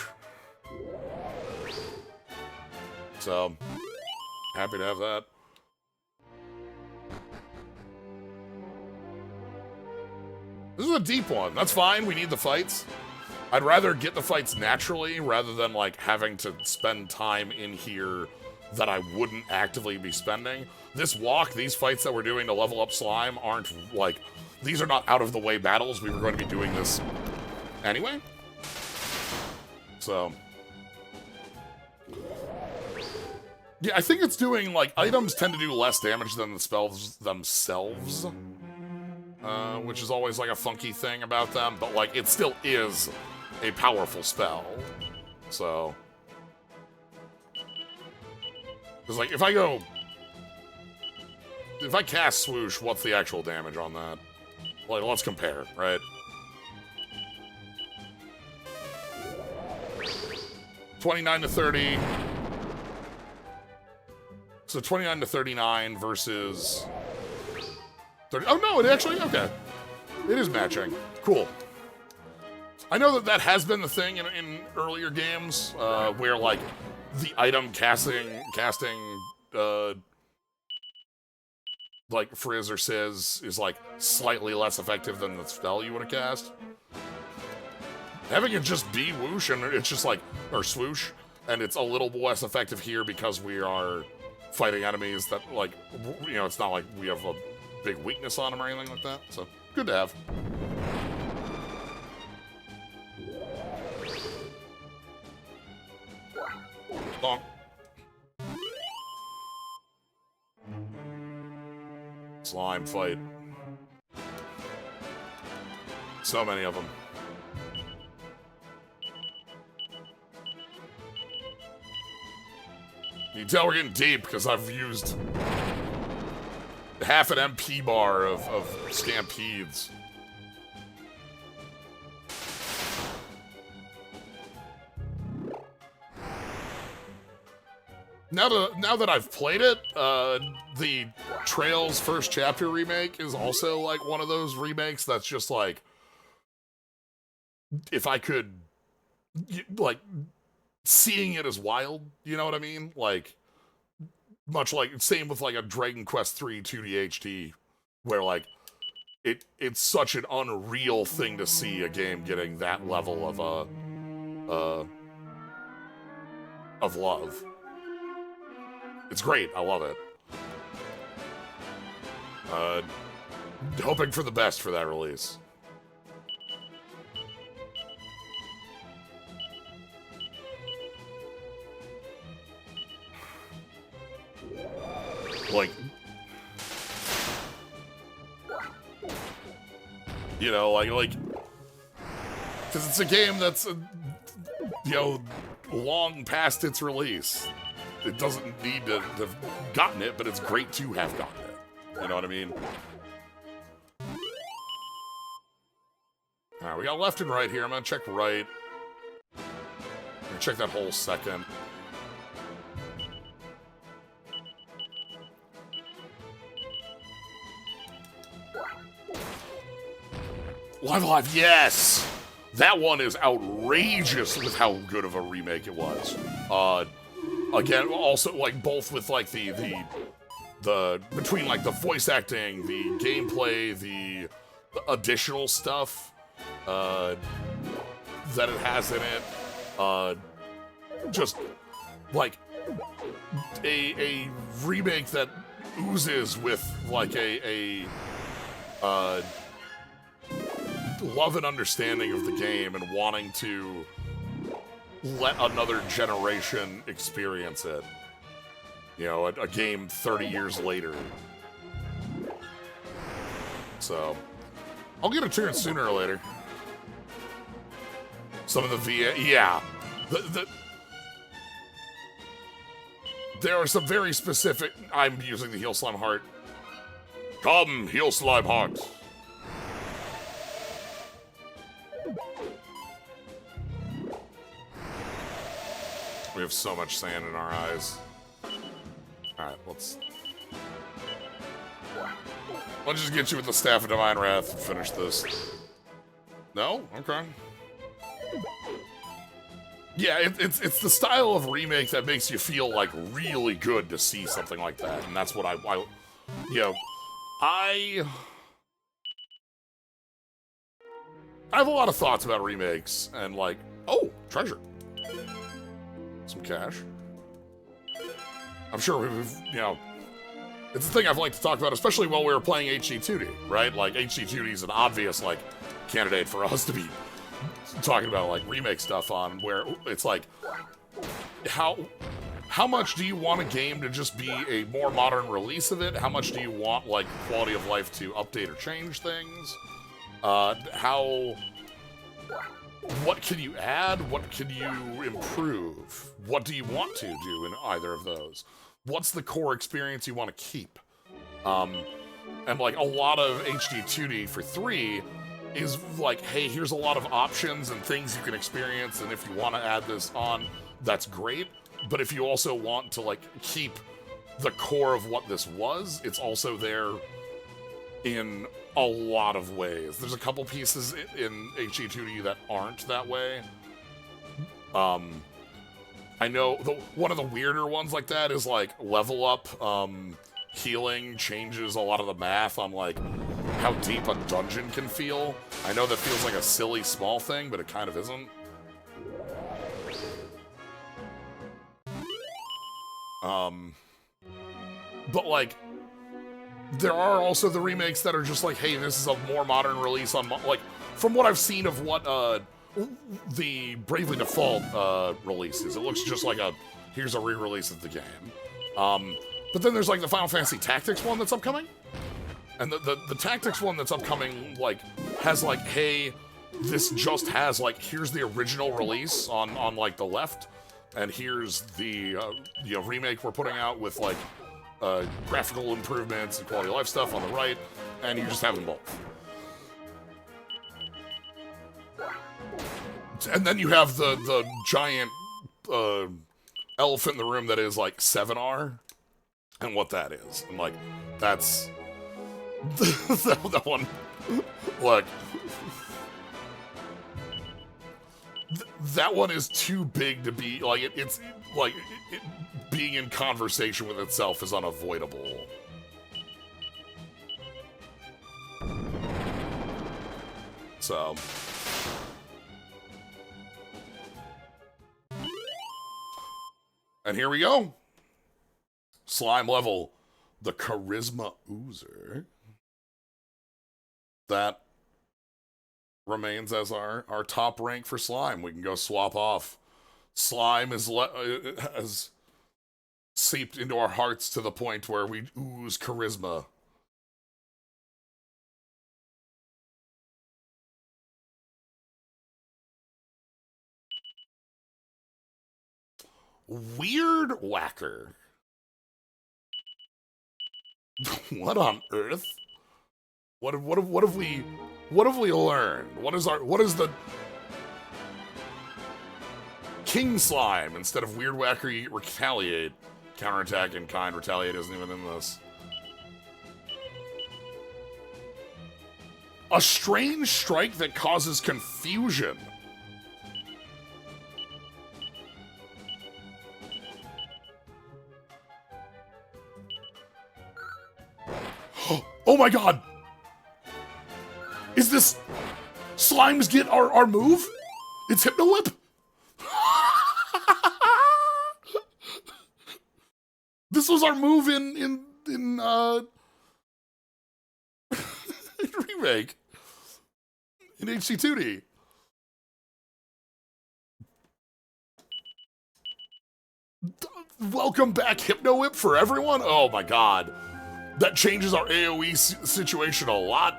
So, happy to have that. This is a deep one. That's fine. We need the fights. I'd rather get the fights naturally rather than, like, having to spend time in here that I wouldn't actively be spending. This walk, these fights that we're doing to level up slime aren't, like, these are not out-of-the-way battles. We were going to be doing this anyway. So. Yeah, I think it's doing, like, items tend to do less damage than the spells themselves. Which is always, like, a funky thing about them, but, like, it still is a powerful spell. So. Because, like, if I cast Swoosh, what's the actual damage on that? Like, let's compare, right? $29 to $30. So 29 to 39 versus 30. Oh, no, it actually, okay. It is matching. Cool. I know that has been the thing in earlier games, where, like, the item casting, like, Frizz or Sizz is, like, slightly less effective than the spell you want to cast. Having it just be whoosh, and it's just, like, or swoosh, and it's a little less effective here because we are fighting enemies that, like, you know, it's not like we have a big weakness on them or anything like that, so good to have. Bonk. Slime fight. So many of them. You can tell we're getting deep because I've used half an MP bar of Stampedes. Now that I've played it, the Trails First Chapter remake is also like one of those remakes that's just like, if I could, like, seeing it as wild, you know what I mean? Like, much like, same with like a Dragon Quest III 2D HD, where like, it's such an unreal thing to see a game getting that level of love. It's great. I love it. Hoping for the best for that release. Like, you know, like, because it's a game that's, you know, long past its release. It doesn't need to have gotten it, but it's great to have gotten it. You know what I mean? Alright, we got left and right here. I'm gonna check right. I'm gonna check that whole second. Live, yes! That one is outrageous with how good of a remake it was. Again, also, like, both with, like, the between, like, the voice acting, the gameplay, the additional stuff, that it has in it, just, like, a remake that oozes with, like, a love and understanding of the game and wanting to let another generation experience it. You know, a game 30 years later. So, I'll get a turn sooner or later. Some of the VA, yeah. There are some very specific, I'm using the Heal Slime Heart. Come, Heal Slime Heart. We have so much sand in our eyes. Alright, let's just get you with the Staff of Divine Wrath and finish this. No? Okay. Yeah, it's the style of remake that makes you feel, like, really good to see something like that. And that's what I you know, I have a lot of thoughts about remakes, and, like, oh, treasure. Some cash. I'm sure we've, you know, it's the thing I've liked to talk about, especially while we were playing HD2D, right? Like, HD2D is an obvious, like, candidate for us to be talking about, like, remake stuff on, where it's like, how much do you want a game to just be a more modern release of it? How much do you want, like, quality of life to update or change things? What can you add? What can you improve? What do you want to do in either of those? What's the core experience you want to keep? And, like, a lot of HD2D for 3 is like, hey, here's a lot of options and things you can experience, and if you want to add this on, that's great. But if you also want to, like, keep the core of what this was. It's also there in a lot of ways. There's a couple pieces in HE2D that aren't that way. I know one of the weirder ones like that is like level up healing changes a lot of the math on like how deep a dungeon can feel. I know that feels like a silly small thing, but it kind of isn't. But like, there are also the remakes that are just like, hey, this is a more modern release on, like, from what I've seen of what the Bravely Default release is, it looks just like here's a re-release of the game. But then there's like the Final Fantasy Tactics one that's upcoming. And the Tactics one that's upcoming, like, has like, hey, this just has like, here's the original release on like the left, and here's the remake we're putting out with like graphical improvements and quality of life stuff on the right, and you just have them both. And then you have the giant elephant in the room that is like 7R, and what that is. And like, that's that one. Look, that one is too big to be like it's like being in conversation with itself is unavoidable. So. And here we go. Slime level, the Charisma Oozer. That remains as our top rank for slime. We can go swap off. Slime has seeped into our hearts to the point where we ooze charisma. Weird Whacker. What on earth? What have we learned? What is the King Slime instead of Weird Whacker? You retaliate, counterattack in kind. Retaliate isn't even in this. A strange strike that causes confusion. Oh my god! Is this Slimes get our move? It's Hypno Whip? This was our move in remake. In HC2D. Welcome back, Hypno Whip for everyone? Oh my god. That changes our AoE situation a lot.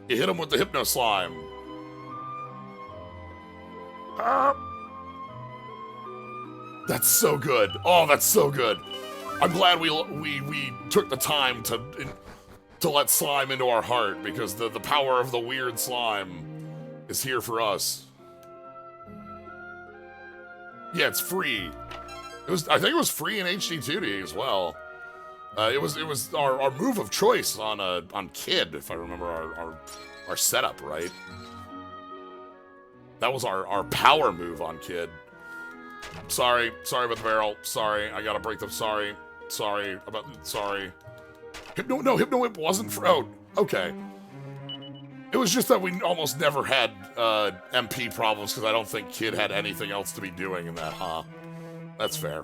You hit him with the Hypno Slime. That's so good. Oh, that's so good. I'm glad we took the time to let slime into our heart, because the power of the weird slime is here for us. Yeah, it's free. I think it was free in HD2D as well. It was our move of choice on Kid, if I remember our setup right. That was our power move on Kid. Sorry about the barrel. Sorry, I gotta break them. Sorry. Hypno Whip wasn't for. Oh, okay. It was just that we almost never had MP problems because I don't think Kid had anything else to be doing in that, huh? That's fair.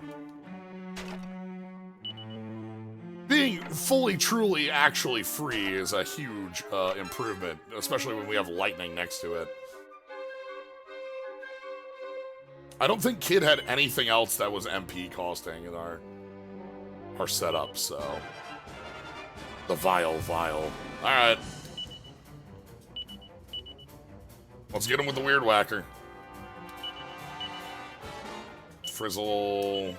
Being fully, truly, actually free is a huge improvement, especially when we have lightning next to it. I don't think Kid had anything else that was MP costing in our setup, so. The Vile. Alright. Let's get him with the Weird Whacker. Frizzle.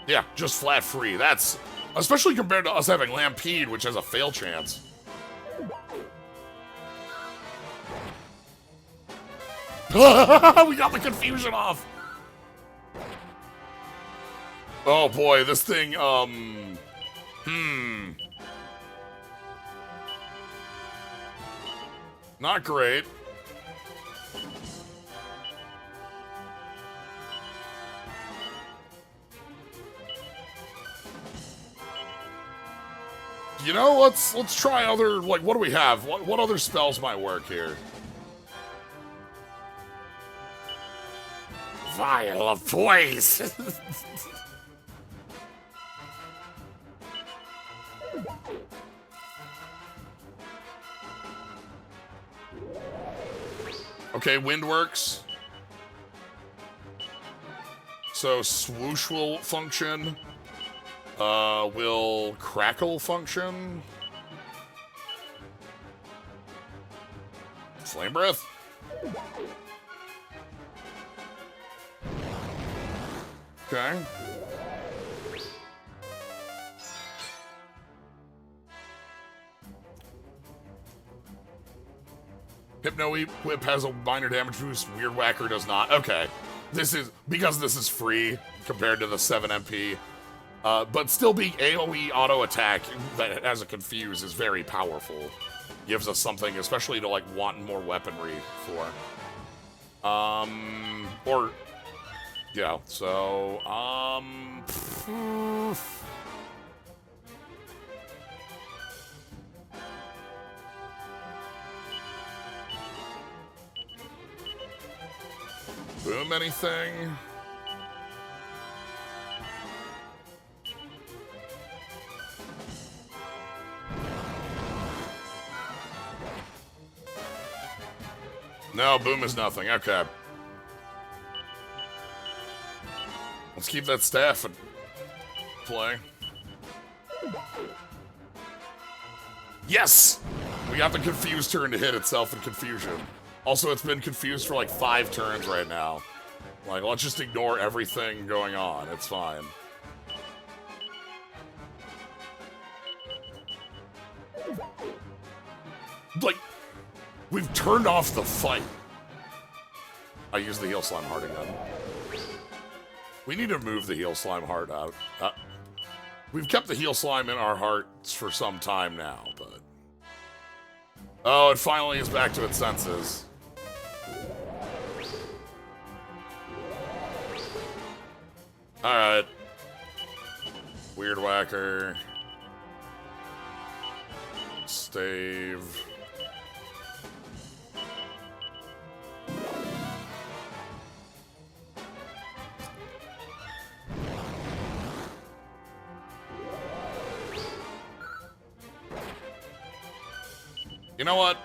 Yeah, just flat free. That's, especially compared to us having Lampede, which has a fail chance. We got the confusion off! Oh boy, this thing, not great. You know, let's try other, like, what do we have? What other spells might work here? Vial of poison. Okay, wind works. So swoosh will function. Will crackle function? Flame breath? Okay. Hypno Whip has a minor damage boost. Weird Whacker does not. Okay. This is, because this is free compared to the 7 MP. But still being AoE auto attack that has a confuse is very powerful. Gives us something, especially to like want more weaponry for. Or, yeah, so, boom anything? No, boom is nothing. Okay. Let's keep that staff and play. Yes! We got the confused turn to hit itself in confusion. Also, it's been confused for like 5 turns right now. Like, let's just ignore everything going on. It's fine. Like, we've turned off the fight. I use the heal slime heart again. We need to move the heal slime heart out. We've kept the heal slime in our hearts for some time now, but... Oh, it finally is back to its senses. Alright. Weird Whacker. Stave. You know what?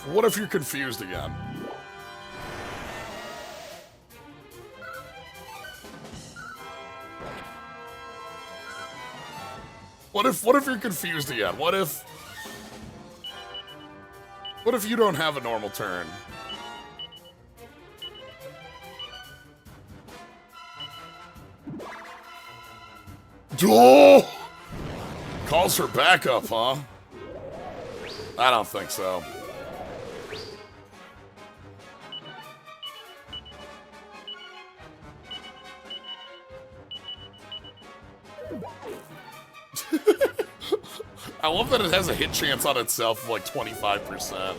What if you're confused again? What if you're confused again? What if you don't have a normal turn? Oh! Calls for backup, huh? I don't think so. I love that it has a hit chance on itself of like 25%.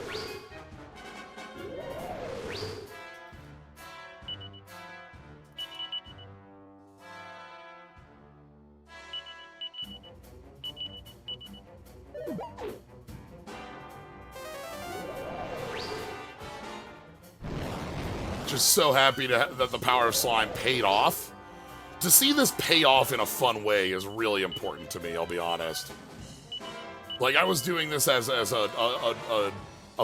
Just so happy that the power of slime paid off. To see this pay off in a fun way is really important to me, I'll be honest. Like, I was doing this as a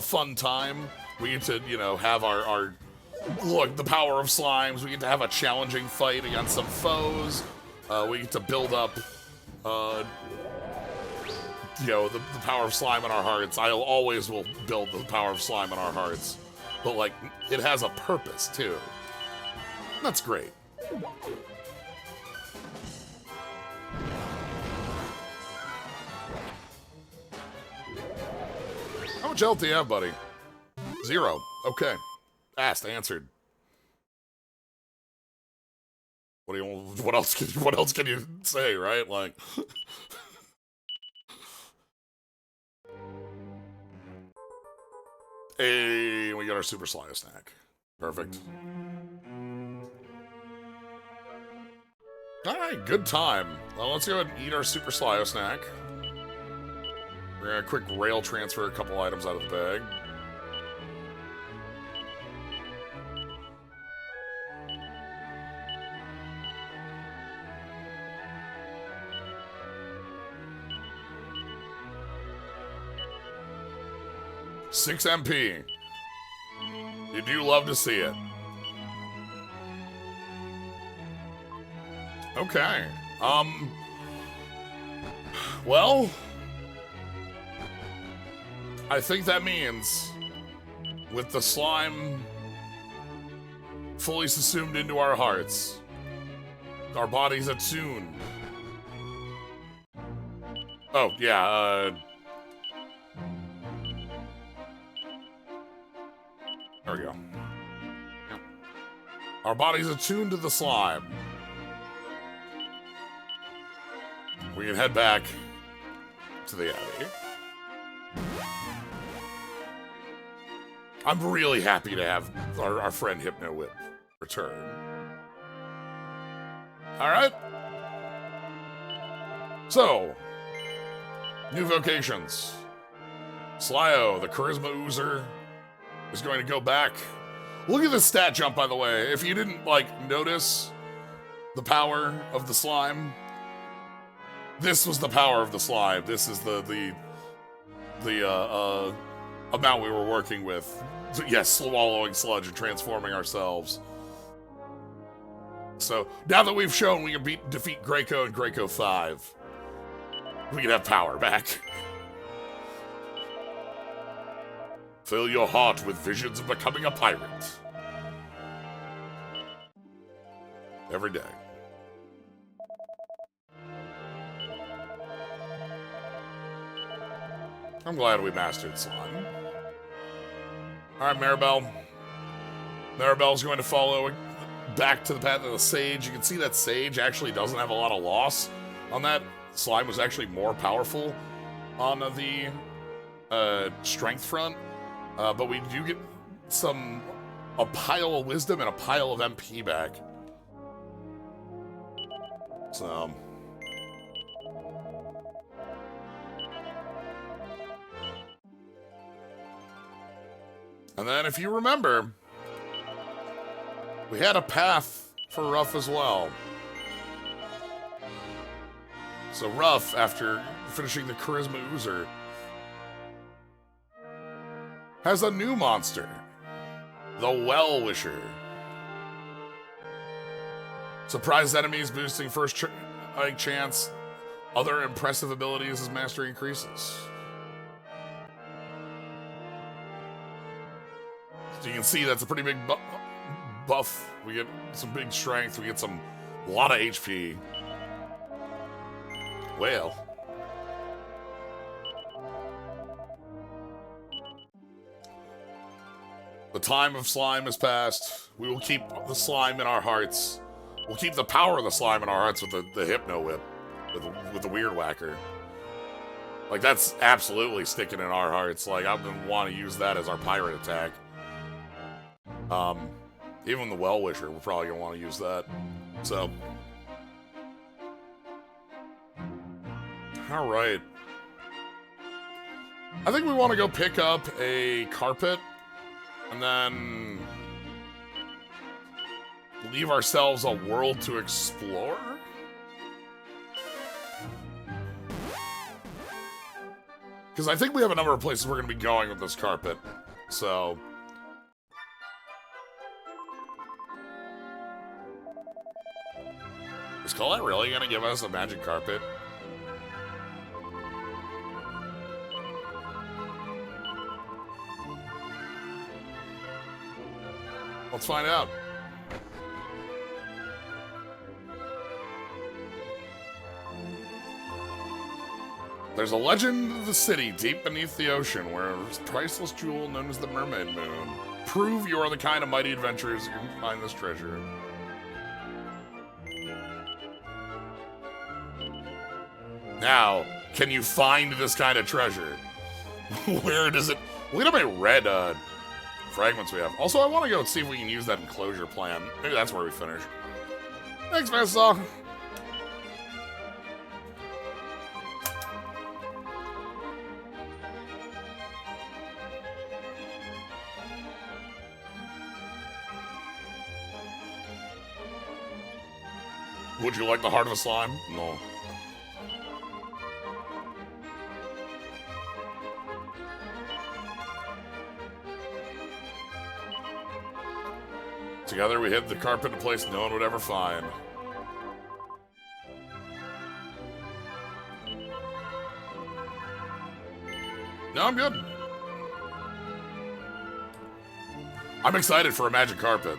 fun time. We get to, you know, have our look, the power of slimes. We get to have a challenging fight against some foes. We get to build up, you know, the power of slime in our hearts. I always will build the power of slime in our hearts. But, like, it has a purpose, too. That's great. gel do you have, buddy? 0. Okay. Asked, answered. What else can you say, right? Like hey, we got our super slio snack. Perfect. Alright, good time. Well, let's go ahead and eat our super slio snack. We're gonna quick rail transfer a couple items out of the bag. Six MP. You do love to see it. Okay. Well, I think that means with the slime fully subsumed into our hearts, our bodies attuned. Oh, yeah, there we go. Our bodies attuned to the slime. We can head back to the alley. I'm really happy to have our friend Hypno Whip return. Alright. So, new vocations. Slio, the Charisma Oozer, is going to go back. Look at the stat jump, by the way. If you didn't, notice the power of the slime, this was the power of the slime. This is the amount we were working with. So, yes, swallowing sludge and transforming ourselves. So, now that we've shown we can defeat Graco and Graco 5, we can have power back. Fill your heart with visions of becoming a pirate. Every day. I'm glad we mastered slime. Alright, Maribel. Maribel's going to follow back to the path of the sage. You can see that sage actually doesn't have a lot of loss on that. Slime was actually more powerful on the strength front. But we do get a pile of wisdom and a pile of MP back. So... And then, if you remember, we had a path for Ruff as well. So Ruff, after finishing the Charisma Oozer, has a new monster, the Well-Wisher. Surprise enemies boosting first chance. Other impressive abilities as mastery increases. So you can see that's a pretty big buff. We get some big strength. We get a lot of HP. Well. The time of slime has passed. We will keep the slime in our hearts. We'll keep the power of the slime in our hearts with the Hypno Whip. With the Weird Whacker. That's absolutely sticking in our hearts. I'm gonna want to use that as our pirate attack. Even the Well-Wisher, we're probably gonna want to use that. So, all right. I think we want to go pick up a carpet and then leave ourselves a world to explore. Because I think we have a number of places we're going to be going with this carpet. So... Is Colette really going to give us a magic carpet? Let's find out. There's a legend of the city deep beneath the ocean where there's a priceless jewel known as the Mermaid Moon. Prove you are the kind of mighty adventurers who can find this treasure. Now, can you find this kind of treasure? Where does it... Look at how many red fragments we have. Also, I want to go see if we can use that enclosure plan. Maybe that's where we finish. Thanks, Vanessa. Would you like the heart of a slime? No. Together we hid the carpet in a place no one would ever find. No, I'm good. I'm excited for a magic carpet.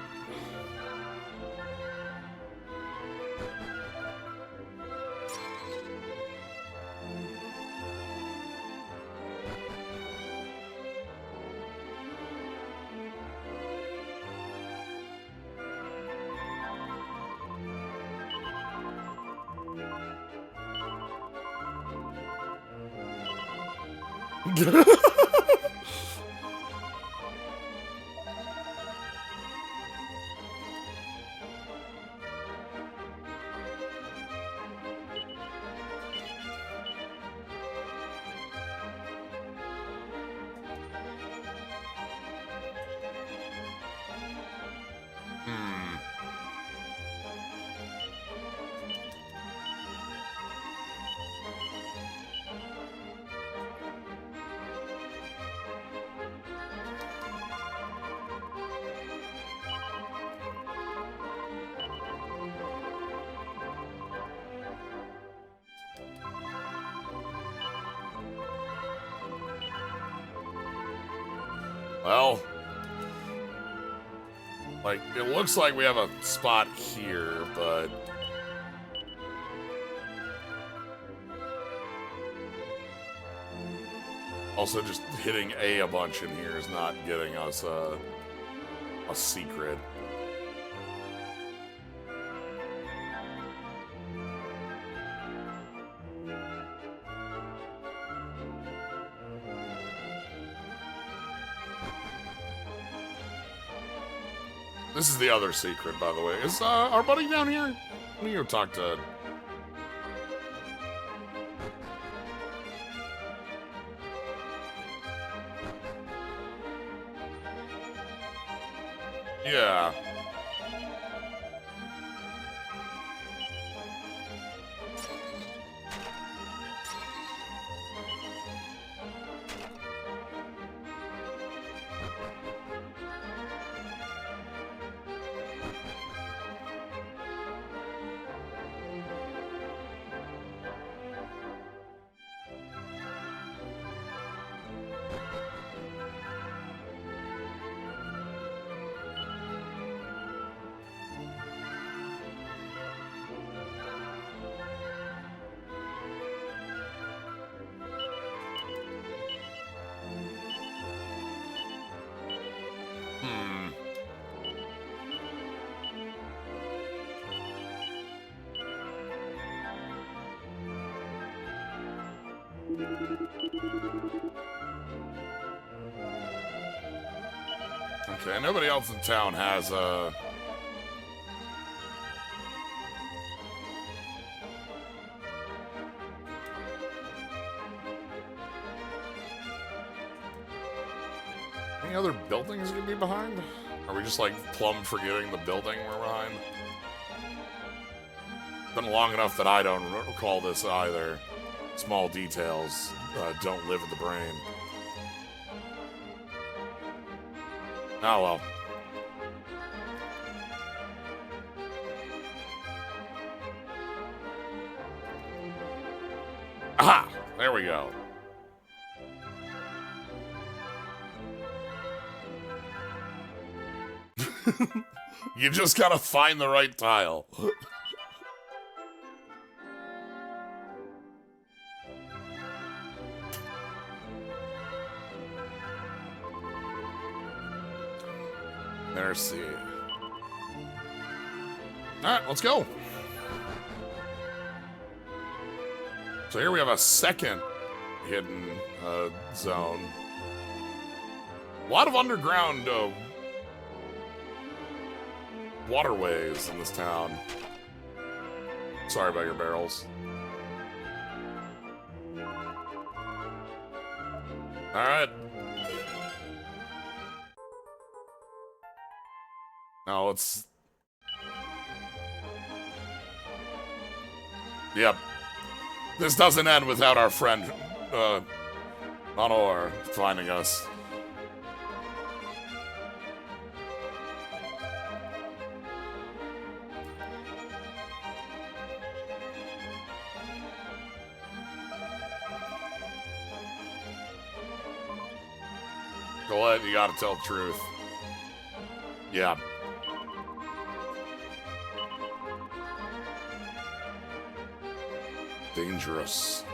Well, like, it looks like we have a spot here, but... Also, just hitting a bunch in here is not getting us a secret. This is the other secret, by the way. Is our buddy down here? Let me go talk to... Yeah. Okay, nobody else in town has any other buildings you could be behind? Are we just like plumb forgetting the building we're behind? Been long enough that I don't recall this either. Small details don't live in the brain. Oh well. Aha! There we go. You just gotta find the right tile. Merci. Alright, let's go. So here we have a second hidden zone. A lot of underground waterways in this town. Sorry about your barrels. Alright. Now let's... Yep. This doesn't end without our friend, Honor finding us. Colette, you gotta tell the truth. Yeah. Dangerous.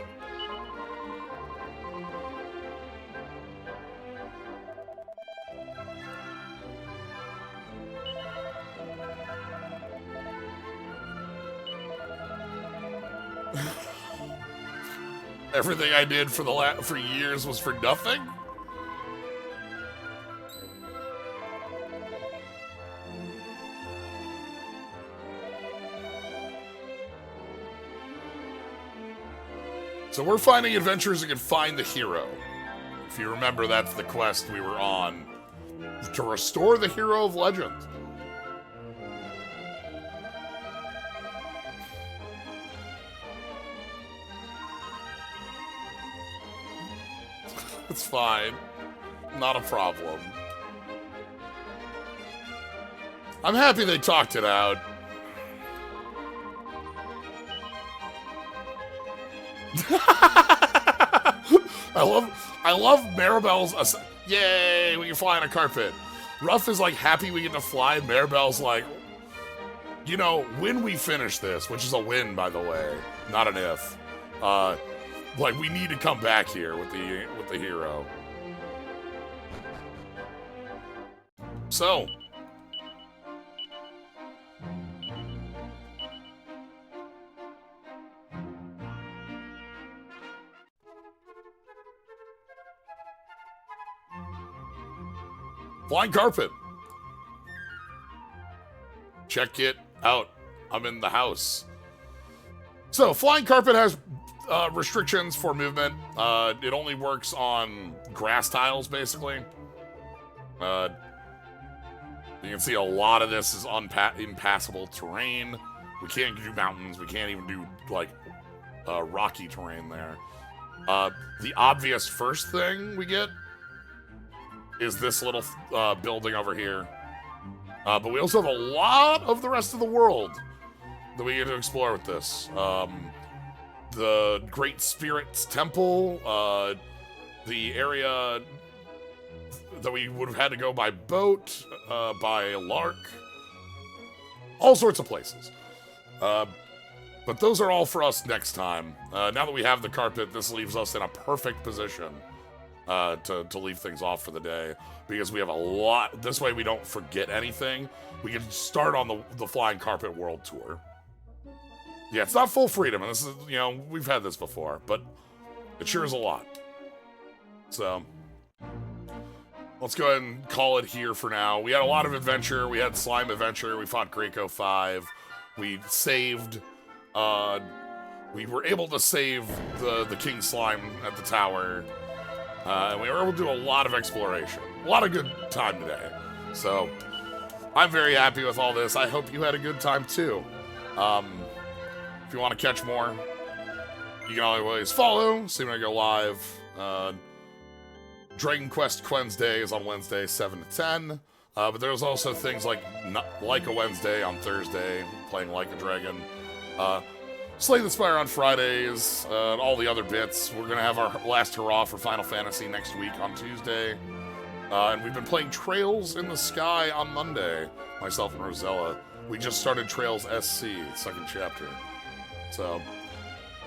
Everything I did for years was for nothing? So we're finding adventurers that can find the hero. If you remember, that's the quest we were on. To restore the hero of legend. It's fine. Not a problem. I'm happy they talked it out. I love Maribel's. Yay, we can fly on a carpet. Ruff is like happy we get to fly. Maribel's like, you know, when we finish this, which is a win by the way, not an if. Like we need to come back here with the hero. So. Flying carpet. Check it out. I'm in the house. So, flying carpet has restrictions for movement. It only works on grass tiles, basically. You can see a lot of this is impassable terrain. We can't do mountains. We can't even do, like, rocky terrain there. The obvious first thing we get is this little building over here. But we also have a lot of the rest of the world that we get to explore with this. The Great Spirit's Temple, the area that we would have had to go by boat, by lark, all sorts of places. But those are all for us next time. Now that we have the carpet, this leaves us in a perfect position to leave things off for the day, because we have a lot. This way we don't forget anything. We can start on the Flying Carpet World Tour. Yeah, it's not full freedom, and this is, you know, we've had this before, but it sure is a lot. So, let's go ahead and call it here for now. We had a lot of adventure. We had slime adventure. We fought Graco 5. We saved, we were able to save the King Slime at the tower. And we were able to do a lot of exploration. A lot of good time today. So, I'm very happy with all this. I hope you had a good time too. If you want to catch more, you can always follow, see when I go live. Dragon Quest Wednesday is on Wednesday, 7 to 10. But there's also things like a Wednesday on Thursday, playing Like a Dragon. Slay the Spire on Fridays, all the other bits. We're going to have our last hurrah for Final Fantasy next week on Tuesday. And we've been playing Trails in the Sky on Monday, myself and Rosella. We just started Trails SC, second chapter. So,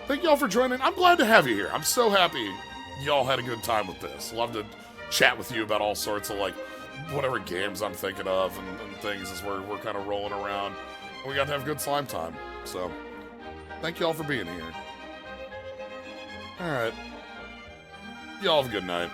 thank y'all for joining. I'm glad to have you here. I'm so happy y'all had a good time with this. Love to chat with you about all sorts of, like, whatever games I'm thinking of and things as we're kind of rolling around. We got to have good slime time. So, thank you all for being here. All right. Y'all have a good night.